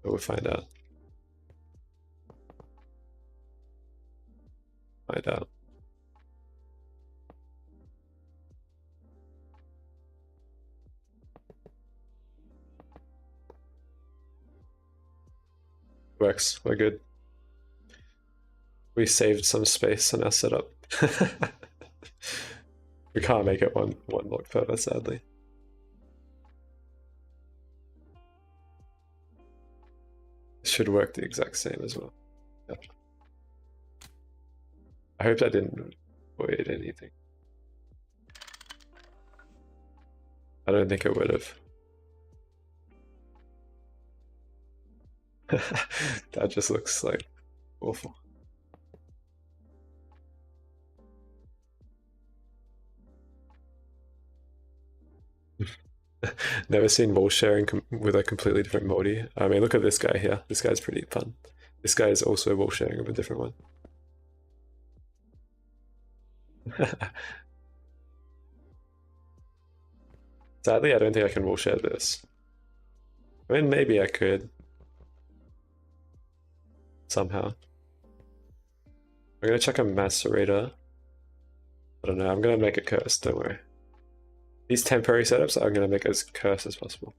[SPEAKER 1] but we'll find out. Find out. Works. We're good. We saved some space on our setup. We can't make it one block further, sadly. It should work the exact same as well. Yep. I hope that didn't void anything. I don't think it would have. That just looks like awful. Never seen wall sharing with a completely different multi. I mean, look at this guy here. This guy's pretty fun. This guy is also wall sharing with a different one. Sadly, I don't think I can wall share this. I mean, maybe I could. Somehow. I'm gonna check a macerator. I don't know, I'm gonna make a curse, don't worry. These temporary setups I'm gonna make as cursed as possible.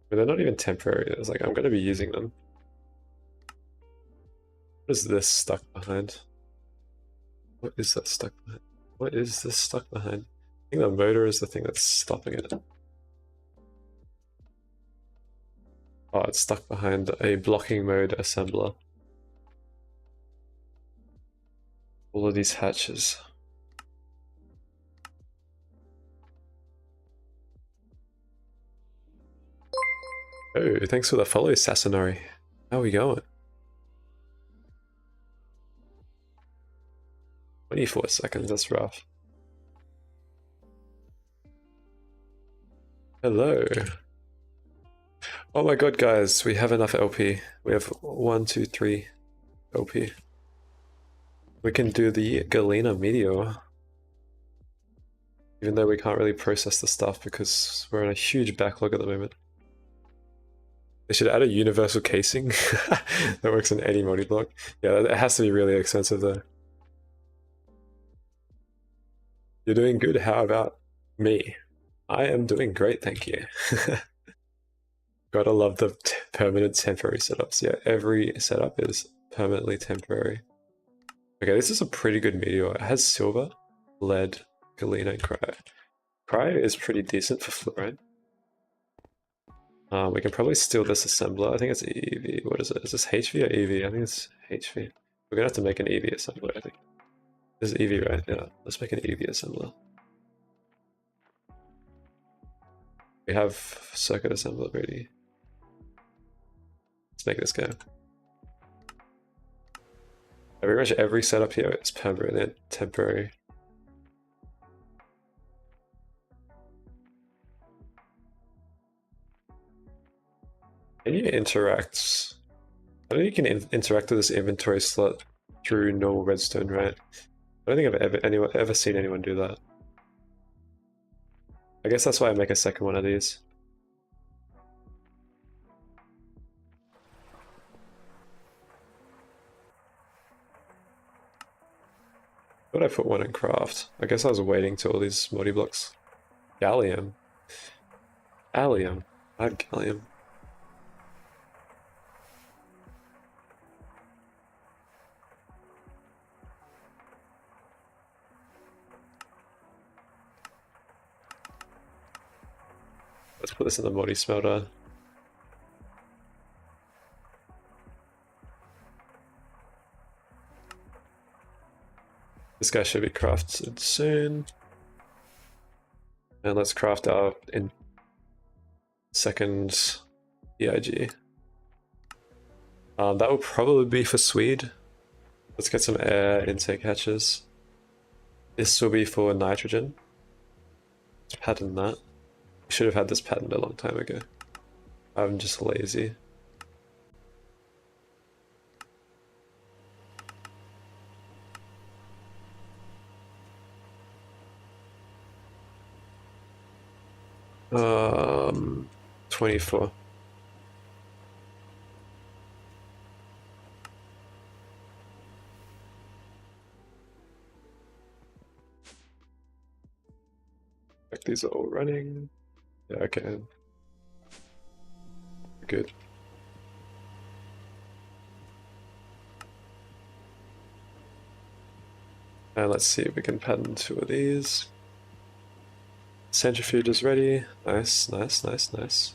[SPEAKER 1] But they're not even temporary, it's like I'm gonna be using them. What is this stuck behind? What is that stuck behind? What is this stuck behind? I think the motor is the thing that's stopping it. Oh, it's stuck behind a blocking mode assembler. All of these hatches. Oh, thanks for the follow, Sassanori. How are we going? 24 seconds, that's rough. Hello. Oh my god, guys, we have enough LP. We have 1, 2, 3 LP. We can do the Galena Meteor. Even though we can't really process the stuff because we're in a huge backlog at the moment. They should add a universal casing that works in any multi-block. Yeah, it has to be really expensive though. You're doing good, how about me? I am doing great, thank you. Gotta love the permanent temporary setups. Yeah, every setup is permanently temporary. Okay, this is a pretty good meteor. It has silver, lead, galena, and cryo. Cryo is pretty decent for fluorine. We can probably steal this assembler. I think it's EV. What is it? Is this HV or EV? I think it's HV. We're gonna have to make an EV assembler, I think. This is EV, right? Yeah, let's make an EV assembler. We have circuit assembler ready. Let's make this go. Pretty much every setup here is permanent, temporary. Can you interact? I don't think you can interact with this inventory slot through normal redstone, right? I don't think I've ever seen anyone do that. I guess that's why I make a second one of these. Thought I put one in craft. I guess I was waiting till all these multi-blocks. Gallium. Allium. I have gallium. Let's put this in the multi-smelter. This guy should be crafted soon. And let's craft our second EIG. That will probably be for Swede. Let's get some air intake hatches. This will be for nitrogen. Let's pattern that. We should have had this patterned a long time ago. I'm just lazy. Um, 24. Like these are all running. Yeah, okay. Good. And let's see if we can pattern 2 of these. Centrifuge is ready. Nice, nice, nice, nice.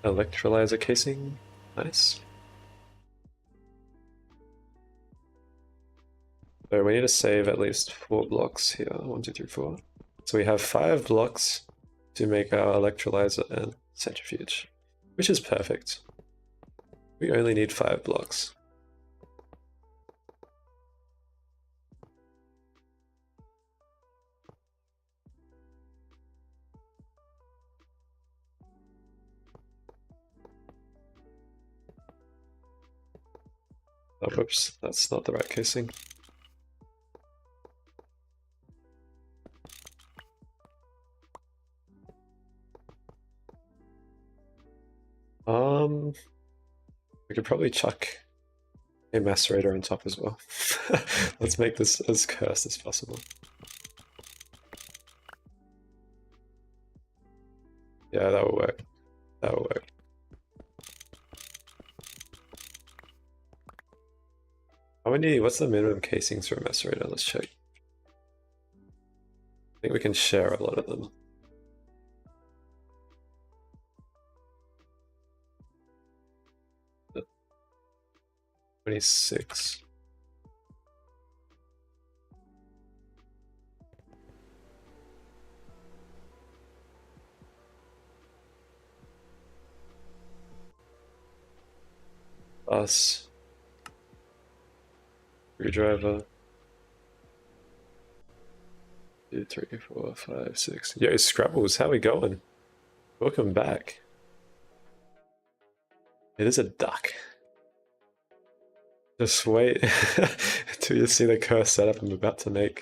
[SPEAKER 1] Electrolyzer casing. Nice. So we need to save at least 4 blocks here. 1, 2, 3, 4. So we have 5 blocks to make our electrolyzer and centrifuge, which is perfect. We only need 5 blocks. Oh, whoops, that's not the right casing. We could probably chuck a macerator on top as well. Let's make this as cursed as possible. Yeah, that will work. That will work. How many, what's the minimum casings for a macerator? Let's check. I think we can share a lot of them. 26. Us. Screwdriver. 2, 3, 4, 5, 6. Yo, Scrabbles, how we going? Welcome back. It is a duck. Just wait until you see the curse setup I'm about to make.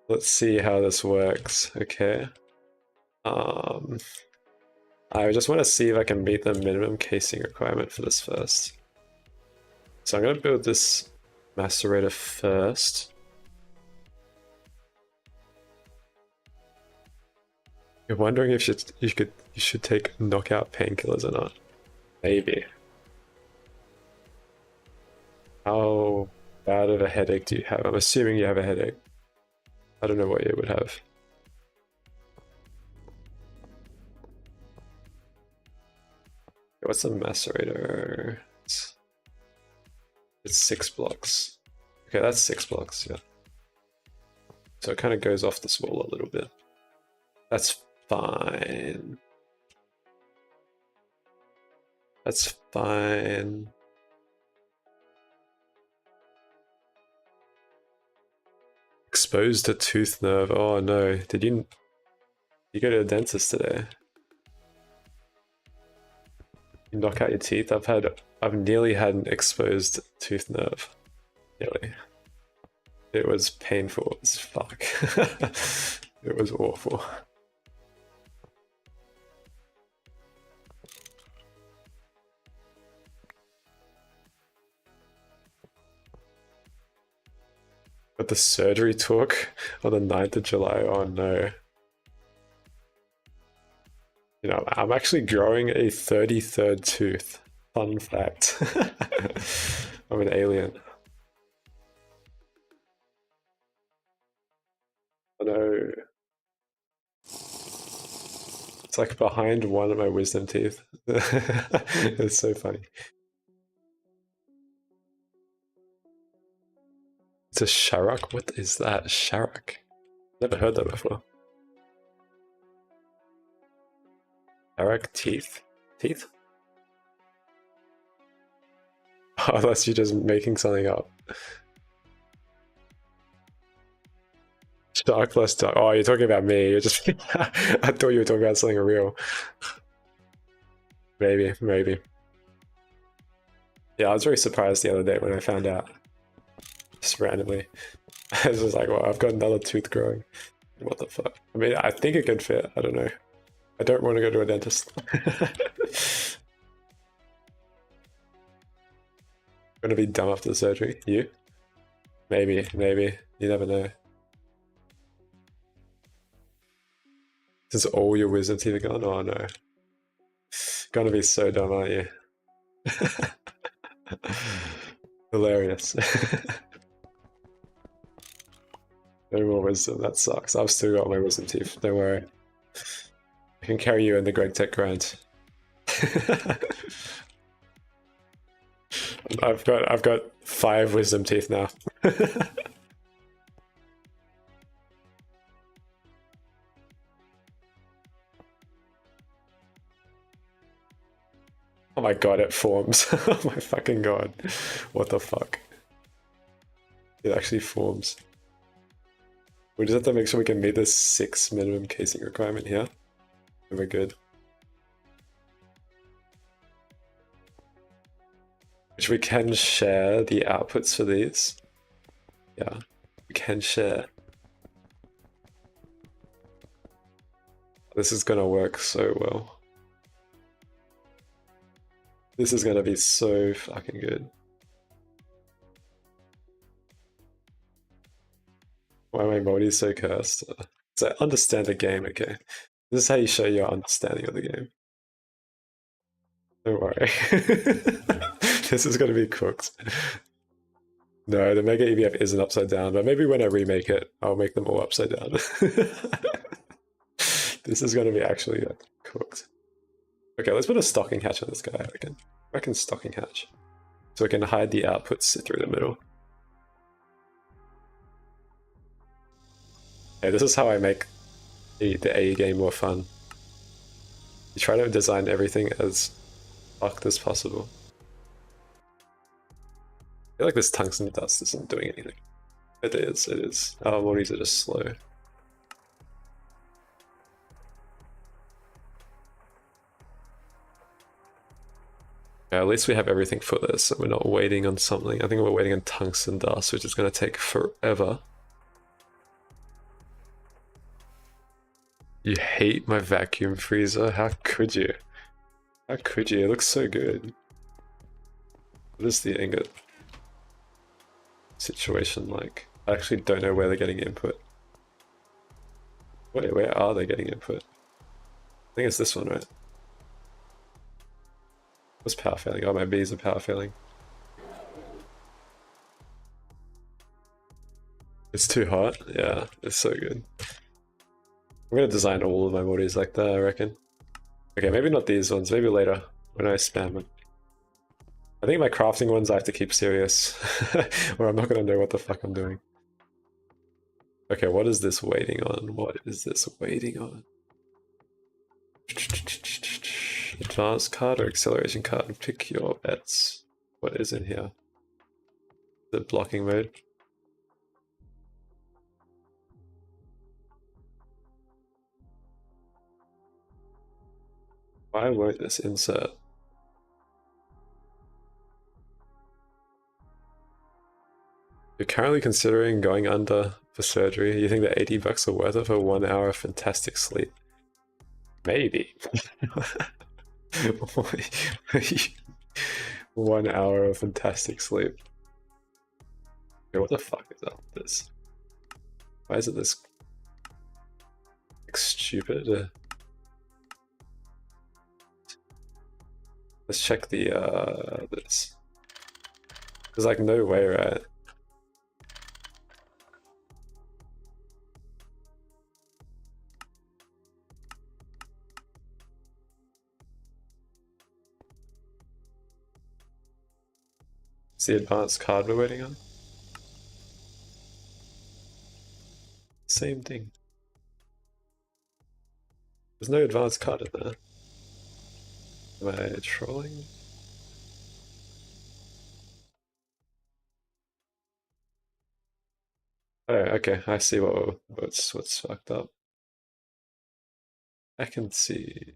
[SPEAKER 1] Let's see how this works, okay? I just want to see if I can meet the minimum casing requirement for this first. So I'm going to build this macerator first. You're wondering if you should take knockout painkillers or not? Maybe. How bad of a headache do you have? I'm assuming you have a headache. I don't know what you would have. What's a macerator? It's 6 blocks. Okay, that's 6 blocks, yeah. So it kind of goes off this wall a little bit. That's fine. That's fine. Exposed to tooth nerve. Oh no. Did you go to the dentist today? You knock out your teeth? I've nearly had an exposed tooth nerve. Nearly. It was painful as fuck. It was awful. But the surgery took on the 9th of July, oh no. You know, I'm actually growing a 33rd tooth. Fun fact. I'm an alien. Oh no. It's like behind one of my wisdom teeth. It's so funny. It's a Sharrock? What is that? Sharrock? Never heard that before. Sharrock teeth? Teeth? Oh, unless you're just making something up. Shark plus duck. Oh, you're talking about me. You're just. I thought you were talking about something real. Maybe, maybe. Yeah, I was very surprised the other day when I found out. Just randomly. I was just like, well, I've got another tooth growing. What the fuck? I mean, I think it could fit. I don't know. I don't want to go to a dentist. Gonna be dumb after the surgery. You? Maybe, maybe. You never know. Is all your wisdom teeth are gone? Oh no. Gonna be so dumb, aren't you? Hilarious. No more wisdom, that sucks. I've still got my wisdom teeth, don't worry. I can carry you in the Greg Tech grind. I've got 5 wisdom teeth now. Oh my god, it forms. Oh my fucking god. What the fuck? It actually forms. We just have to make sure we can meet this 6 minimum casing requirement here. And we're good. Which we can share the outputs for these. Yeah, we can share. This is gonna work so well. This is gonna be so fucking good. Why are my modis so cursed? So understand the game, okay? This is how you show your understanding of the game. Don't worry. This is gonna be cooked. No, the Mega EVF isn't upside down, but maybe when I remake it, I'll make them all upside down. This is gonna be actually cooked. Okay, let's put a stocking hatch on this guy, I reckon. I reckon stocking hatch. So we can hide the outputs through the middle. Okay, this is how I make the AE game more fun. You try to design everything as fucked as possible. I feel like this tungsten dust isn't doing anything. It is, it is. Our bodies are just slow. Yeah, at least we have everything for this, so we're not waiting on something. I think we're waiting on tungsten dust, which is going to take forever. You hate my vacuum freezer? How could you? How could you? It looks so good. What is the ingot situation like? I actually don't know where they're getting input. Wait, where are they getting input? I think it's this one, right? What's power failing? Oh, my bees are power failing. It's too hot? Yeah, it's so good. I'm gonna design all of my bodies like that, I reckon. Okay, maybe not these ones, maybe later, when I spam them. I think my crafting ones I have to keep serious, or I'm not gonna know what the fuck I'm doing. Okay, what is this waiting on? What is this waiting on? Advanced card or acceleration card? Pick your bets. What is in here? The blocking mode. Why won't this insert? You're currently considering going under for surgery. You think that 80 bucks are worth it for 1 hour of fantastic sleep? Maybe. 1 hour of fantastic sleep. Okay, what the fuck is up with this? Why is it this like, stupid? Let's check the this. There's like no way, right? It's the advanced card we're waiting on. Same thing. There's no advanced card in there. Am I trolling? Oh, okay. I see what's fucked up. I can see.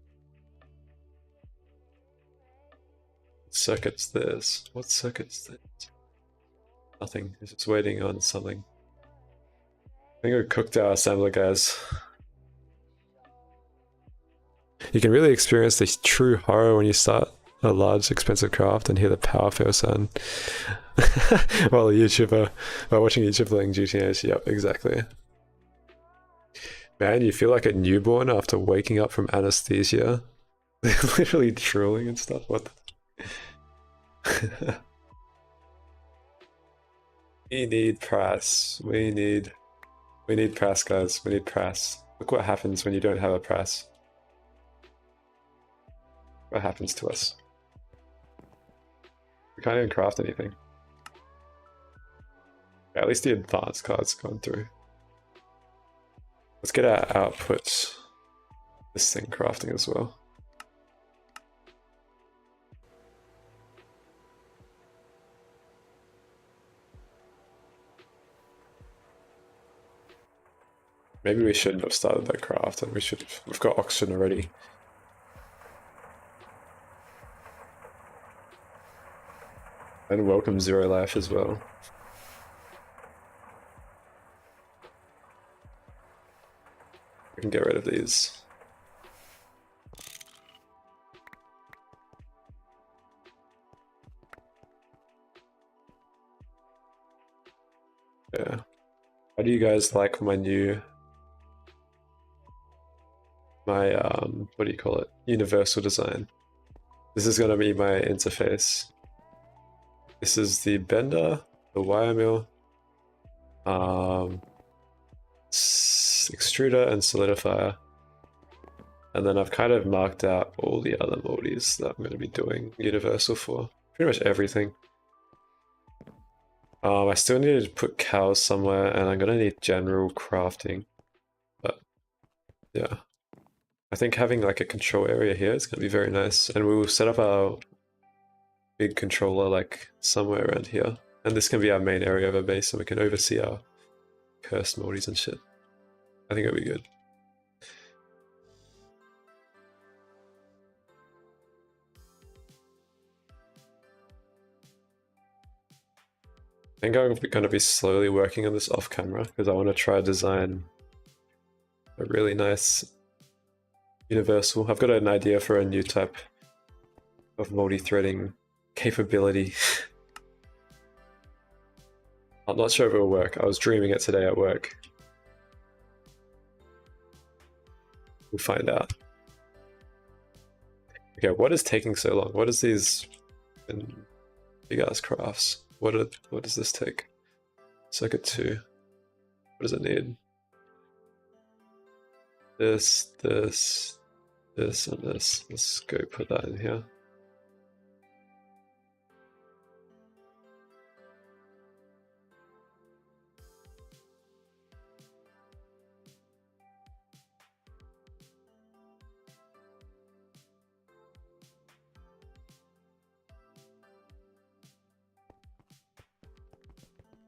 [SPEAKER 1] What circuit's this? What circuit's this? Nothing. It's just waiting on something. I think we cooked our assembler, guys. You can really experience the true horror when you start a large, expensive craft and hear the power fail sound while watching a YouTuber playing GTNH. Yep, exactly. Man, you feel like a newborn after waking up from anesthesia. They're literally drooling and stuff. What the We need press. We need press, guys. We need press. Look what happens when you don't have a press. What happens to us? We can't even craft anything. Yeah, at least the advanced card's gone through. Let's get our output, this thing crafting as well. Maybe we shouldn't have started that craft, and we've got oxygen already. And welcome Zero Life as well. We can get rid of these. Yeah. How do you guys like my what do you call it? Universal design. This is gonna be my interface. This is the bender, the wire mill, extruder and solidifier. And then I've kind of marked out all the other moldies that I'm going to be doing universal for. Pretty much everything. I still need to put cows somewhere, and I'm going to need general crafting. But yeah, I think having like a control area here is going to be very nice. And we will set up our big controller like somewhere around here. And this can be our main area of our base, and we can oversee our cursed moldies and shit. I think it'll be good. I think I'm going to be slowly working on this off camera because I want to try to design a really nice universal. I've got an idea for a new type of multi-threading capability. I'm not sure if it will work. I was dreaming it today at work. We'll find out. Okay, what is taking so long? What is these big ass crafts? What does this take? Circuit 2. What does it need? This, and this. Let's go put that in here.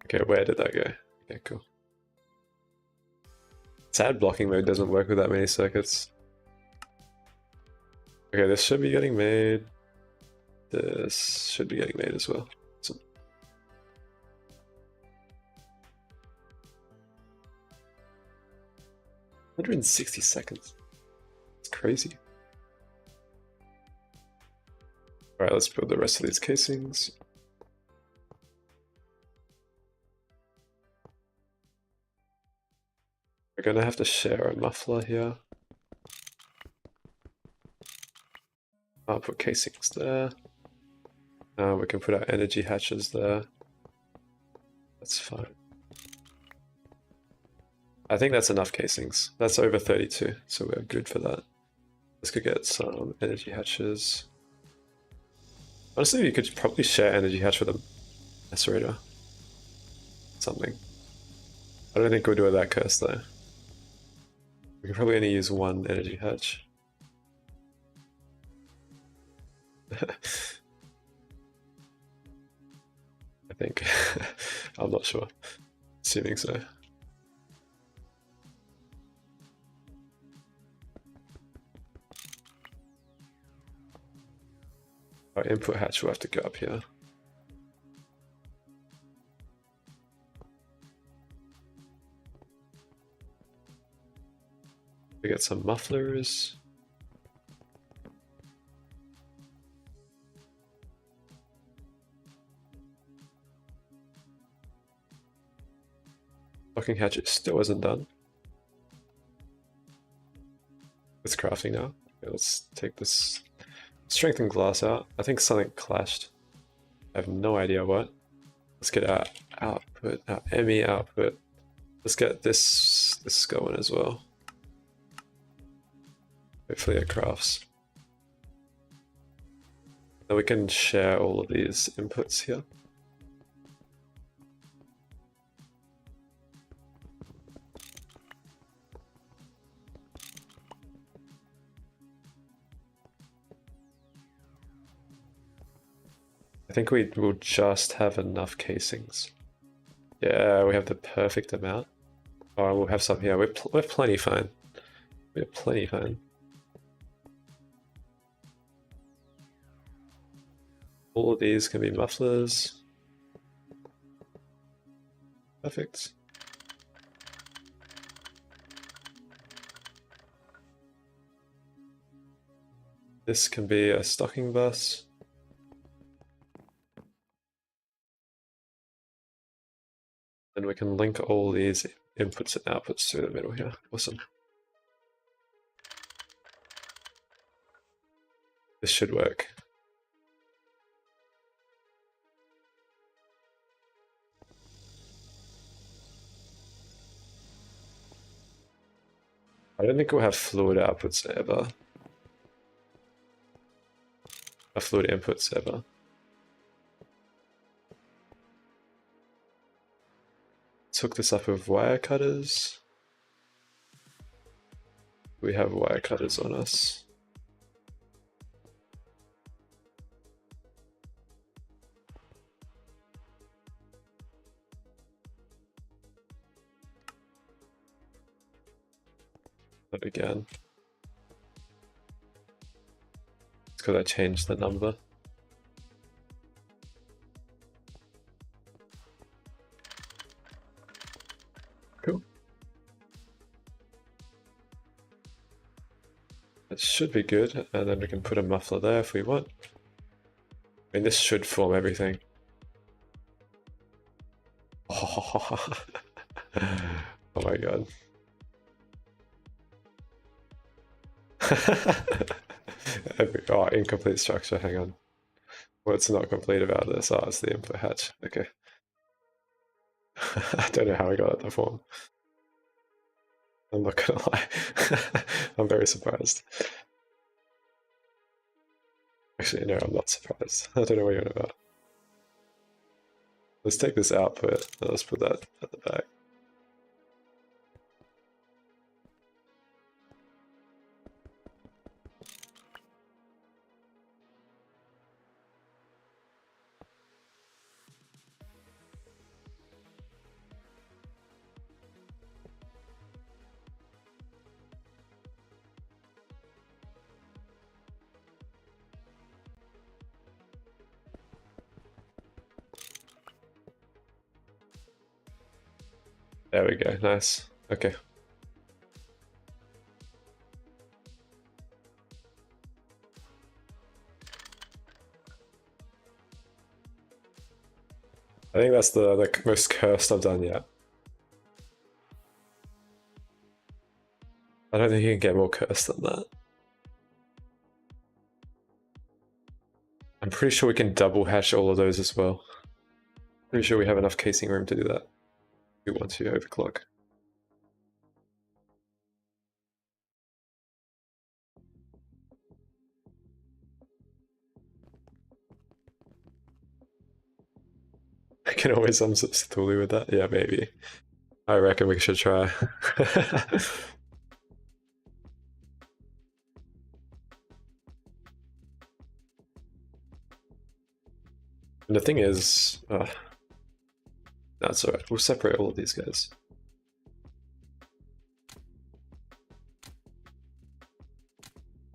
[SPEAKER 1] Okay, where did that go? Okay, cool. Sad blocking mode doesn't work with that many circuits. Okay, this should be getting made. This should be getting made as well. Awesome. 160 seconds. It's crazy. Alright, let's build the rest of these casings. We're gonna have to share a muffler here. I'll put casings there. We can put our energy hatches there. That's fine. I think that's enough casings. That's over 32, so we're good for that. Let's go get some energy hatches. Honestly, you could probably share energy hatch with a macerator. Something. I don't think we'll do it that curse though. We can probably only use one energy hatch. I think. I'm not sure. Assuming so. Our input hatch will have to go up here. We get some mufflers. Locking hatch still isn't done. It's crafting now. Okay, let's take this strengthened glass out. I think something clashed. I have no idea what. Let's get our output, our ME output. Let's get this going as well. Hopefully it crafts. Then we can share all of these inputs here. I think we will just have enough casings. Yeah, we have the perfect amount. Oh, we'll have some here. We're plenty fine. We're plenty fine. All of these can be mufflers. Perfect. This can be a stocking bus. And we can link all these inputs and outputs through the middle here. Awesome. This should work. I don't think we'll have fluid outputs ever. Or fluid inputs ever. Let's hook this up with wire cutters. We have wire cutters on us. Not again. It's because I changed the number. Cool. It should be good, and then we can put a muffler there if we want. I mean, this should form everything. Oh, oh my god. Oh, incomplete structure, hang on. What's not complete about this? Oh, it's the input hatch. Okay. I don't know how I got it to form. I'm not gonna lie. I'm very surprised. Actually, no, I'm not surprised. I don't know what you're on about. Let's take this output and let's put that at the back. There we go, nice. Okay. I think that's the most cursed I've done yet. I don't think you can get more cursed than that. I'm pretty sure we can double hatch all of those as well. Pretty sure we have enough casing room to do that. We want to overclock. I can always unsubs Cthulhu with that. Yeah, maybe. I reckon we should try. And the thing is, that's alright. We'll separate all of these guys.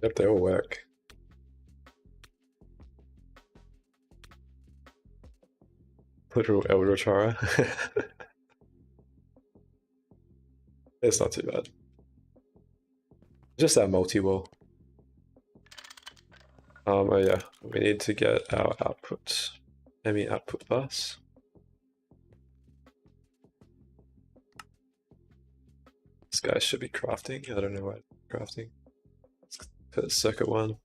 [SPEAKER 1] Yep, they all work. Literal Elder Chara. It's not too bad. Just that multi-wall. Oh yeah, we need to get our output. ME output bus. This guy should be crafting. I don't know why crafting. Let's put circuit 1.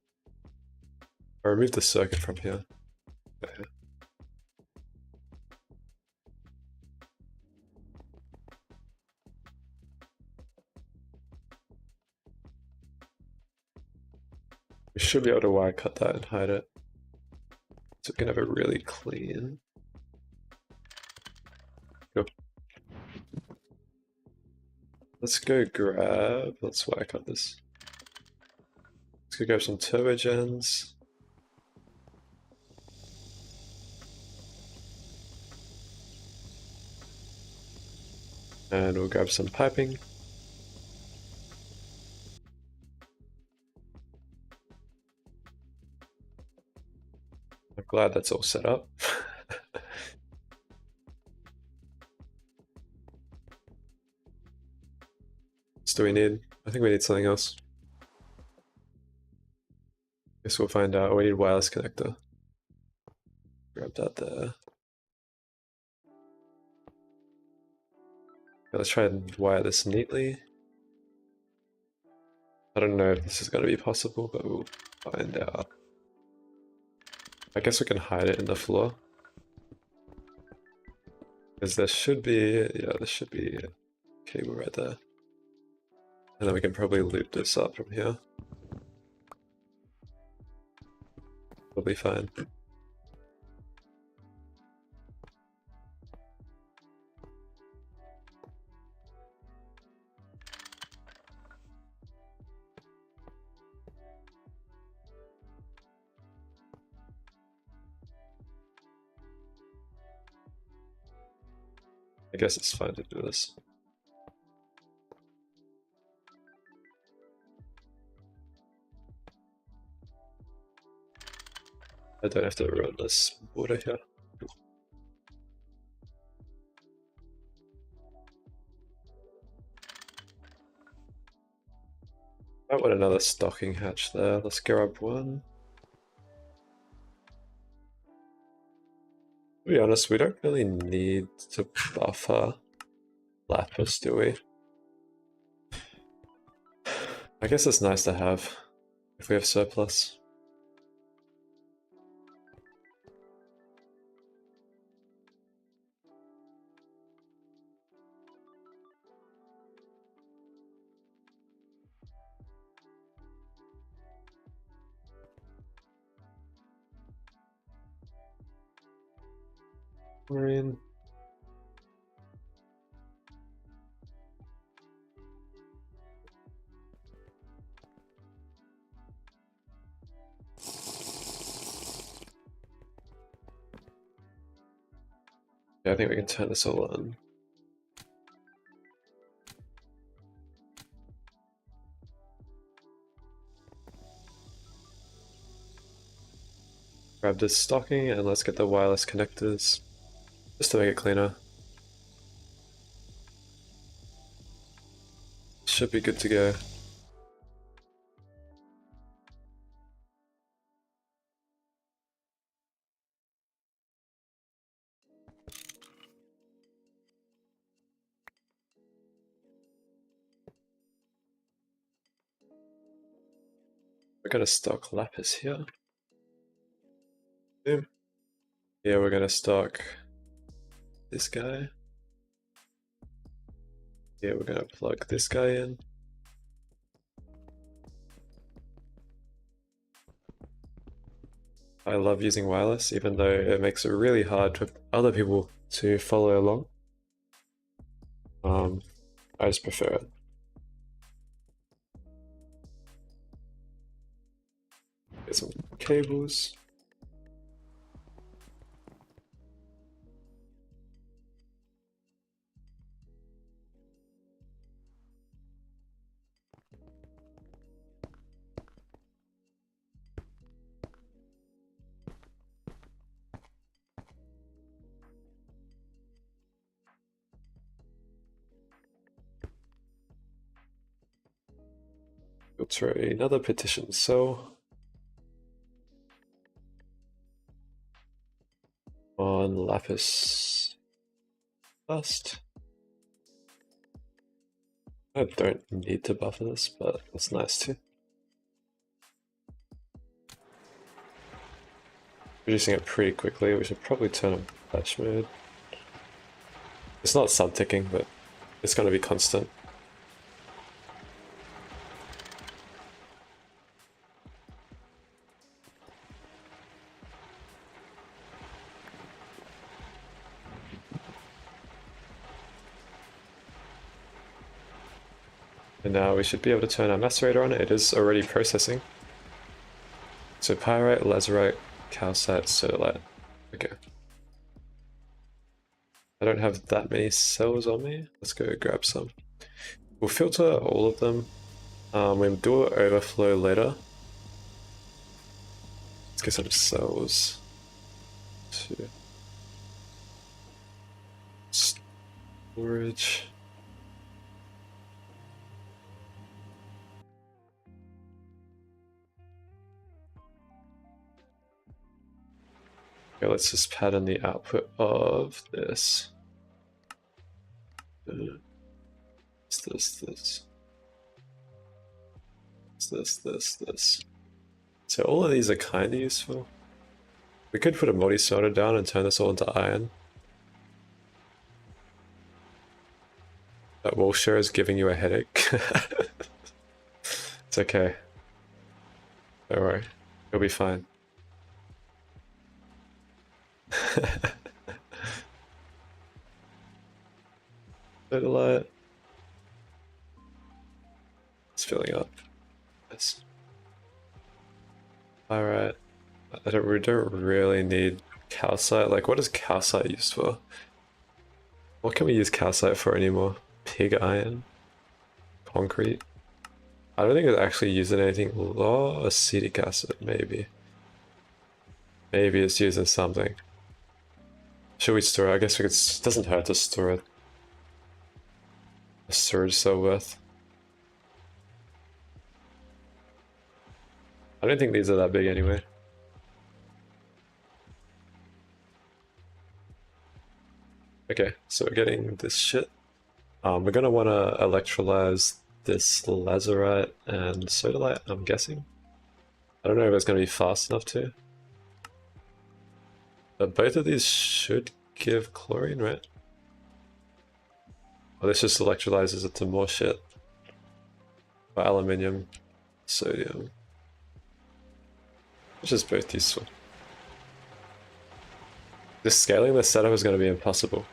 [SPEAKER 1] I removed the circuit from here. Okay. We should be able to wire cut that and hide it, so we can have it really clean. Go. Let's go grab. Let's wire cut this. Let's go grab some turbogens. And we'll grab some piping. I'm glad that's all set up. What do we need? I think we need something else. Guess we'll find out. We need a wireless connector. Grab that there. Okay, let's try and wire this neatly. I don't know if this is going to be possible, but we'll find out. I guess we can hide it in the floor. Because there should be, yeah, there should be a cable right there. And then we can probably loop this up from here. We'll be fine. I guess it's fine to do this. I don't have to run this border here. I want another stocking hatch there. Let's grab one. To be honest, we don't really need to buffer lapis, do we? I guess it's nice to have if we have surplus. Marine. Yeah, I think we can turn this all on. Grab this stocking and let's get the wireless connectors just to make it cleaner. Should be good to go. We're gonna stock lapis here. Boom. Yeah, we're gonna stock this guy. Yeah, we're gonna plug this guy in. I love using wireless, even though it makes it really hard for other people to follow along. I just prefer it. Get some cables. Filter another petition cell on lapis dust. I don't need to buffer this, but it's nice too. Producing it pretty quickly. We should probably turn on batch mode. It's not sub-ticking, but it's going to be constant. And now we should be able to turn our macerator on. It is already processing. So pyrite, lazurite, calcite, sodalite. Okay. I don't have that many cells on me. Let's go grab some. We'll filter all of them. We'll do an overflow later. Let's get some cells. To storage. Okay, let's just pattern the output of this. This. So all of these are kind of useful. We could put a multi-sorter down and turn this all into iron. That wall share is giving you a headache. It's okay. Don't worry. You'll be fine. Satellite. It's filling up. Yes. Alright. We don't really need calcite. Like, what is calcite used for? What can we use calcite for anymore? Pig iron? Concrete? I don't think it's actually used in anything. Oh, acetic acid, maybe. Maybe it's used in something. Should we store it? I guess we could. It doesn't hurt to store it. A storage cell worth. I don't think these are that big anyway. Okay, so we're getting this shit. We're gonna want to electrolyze this lazurite and sodalite, I'm guessing. I don't know if it's gonna be fast enough to. But both of these should give chlorine, right? Oh, this just electrolyzes it to more shit. Or aluminium, sodium. Which is both useful. Just scaling this setup is going to be impossible.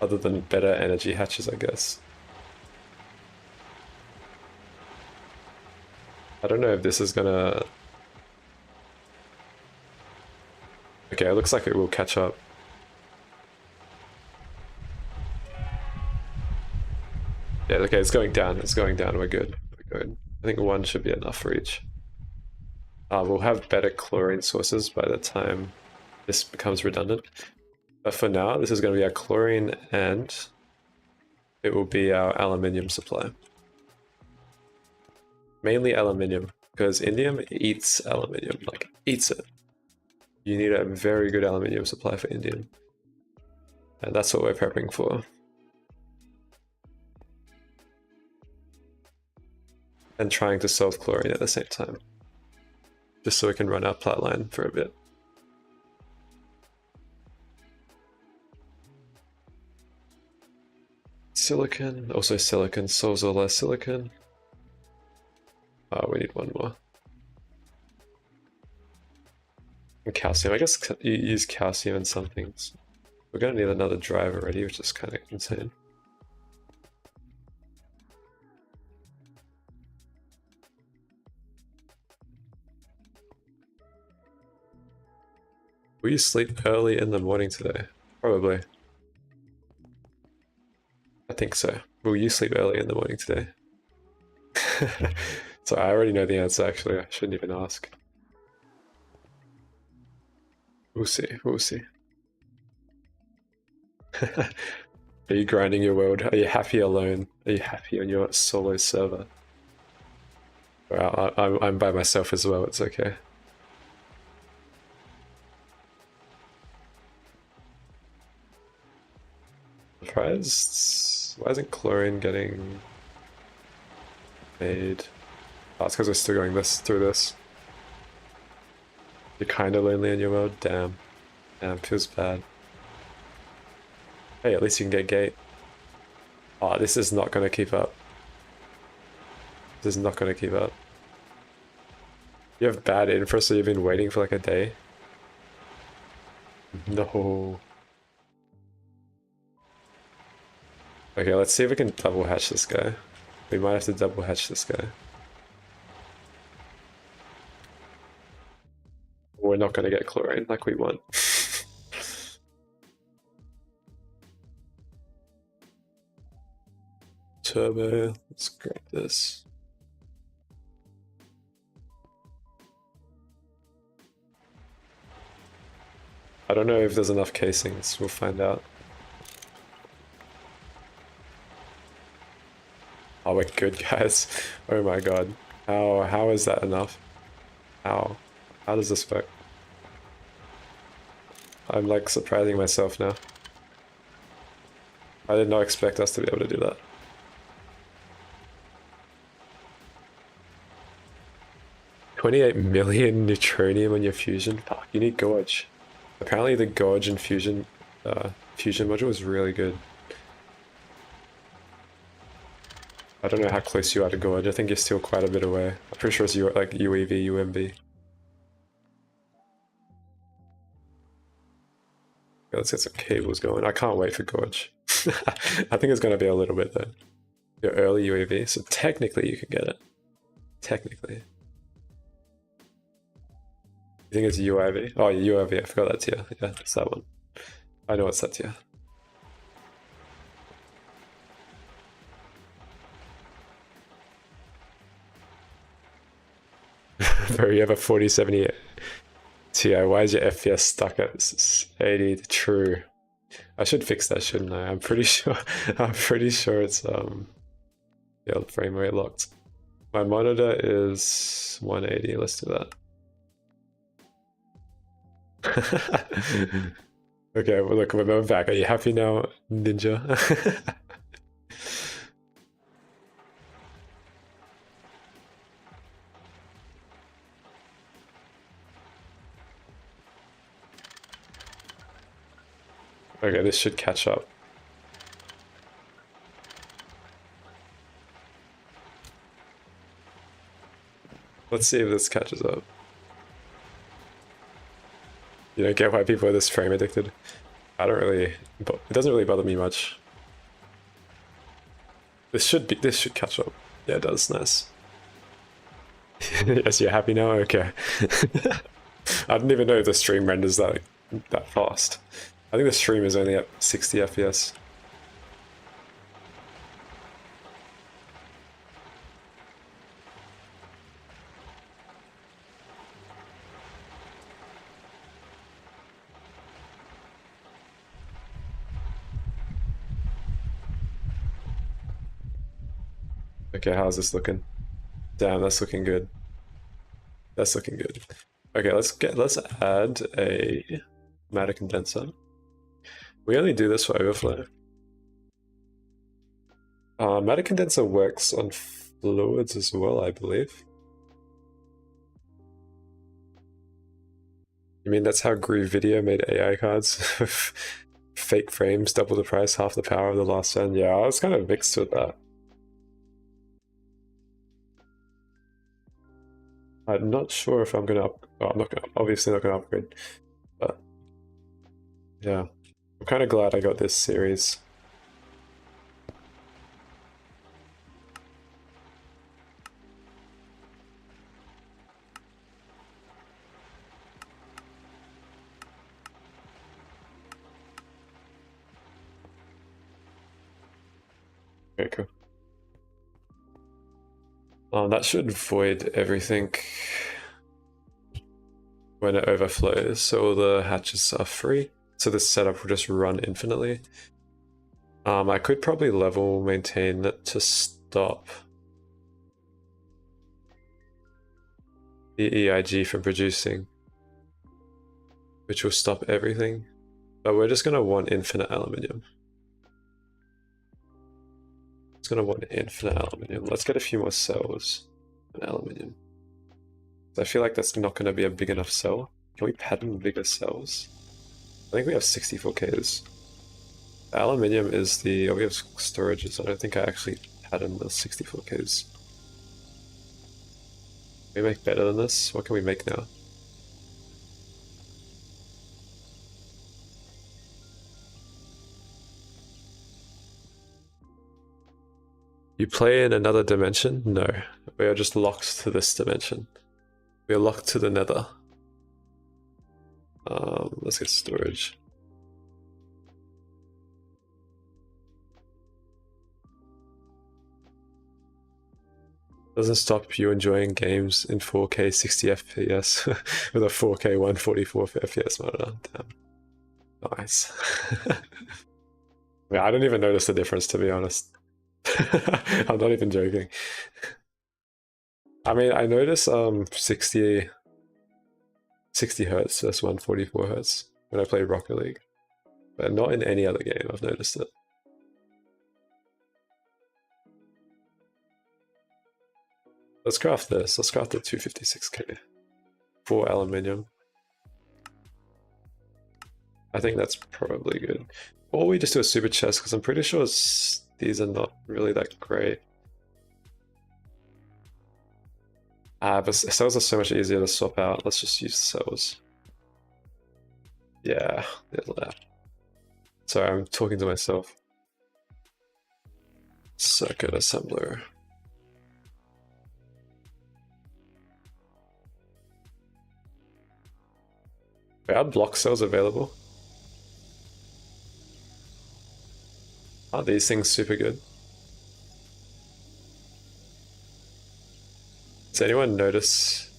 [SPEAKER 1] Other than better energy hatches, I guess. I don't know if this is gonna... Okay, it looks like it will catch up. Yeah, okay, it's going down, we're good. We're good. I think one should be enough for each. We'll have better chlorine sources by the time this becomes redundant. But for now, this is going to be our chlorine and it will be our aluminium supply. Mainly aluminium, because indium eats aluminium, like eats it. You need a very good aluminium supply for indium. And that's what we're prepping for. And trying to solve chlorine at the same time. Just so we can run our plotline for a bit. Silicon, also silicon, solves all our silicon. We need one more. And calcium, I guess you use calcium in some things. We're gonna need another drive already, which is kind of insane. Will you sleep early in the morning today? Probably. I think so. Will you sleep early in the morning today? So I already know the answer, actually. I shouldn't even ask. We'll see, we'll see. Are you grinding your world? Are you happy alone? Are you happy on your solo server? Well, I'm by myself as well, it's okay. Surprised? Why isn't chlorine getting made? Oh, it's because we're still going through this. You're kind of lonely in your world? Damn. Damn, feels bad. Hey, at least you can get gate. Oh, this is not going to keep up. This is not going to keep up. You have bad infra, so you've been waiting for like a day? No. Okay, let's see if we can double hatch this guy. We might have to double hatch this guy. We're not going to get chlorine like we want. Turbo, let's grab this. I don't know if there's enough casings, we'll find out. Oh, we're good, guys. Oh my god. How is that enough? How does this work? I'm like surprising myself now. I did not expect us to be able to do that. $28 million neutronium on your fusion? Fuck, you need Gorge. Apparently the Gorge and fusion module is really good. I don't know how close you are to Gorge. I think you're still quite a bit away. I'm pretty sure it's like UEV, UMB. Okay, let's get some cables going. I can't wait for Gorge. I think it's going to be a little bit though. Your early UAV, so technically you can get it. Technically. You think it's UAV? Oh, UAV, I forgot that tier. Yeah, it's that one. I know it's that tier. Bro, you have a 4070 Ti. Why is your FPS stuck at 80? True. I should fix that, shouldn't I? I'm pretty sure. I'm pretty sure it's yeah, frame rate locked. My monitor is 180. Let's do that. Okay, well, look, we're back. Are you happy now, Ninja? Okay, this should catch up. Let's see if this catches up. You don't get why people are this frame addicted. I don't really, but it doesn't really bother me much. This should catch up. Yeah, it does. Nice. Yes, you're happy now. Okay. I didn't even know the stream renders that fast. I think the stream is only at 60 FPS. Okay, how's this looking? Damn, that's looking good. That's looking good. Okay, let's add a matter condenser. We only do this for overflow. Matter condenser works on fluids as well, I believe. You mean that's how Groove Video made AI cards? Fake frames, double the price, half the power of the last gen. Yeah, I was kind of mixed with that. I'm not sure if I'm gonna obviously not gonna upgrade, but yeah, I'm kind of glad I got this series. Okay, cool. That should void everything when it overflows, so all the hatches are free. So this setup will just run infinitely. I could probably level maintain it to stop the EIG from producing, which will stop everything. But we're just gonna want infinite aluminium. It's gonna want infinite aluminium. Let's get a few more cells and aluminium. I feel like that's not gonna be a big enough cell. Can we pattern bigger cells? I think we have 64Ks. The aluminium is the, oh, we have storages. I don't think I actually patterned the 64Ks. Can we make better than this? What can we make now? You play in another dimension? No. We are just locked to this dimension. We are locked to the Nether. Let's get storage. Doesn't stop you enjoying games in 4K 60 FPS with a 4K 144 FPS monitor. Damn. Nice. Yeah, I don't even notice the difference, to be honest. I'm not even joking. I mean, I notice 60 hertz versus 144 hertz when I play Rocket League, but not in any other game I've noticed it. Let's craft this. Let's craft the 256k. 4 aluminium. I think that's probably good. Or we just do a super chest, because I'm pretty sure these are not really that great. But cells are so much easier to swap out. Let's just use cells. Yeah, there's that. Sorry, I'm talking to myself. Circuit assembler. Wait, are block cells available? Aren't these things super good? Does anyone notice?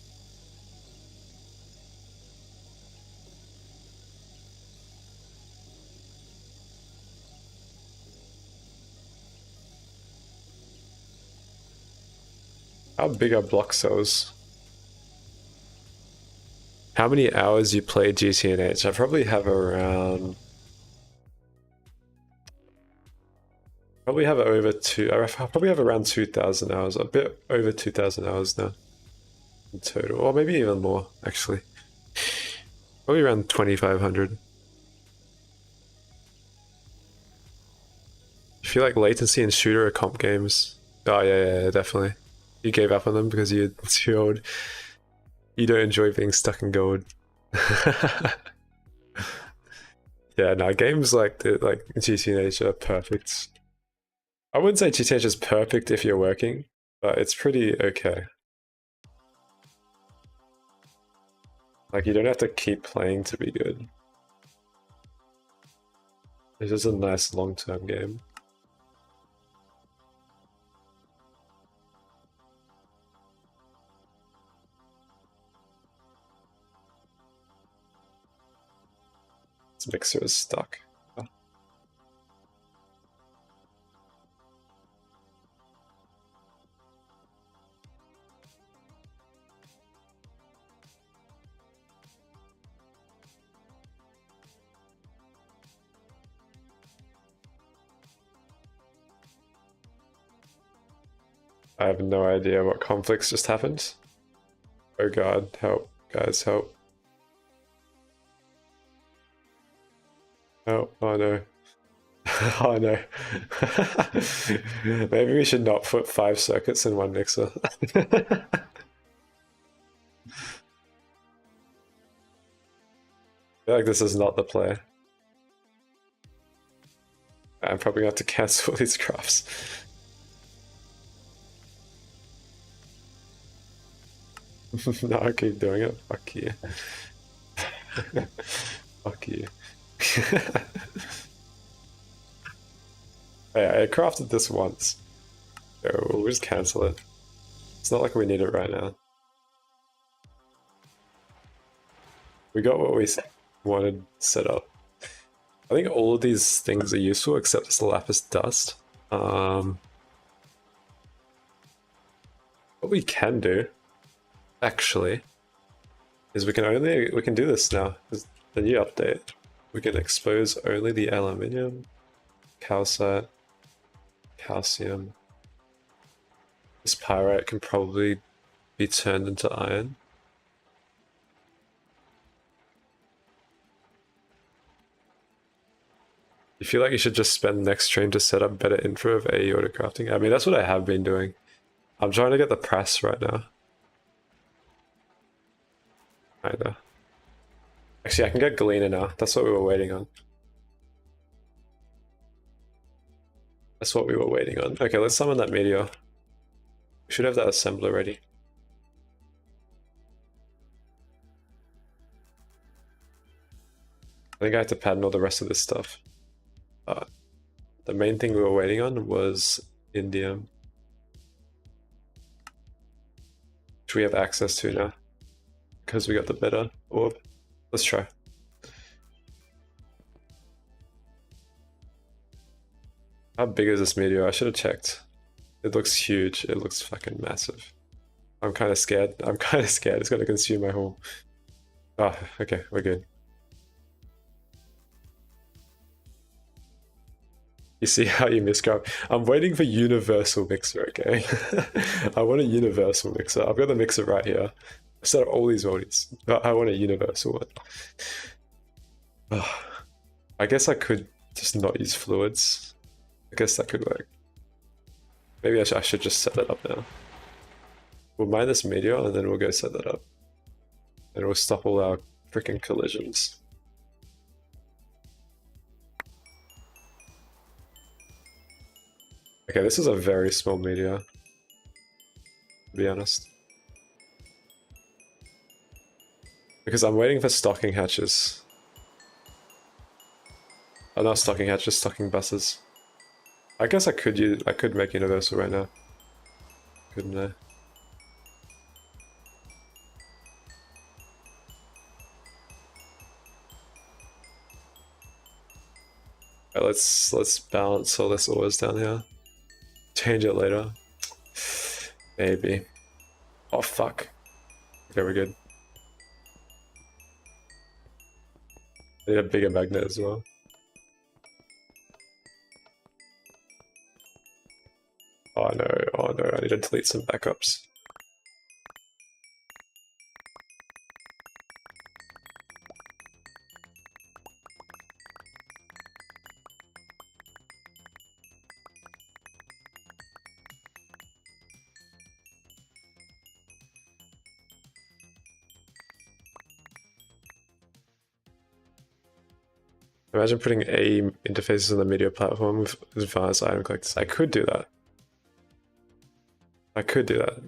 [SPEAKER 1] How big are block cells? How many hours you play GTNH? I probably have around... Probably have over I probably have around 2,000 hours, a bit over 2,000 hours now in total, or maybe even more actually. Probably around 2,500. I feel like latency and shooter are comp games. Oh yeah, definitely. You gave up on them because you're too old. You don't enjoy being stuck in gold. Yeah, no, games like GTNH are perfect. I wouldn't say GTNH is perfect if you're working, but it's pretty okay. Like, you don't have to keep playing to be good. It's just a nice long-term game. This mixer is stuck. I have no idea what conflicts just happened. Oh god, help, guys, help. Oh, oh no. Oh no. Maybe we should not put 5 circuits in one mixer. I feel like this is not the play. I'm probably gonna have to cancel these crafts. No, I keep doing it. Fuck you. Fuck you. I crafted this once. So we'll just cancel it. It's not like we need it right now. We got what we wanted set up. I think all of these things are useful except this lapis dust. What we can do, actually, is we can do this now. There's the new update. We can expose only the aluminium, calcite, calcium. This pyrite can probably be turned into iron. You feel like you should just spend the next stream to set up better info of AE auto crafting? I mean, that's what I have been doing. I'm trying to get the press right now. Kinda. Actually, I can get Galena now. That's what we were waiting on. That's what we were waiting on. Okay, let's summon that meteor. We should have that assembler ready. I think I have to pattern all the rest of this stuff. The main thing we were waiting on was indium, which we have access to now because we got the better orb. Let's try. How big is this meteor? I should have checked. It looks huge. It looks fucking massive. I'm kind of scared. I'm kind of scared. It's going to consume my whole... Oh, okay, we're good. You see how you misgrab? I'm waiting for universal mixer, okay? I want a universal mixer. I've got the mixer right here. Instead of all these moldies, I want a universal one. I guess I could just not use fluids. I guess that could work. Maybe I should just set that up now. We'll mine this meteor and then we'll go set that up. And we'll stop all our freaking collisions. Okay, this is a very small meteor, to be honest. Because I'm waiting for stocking hatches. Oh, not stocking hatches, stocking buses. I guess I could make universal right now. Couldn't I? Right, let's balance all this ores down here. Change it later. Maybe. Oh fuck. Okay, we're good. I need a bigger magnet as well. Oh no, I need to delete some backups. Imagine putting A interfaces on the media platform with advanced item collectors. I could do that. I could do that.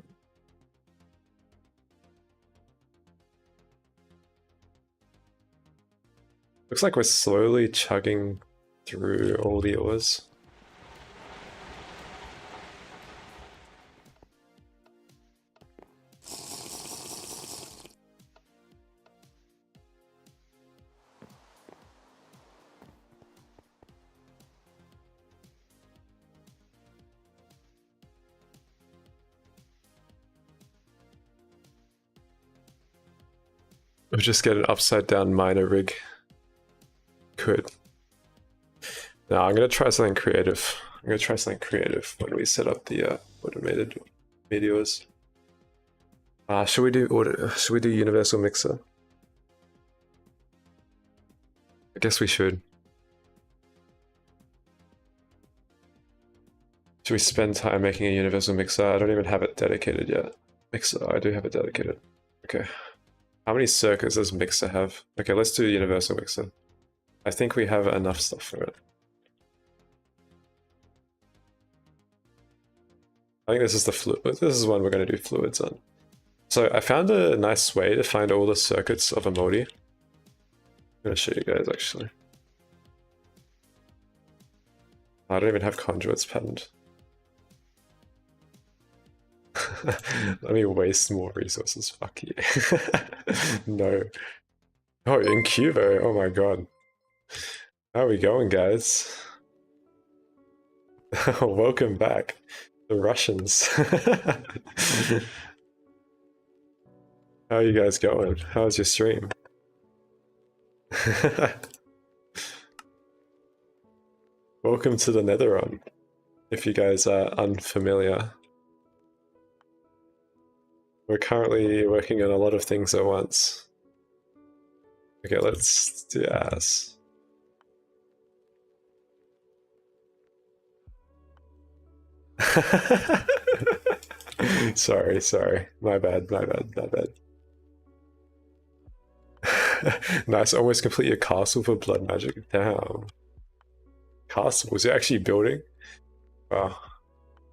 [SPEAKER 1] Looks like we're slowly chugging through all the ores. We'll just get an upside down miner rig. Could. No, I'm gonna try something creative. I'm gonna try something creative when we set up the automated meteors. Should we do universal mixer? I guess we should. Should we spend time making a universal mixer? I don't even have it dedicated yet. Mixer, I do have it dedicated. Okay. How many circuits does mixer have? Okay, let's do universal mixer. I think we have enough stuff for it. I think this is the fluid. This is one we're going to do fluids on. So I found a nice way to find all the circuits of a moldy. I'm going to show you guys actually. I don't even have conduits patterned. Let me waste more resources. Fuck you. No. Oh, in Cubo. Oh my god. How are we going, guys? Welcome back. The Russians. How are you guys going? How's your stream? Welcome to the Nether, if you guys are unfamiliar. We're currently working on a lot of things at once. Okay, let's do ass. Sorry. My bad. Nice, almost complete your castle for blood magic. Damn. Castle, was it actually building? Wow.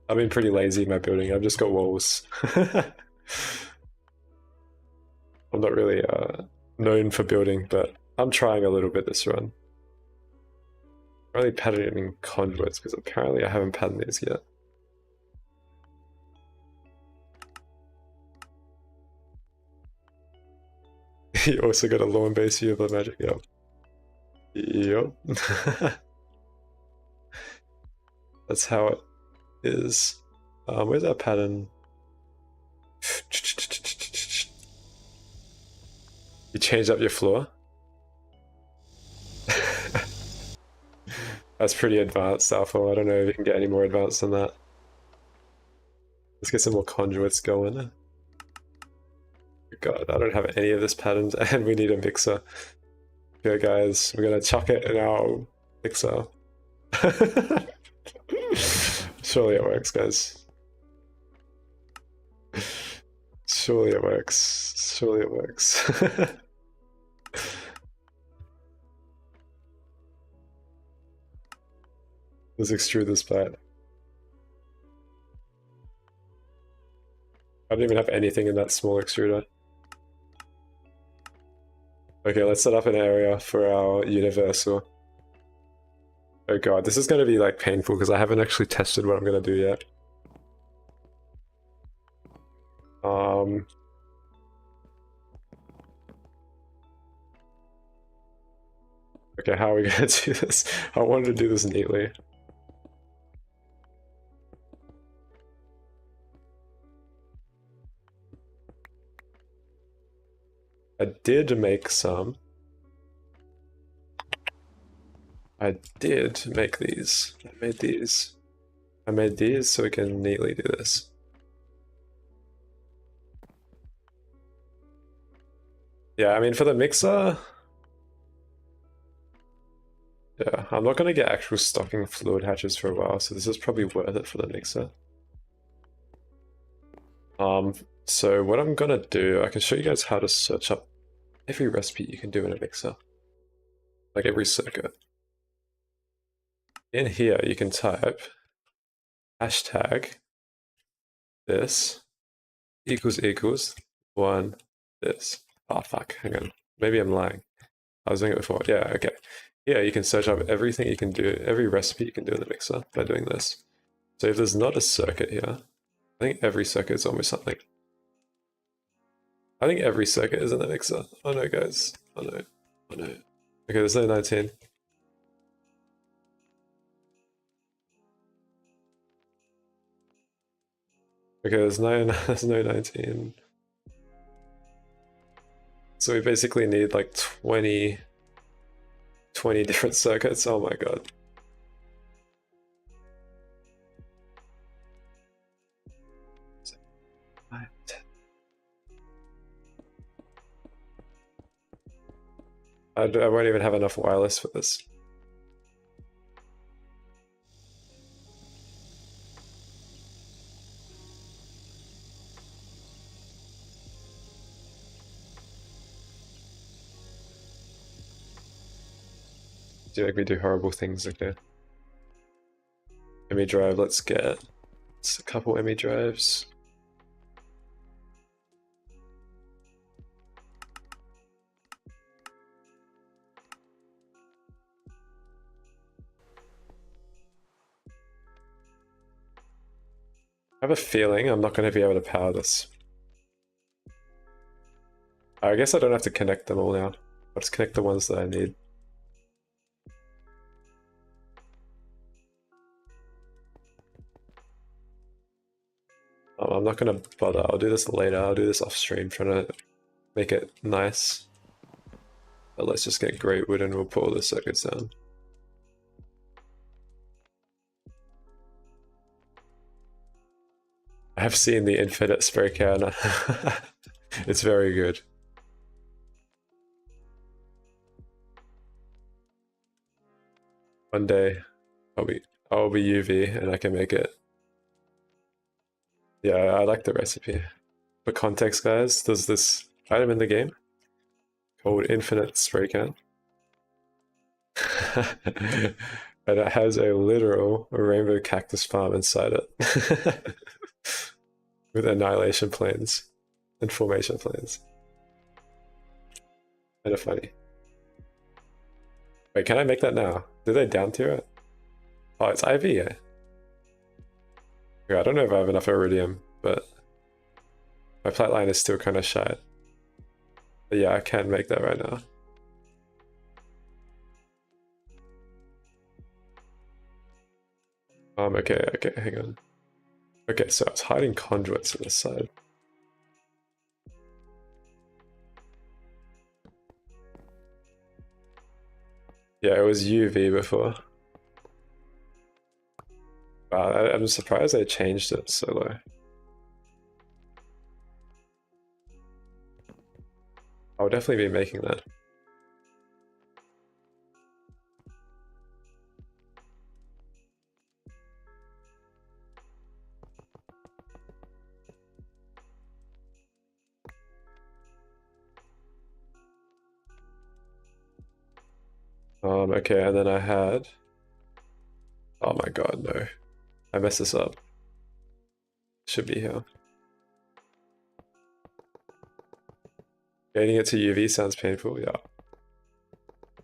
[SPEAKER 1] I've been pretty lazy in my building. I've just got walls. I'm not really known for building, but I'm trying a little bit this run. I'm really patterning conduits because apparently I haven't patterned these yet. You also got a lawn base here of the magic. Yep. Yep. That's how it is. Where's our pattern? You changed up your floor? That's pretty advanced, Alpha. I don't know if you can get any more advanced than that. Let's get some more conduits going. God, I don't have any of this patterned, and we need a mixer. Okay, guys, we're gonna chuck it in our mixer. Surely it works, guys. Surely it works. Surely it works. Let's extrude this back. I don't even have anything in that small extruder. Okay, let's set up an area for our universal. Oh god, this is going to be like painful because I haven't actually tested what I'm going to do yet. Okay, how are we going to do this? I wanted to do this neatly. I did make some. I did make these. I made these. I made these so we can neatly do this. Yeah, I mean, for the mixer... Yeah, I'm not going to get actual stocking fluid hatches for a while, so this is probably worth it for the mixer. So what I'm going to do, I can show you guys how to search up every recipe you can do in a mixer. Like every circuit. In here, you can type hashtag this equals 1 this. Oh fuck, hang on. Maybe I'm lying. I was doing it before. Yeah, okay. Yeah, you can search up everything you can do, every recipe you can do in the mixer by doing this. So if there's not a circuit here, I think every circuit is almost something. I think every circuit is in the mixer. Oh no, guys. Oh no. Oh no. Okay, there's no 19. Okay, there's no 19. So we basically need like 20 different circuits. Oh my god. I won't even have enough wireless for this. Do you make me do horrible things? Okay. ME drive, let's get a couple ME drives. I have a feeling I'm not going to be able to power this. I guess I don't have to connect them all now. I'll just connect the ones that I need. I'm not going to bother. I'll do this later. I'll do this off stream, trying to make it nice. But let's just get great wood and we'll put all the circuits down. I have seen the infinite spray can. It's very good. One day I'll be UV and I can make it. Yeah, I like the recipe. For context, guys, there's this item in the game called infinite spray can. And it has a literal rainbow cactus farm inside it. With annihilation planes and formation planes. Kind of funny. Wait, can I make that now? Did they down tier it? Oh, it's IV, yeah. Yeah, I don't know if I have enough iridium, but my plat line is still kind of shy. But yeah, I can make that right now. Okay, hang on. Okay, so I was hiding conduits on this side. Yeah, it was UV before. Wow, I'm surprised they changed it so low. I'll definitely be making that. Okay, and then I had... Oh my god, no. I messed this up. Should be here. Gaining it to UV sounds painful, yeah.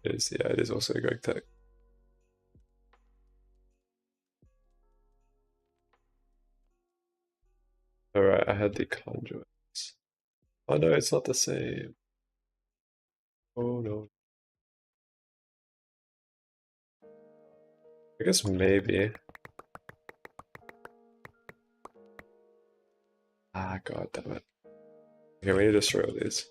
[SPEAKER 1] It is also a Greg Tech. Alright, I had the conduits. Oh no, it's not the same. Oh no. I guess maybe. Ah, god damn it. Okay, we need to destroy all these.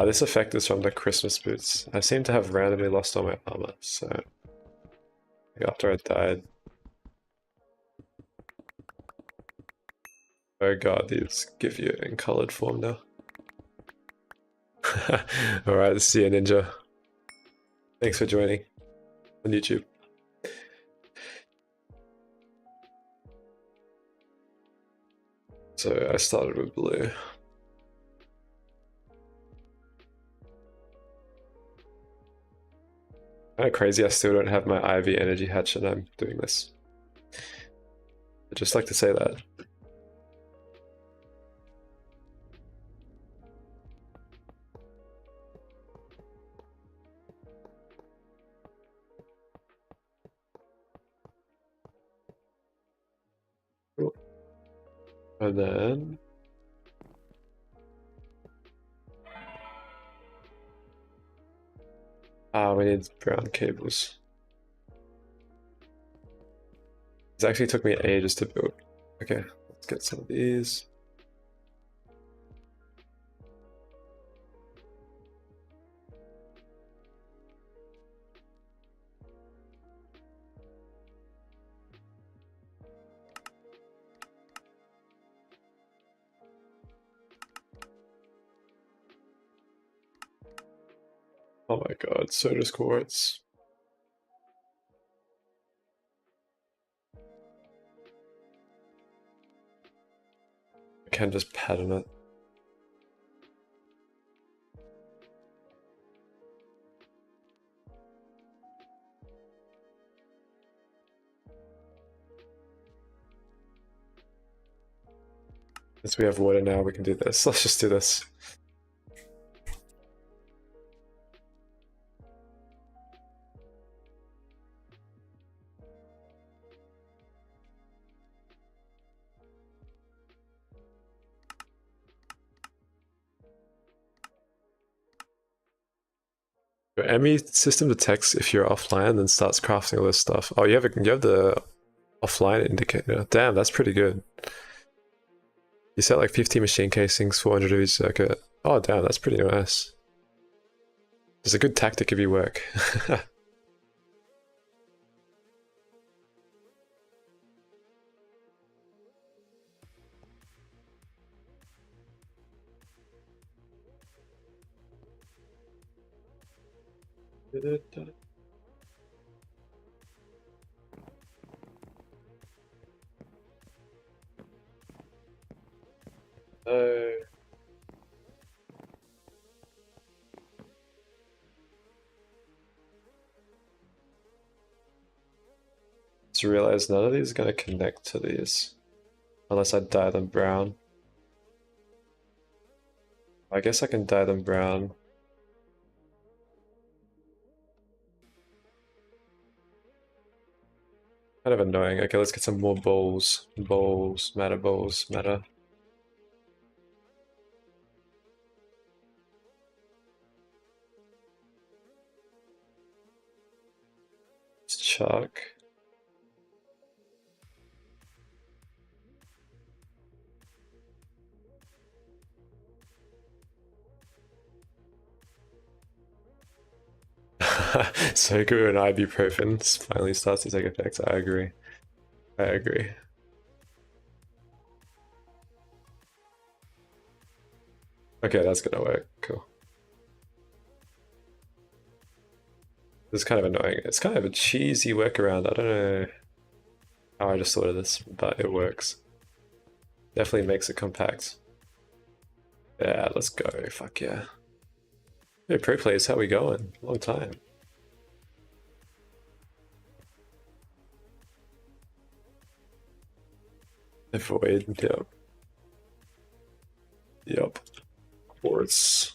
[SPEAKER 1] This effect is from the Christmas boots. I seem to have randomly lost all my armor, so... Like after I died... Oh god, these give you in colored form now. Alright, see you, Ninja. Thanks for joining on YouTube. So I started with blue. Kind of crazy I still don't have my IV energy hatch and I'm doing this. I'd just like to say that. Cool. And then... we need brown cables. This actually took me ages to build. Okay, let's get some of these. Oh my god, so does quartz. I can just pattern it. Since we have water now, we can do this. Let's just do this. Your ME system detects if you're offline, then starts crafting all this stuff. Oh, you have the offline indicator. Damn, that's pretty good. You set like 50 machine casings, 400 of each circuit. Oh, damn, that's pretty nice. It's a good tactic if you work. Just realized none of these are going to connect to these. Unless I dye them brown. I guess I can dye them brown. Kind of annoying. Okay, let's get some more bowls. Bowls, matter. It's chalk. Soku and ibuprofen finally starts to take effect. I agree. I agree. Okay, that's gonna work. Cool. This is kind of annoying. It's kind of a cheesy workaround. I don't know how I just thought of this, but it works. Definitely makes it compact. Yeah, let's go. Fuck yeah. Hey, pro players, how we going? Long time. Avoid, yep. Yep. Quartz.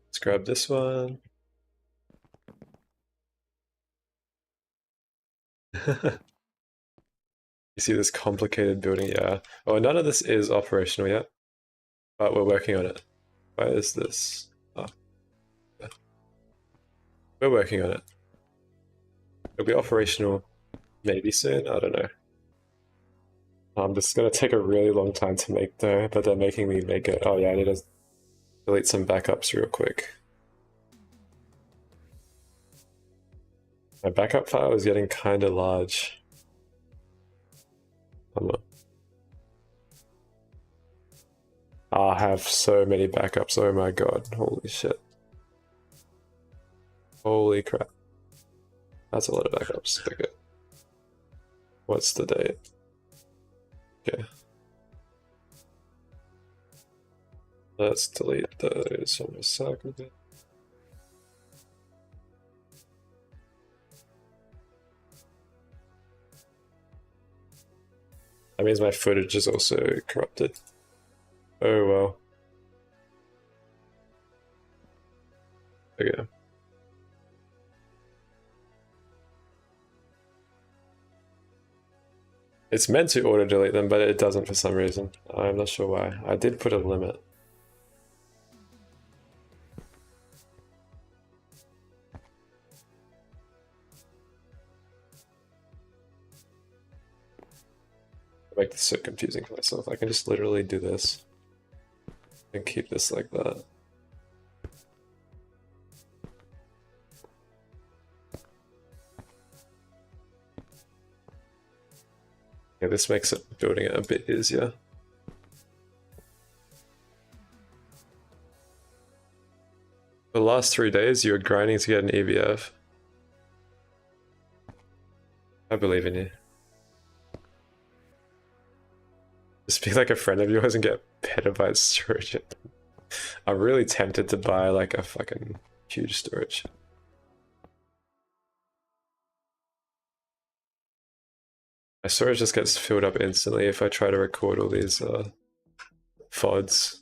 [SPEAKER 1] Let's grab this one. You see this complicated building? Yeah. Oh, none of this is operational yet, but we're working on it. Why is this? Oh. Yeah. We're working on it. It'll be operational maybe soon, I don't know. This is gonna take a really long time to make though, but they're making me make it. Oh yeah, I need to delete some backups real quick. My backup file is getting kind of large. I have so many backups, oh my god, holy shit. Holy crap. That's a lot of backups, okay. What's the date? Okay. Let's delete those on recycle bit. That means my footage is also corrupted. Oh well. Okay. It's meant to auto delete them, but it doesn't for some reason. I'm not sure why. I did put a limit. I make this so confusing for myself. I can just literally do this and keep this like that. Yeah, this makes it building it a bit easier. For the last 3 days, you were grinding to get an EVF. I believe in you. Just be like a friend of yours and get petabyte storage. I'm really tempted to buy like a fucking huge storage. My storage just gets filled up instantly if I try to record all these FODs.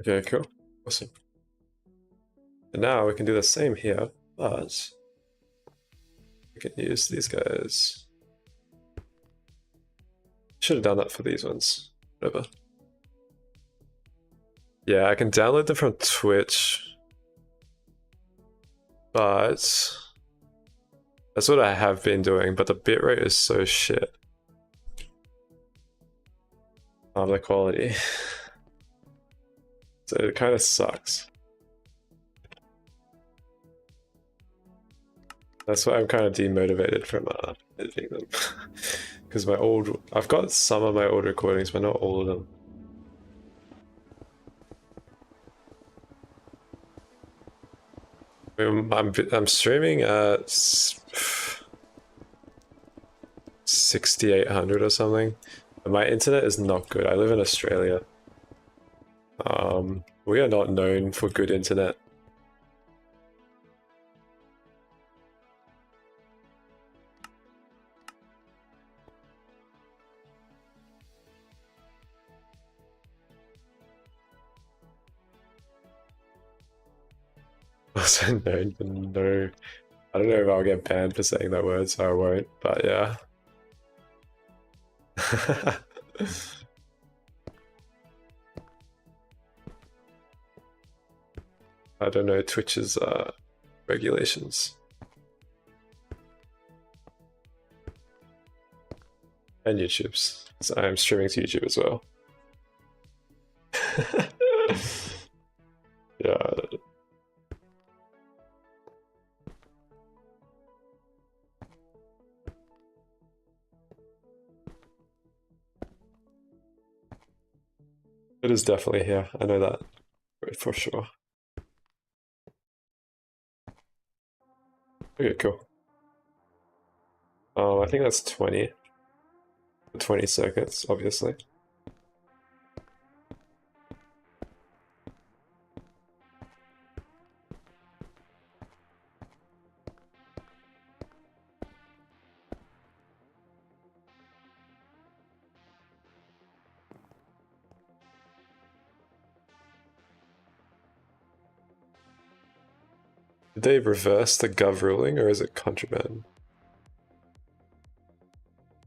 [SPEAKER 1] Okay, cool. Awesome. And now we can do the same here, but we can use these guys. Should have done that for these ones. Whatever. Yeah, I can download them from Twitch, but that's what I have been doing, but the bitrate is so shit. The quality. So it kind of sucks. That's why I'm kind of demotivated from editing them. Because I've got some of my old recordings, but not all of them. I'm streaming at 6800 or something. My internet is not good. I live in Australia. We are not known for good internet. Also known for no. I don't know if I'll get banned for saying that word, so I won't. But yeah. I don't know Twitch's regulations. And YouTube's. So I am streaming to YouTube as well. Yeah. It is definitely here. I know that for sure. Okay, cool. I think that's 20. 20 circuits, obviously. Did they reverse the gov ruling, or is it contraband?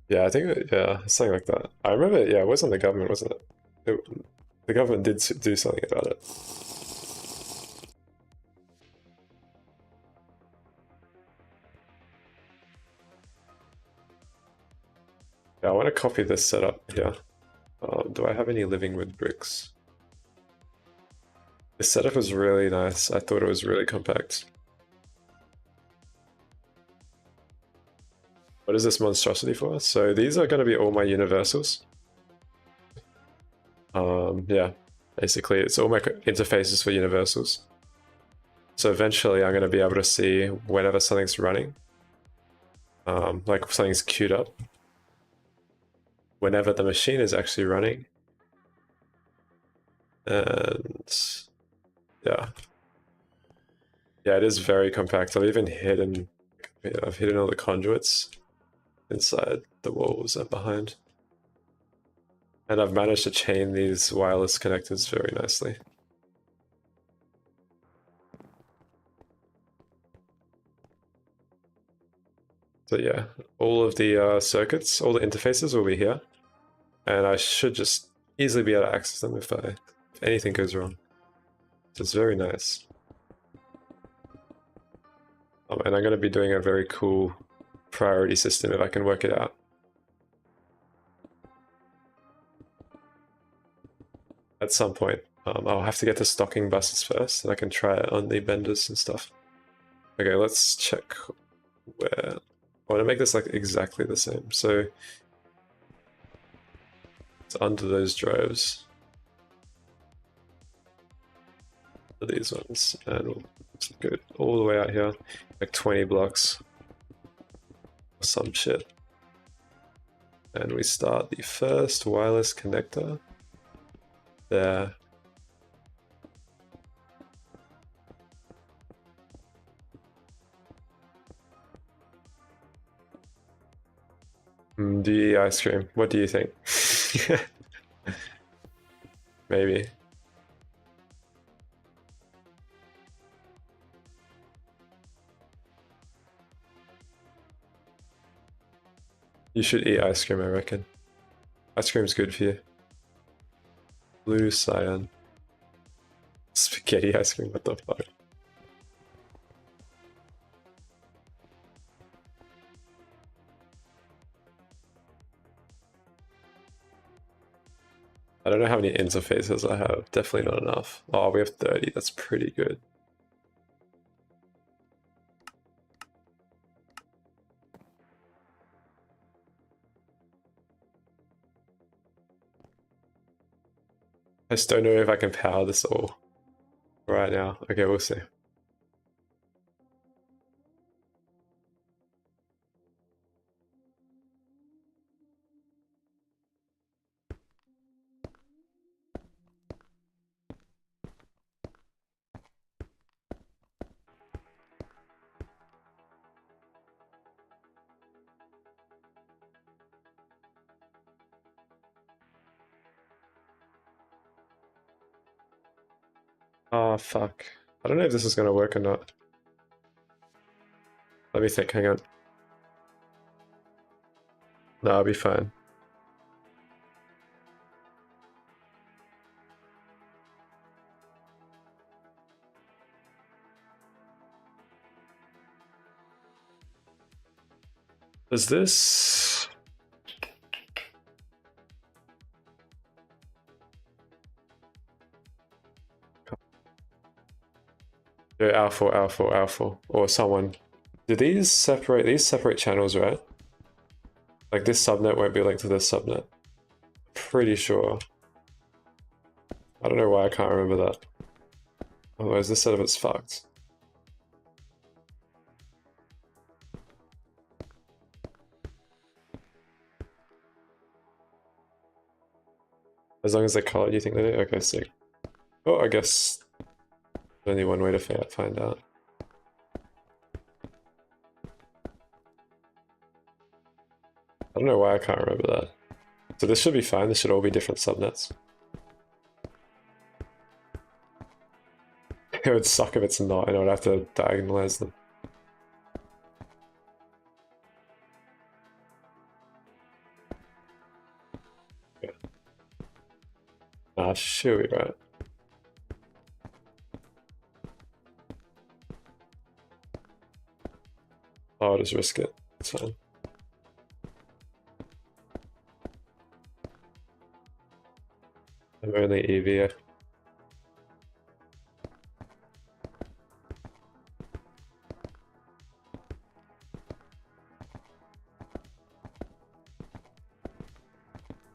[SPEAKER 1] Yeah, I think, yeah, something like that. I remember, yeah, it wasn't the government, wasn't it? The government did do something about it. Yeah, I want to copy this setup here. Do I have any living wood bricks? This setup was really nice. I thought it was really compact. What is this monstrosity for? So these are going to be all my universals. Yeah, basically it's all my interfaces for universals. So eventually I'm going to be able to see whenever something's running, like if something's queued up, whenever the machine is actually running. And yeah, it is very compact. I've even hidden, I've hidden all the conduits inside the walls and behind. And I've managed to chain these wireless connectors very nicely. So yeah, all of the circuits, all the interfaces will be here. And I should just easily be able to access them if anything goes wrong. So it's very nice. And I'm going to be doing a very cool priority system if I can work it out. At some point. I'll have to get the stocking buses first, and I can try it on the benders and stuff. Okay, let's check where... I want to make this like exactly the same. So it's under those drives. These ones, and we'll go all the way out here, like 20 blocks or some shit. And we start the first wireless connector there. Do you eat ice cream? What do you think? Maybe. You should eat ice cream, I reckon. Ice cream's good for you. Blue cyan. Spaghetti ice cream, what the fuck? I don't know how many interfaces I have. Definitely not enough. Oh, we have 30. That's pretty good. just don't know if I can power this all right now. Okay, we'll see. Oh, fuck. I don't know if this is gonna work or not. Let me think, hang on. No, I'll be fine. Is this... Yeah, alpha, alpha, alpha, or someone. Do these separate channels, right? Like this subnet won't be linked to this subnet. Pretty sure. I don't know why I can't remember that. Otherwise this setup is fucked. As long as they call it, you think they do? Okay, sick. Oh, I guess there's only one way to find out. I don't know why I can't remember that. So this should be fine, this should all be different subnets. It would suck if it's not, and I would have to diagonalize them. Yeah. Nah, should be right. I'll just risk it, it's fine. I'm only EV.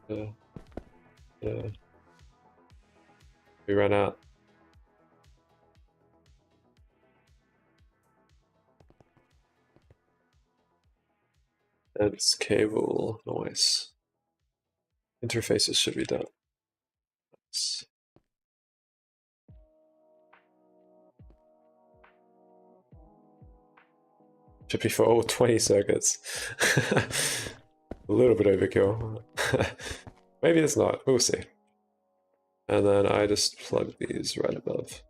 [SPEAKER 1] Yeah. Yeah. We ran out. It's cable noise. Interfaces should be done. Should be for all 20 circuits. A little bit overkill. Maybe it's not, we'll see. And then I just plug these right above.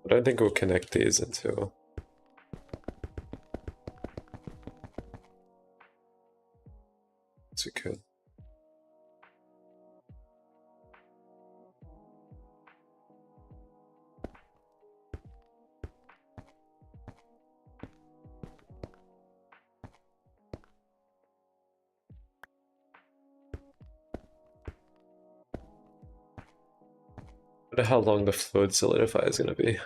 [SPEAKER 1] I don't think we'll connect these until... Yes, we could. I wonder how long the fluid solidifier is going to be.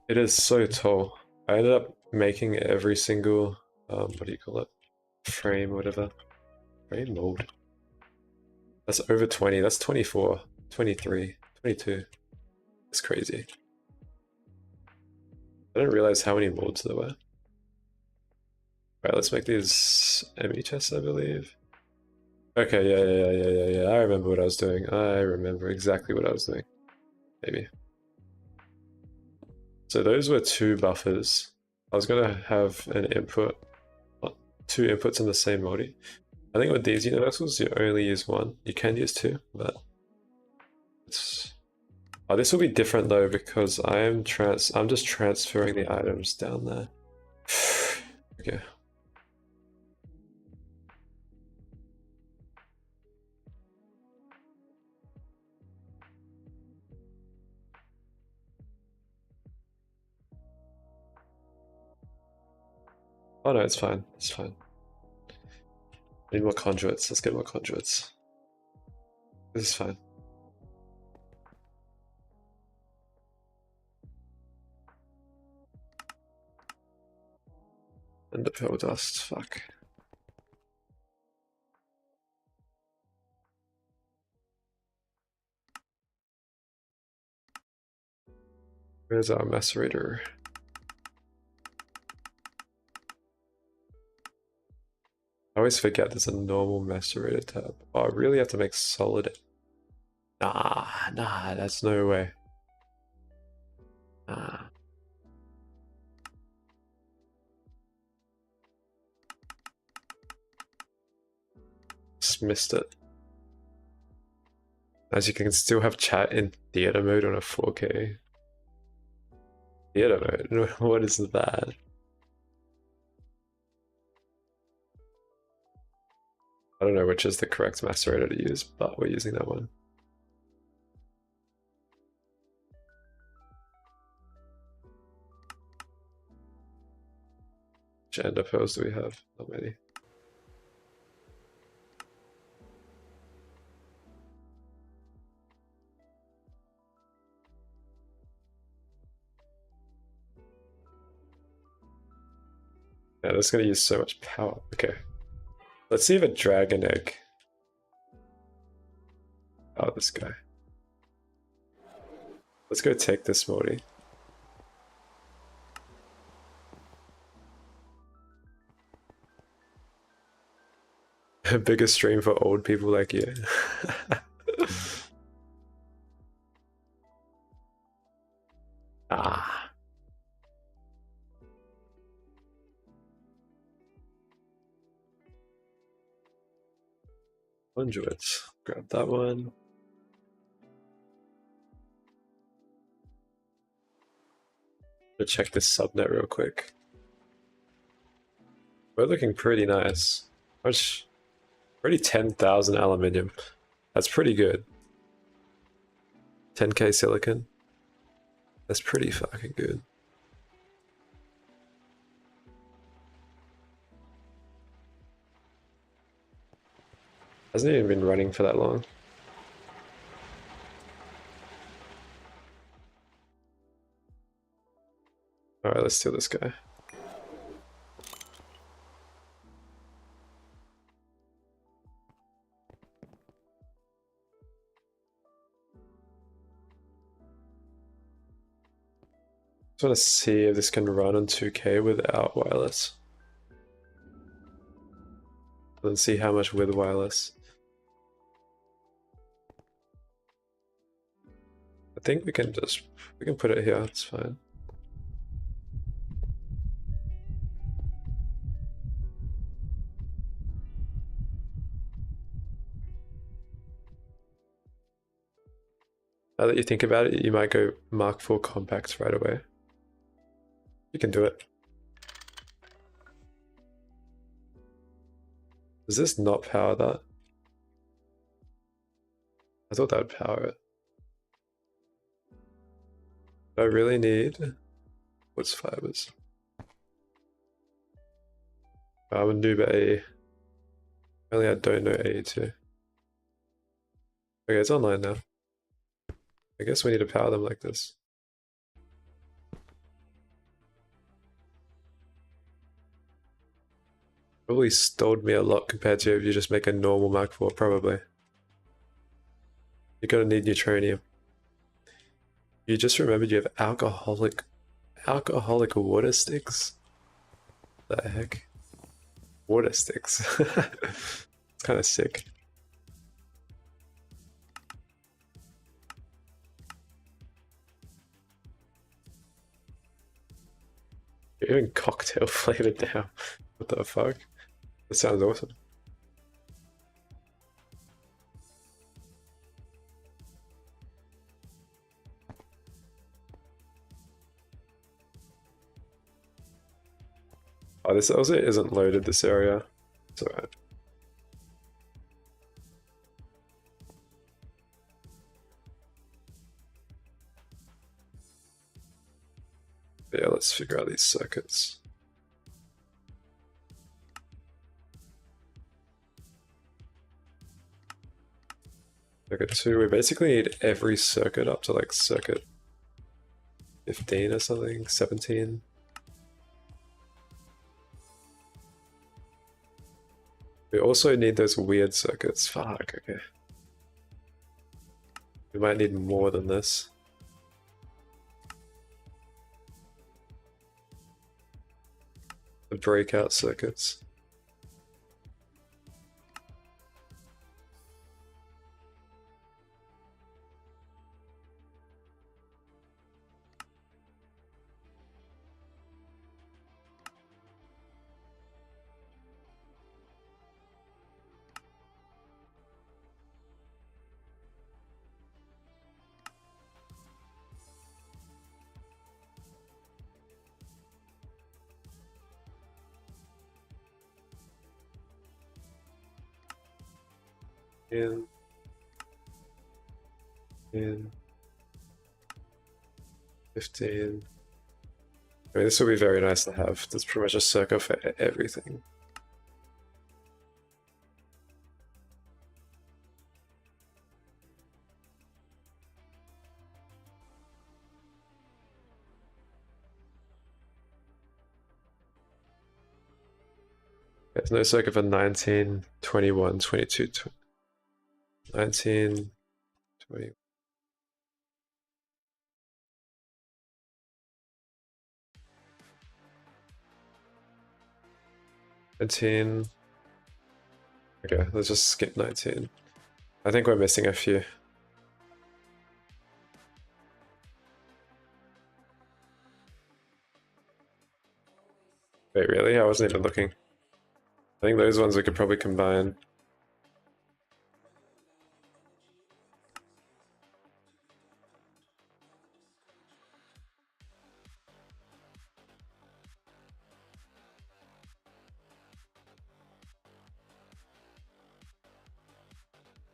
[SPEAKER 1] It is so tall. I ended up making every single, what do you call it? Frame, whatever. Frame mold. That's over 20, that's 24, 23, 22. It's crazy. I didn't realize how many molds there were. Alright, let's make these ME chests, I believe. Okay, yeah. I remember what I was doing. I remember exactly what I was doing. Maybe. So those were 2 buffers. I was gonna have an input, 2 inputs in the same multi. I think with these universals, you only use 1. You can use 2, but it's... Oh, this will be different though because I'm just transferring the items down there. Okay. Oh no, it's fine. It's fine. Need more conduits. Let's get more conduits. This is fine. And the pearl dust. Fuck. Where's our macerator? I always forget there's a normal macerator tab. Oh, I really have to make solid. Nah, that's no way. Nah. Just missed it. As you can still have chat in theater mode on a 4K. Theater mode? What is that? I don't know which is the correct macerator to use, but we're using that one. Which ender pearls do we have? Not many. Yeah, that's gonna use so much power. Okay. Let's see if a dragon egg. Oh, this guy. Let's go take this Morty. Biggest stream for old people like you. Ah. Conduits. Grab that one. I'll check this subnet real quick. We're looking pretty nice. Much. Already 10,000 aluminium. That's pretty good. 10k silicon. That's pretty fucking good. Hasn't even been running for that long. Alright, let's steal this guy. Just want to see if this can run on 2K without wireless. Let's see how much with wireless. I think we can put it here, it's fine. Now that you think about it, you might go Mark IV compacts right away. You can do it. Does this not power that? I thought that would power it. Do I really need what's fibers? I'm a noob at AE. Only I don't know AE too. Okay, it's online now. I guess we need to power them like this. Probably stalled me a lot compared to if you just make a normal Mark IV, probably. You're gonna need neutronium. You just remembered you have alcoholic water sticks? What the heck? Water sticks. It's kind of sick. You're even cocktail flavored now. What the fuck? That sounds awesome. Oh, this also isn't loaded, this area. It's alright. Yeah, let's figure out these circuits. Circuit 2, we basically need every circuit up to like circuit 15 or something, 17. We also need those weird circuits. Fuck, okay. We might need more than this. breakout circuits. In 15. I mean, this will be very nice to have. That's pretty much a circle for everything. There's no circuit for 19, 21, 22, 19, 20. Okay, let's just skip 19. I think we're missing a few. Wait, really? I wasn't even looking. I think those ones we could probably combine.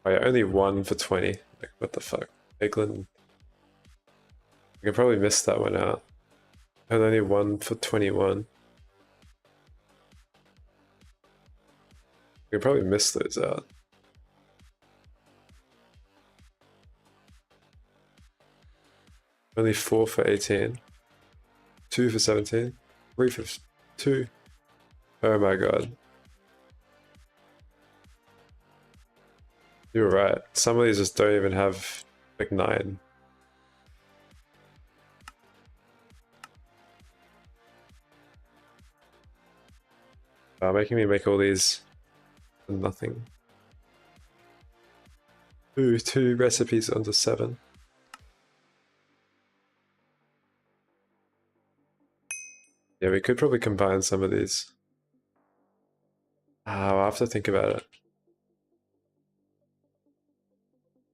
[SPEAKER 1] Oh yeah, only one for 20. Like, what the fuck? Eglin. I can probably miss that one out. And only one for 21. We can probably miss those out. Only 4 for 18. 2 for 17. 3 for 2. Oh my god. You're right. Some of these just don't even have like 9. Making me make all these for nothing. Ooh, 2 recipes under 7. Yeah, we could probably combine some of these. I'll have to think about it.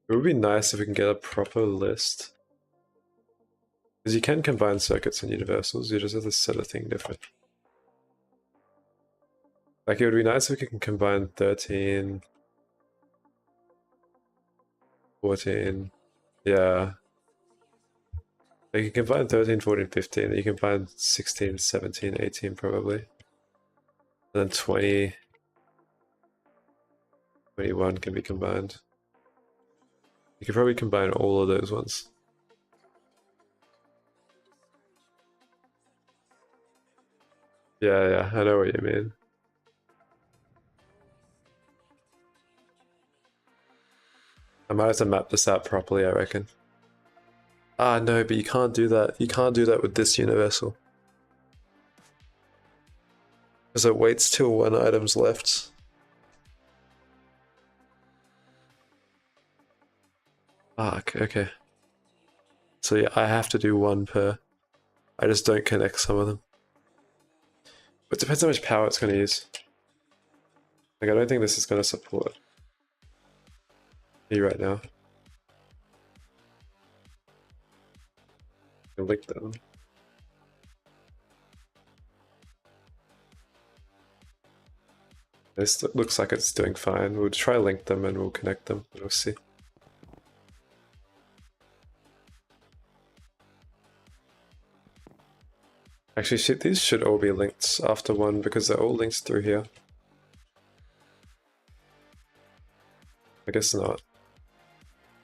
[SPEAKER 1] It would be nice if we can get a proper list. Because you can combine circuits and universals, you just have to set a thing different. Like, it would be nice if we can combine 13, 14, yeah. Like, you can combine 13, 14, 15, you can combine 16, 17, 18 probably. And then 20, 21 can be combined. You could probably combine all of those ones. Yeah, I know what you mean. I might have to map this out properly, I reckon. Ah, no, but you can't do that. You can't do that with this universal. Because it waits till one item's left. Fuck, okay. So yeah, I have to do one per. I just don't connect some of them. But it depends how much power it's going to use. Like, I don't think this is going to support me right now. I'll link them. This looks like it's doing fine. We'll try link them and we'll connect them. We'll see. Actually, shit, these should all be linked after one because they're all linked through here. I guess not.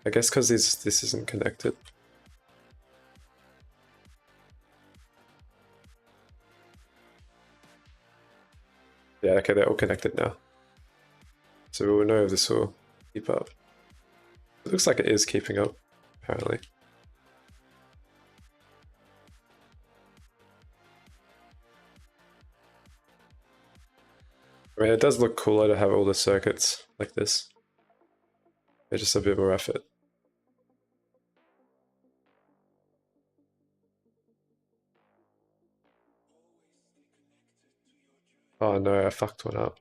[SPEAKER 1] I guess because this isn't connected. Yeah, okay, they're all connected now. So we'll know if this will keep up. It looks like it is keeping up, apparently. I mean, it does look cooler to have all the circuits like this. They're just a bit more effort. Oh no, I fucked one up.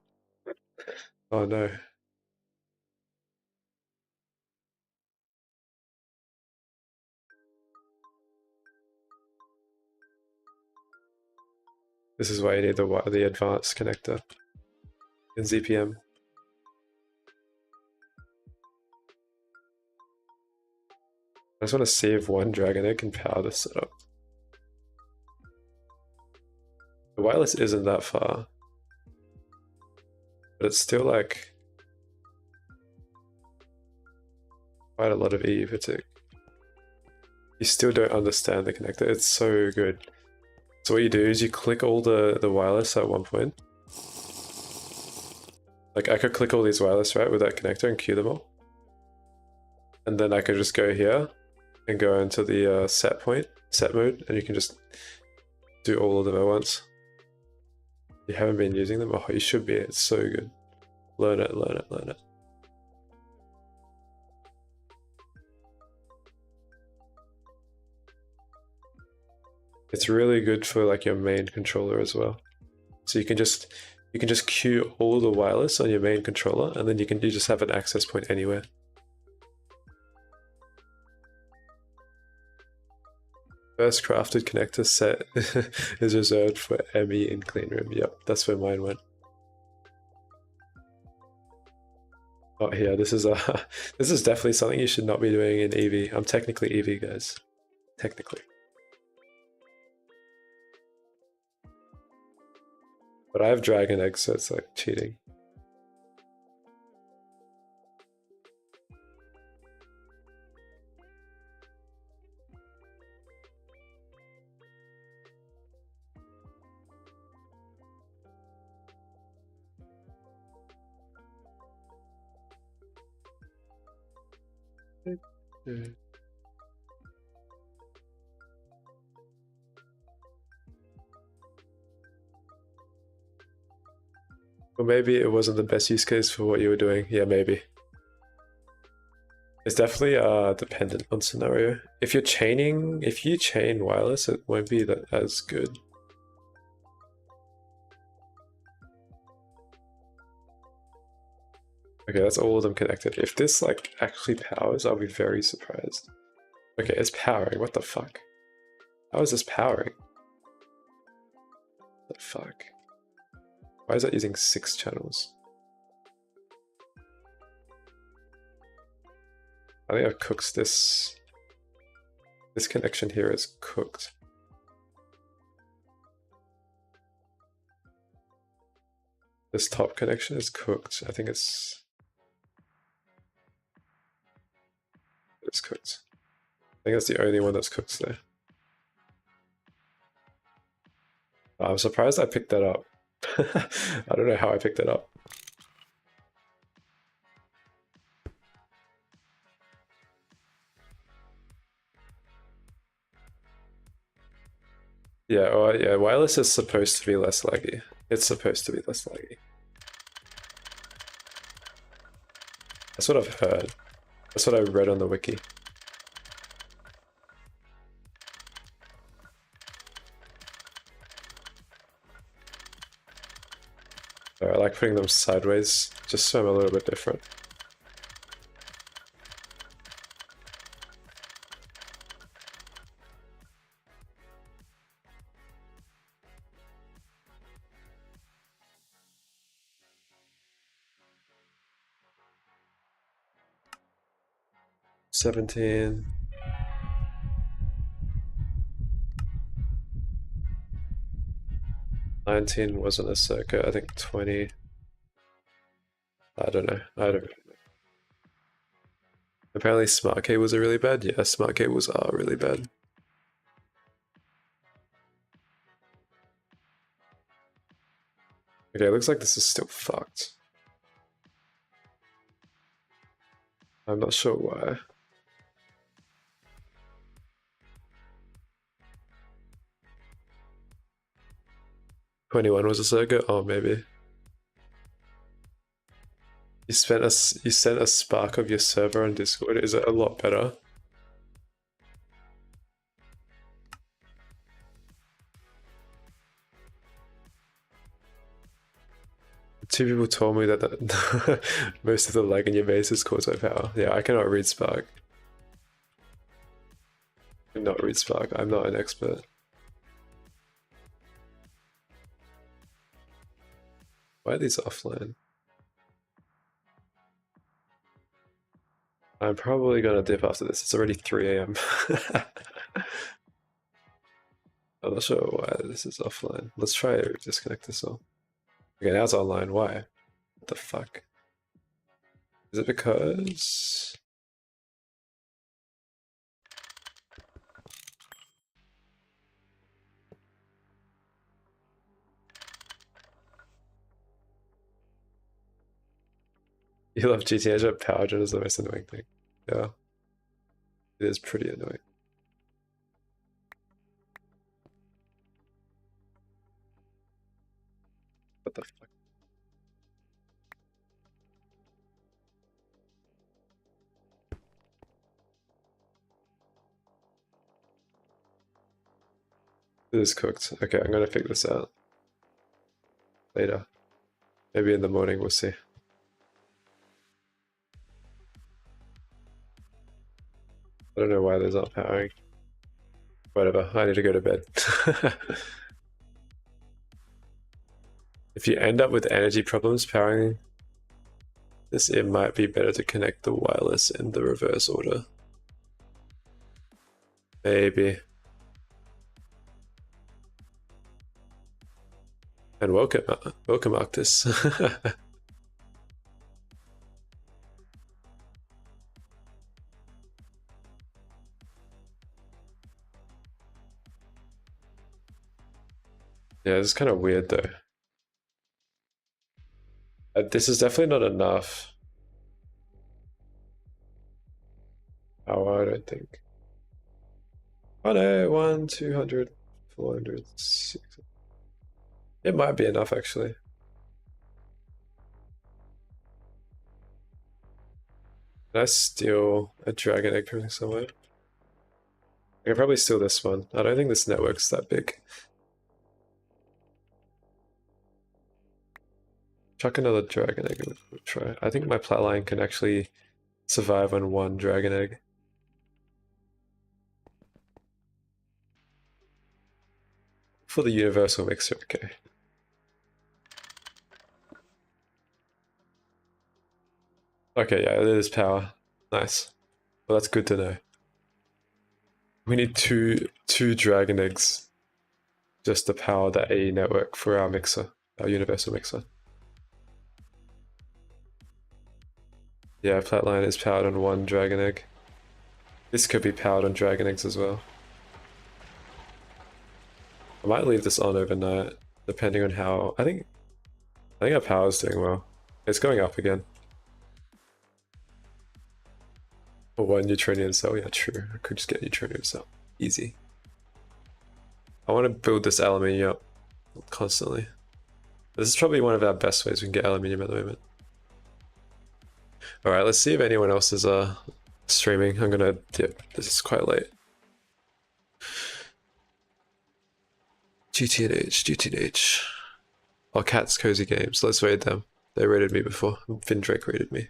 [SPEAKER 1] Oh no. This is why you need the advanced connector in ZPM. I just want to see if one dragon egg can power this setup. The wireless isn't that far, but it's still like quite a lot of EU fatigue. You still don't understand the connector. It's so good. So what you do is you click all the wireless at one point. Like I could click all these wireless, right, with that connector and queue them all. And then I could just go here and go into the set mode, and you can just do all of them at once. You haven't been using them? Oh, you should be. It's so good. Learn it, learn it, learn it. It's really good for like your main controller as well. So you can just queue all the wireless on your main controller, and then you just have an access point anywhere. First crafted connector set is reserved for ME in clean room. Yep, that's where mine went. Oh yeah, this is definitely something you should not be doing in EV. I'm technically EV, guys. Technically. But I have dragon eggs, so it's like cheating. Or maybe it wasn't the best use case for what you were doing. Yeah, maybe. It's definitely dependent on scenario. If you chain wireless, it won't be that as good. Okay, that's all of them connected. If this like actually powers, I'll be very surprised. Okay, it's powering. What the fuck? How is this powering? What the fuck? Why is that using 6 channels? I think I've cooked this. This connection here is cooked. This top connection is cooked. I think it's cooked. I think that's the only one that's cooked there. I'm surprised I picked that up. I don't know how I picked it up. Yeah, well, yeah, wireless is supposed to be less laggy. It's supposed to be less laggy. That's what I've heard. That's what I read on the wiki. So I like putting them sideways, just so I'm a little bit different. $17. $19 wasn't a circuit, I think 20. I don't know. Apparently smart cables are really bad. Yeah, smart cables are really bad. Okay, it looks like this is still fucked. I'm not sure why. 21 was a circuit? Oh, maybe. You sent a spark of your server on Discord. Is it a lot better? Two people told me that most of the lag in your base is caused by power. Yeah, I cannot read Spark. I cannot read Spark. I'm not an expert. Why are these offline? I'm probably gonna dip after this. It's already 3 AM. I'm not sure why this is offline. Let's try to disconnect this all. Okay, now it's online. Why? What the fuck? Is it because... You love GTNH, but power gen is the most annoying thing. Yeah. It is pretty annoying. What the fuck? It is cooked. Okay, I'm gonna figure this out later. Maybe in the morning, we'll see. I don't know why there's not powering. Whatever, I need to go to bed. If you end up with energy problems powering this, it might be better to connect the wireless in the reverse order. Maybe. And welcome Arctis. Yeah, it's kind of weird though. This is definitely not enough power, I don't think. Oh no, 1, 200, 400, 600. It might be enough actually. Can I steal a dragon egg from somewhere? I can probably steal this one. I don't think this network's that big. Chuck another dragon egg and we'll try. I think my plat line can actually survive on 1 dragon egg. For the universal mixer, okay. Okay, yeah, it is power. Nice. Well, that's good to know. We need two dragon eggs just to power the AE network for our mixer, our universal mixer. Yeah, Flatline is powered on 1 dragon egg. This could be powered on dragon eggs as well. I might leave this on overnight, depending on how... I think our power's doing well. It's going up again. For 1 neutronium cell, yeah, true. I could just get neutronium cell. Easy. I want to build this aluminium up constantly. This is probably one of our best ways we can get aluminium at the moment. Alright, let's see if anyone else is streaming. I'm gonna dip. This is quite late. GTNH. Oh, Cat's Cozy Games. Let's raid them. They raided me before. Vindrake raided me.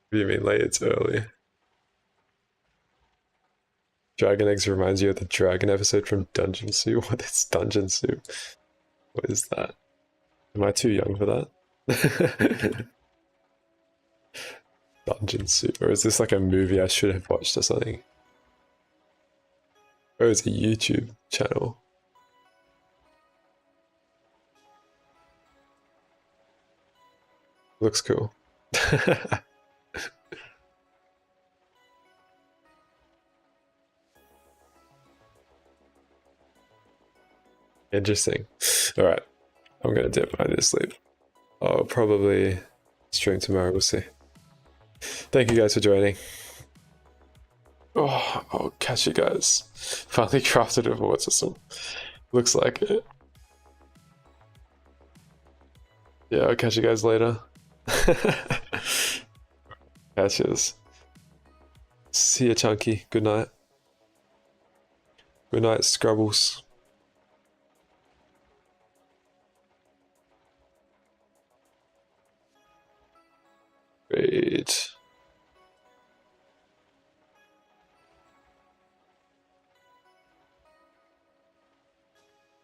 [SPEAKER 1] What do you mean late? It's early. Dragon Eggs reminds you of the dragon episode from Dungeon Soup. What is Dungeon Soup? What is that? Am I too young for that? Dungeon Soup, or is this like a movie I should have watched or something? Oh, it's a YouTube channel. Looks cool. Interesting. Alright, I'm gonna dip. I need to sleep. I'll probably stream tomorrow, we'll see. Thank you guys for joining. Oh, I'll catch you guys. Finally crafted a reward system. Looks like it. Yeah, I'll catch you guys later. Catches. See ya, Chunky. Good night. Good night, Scrubbles. Great.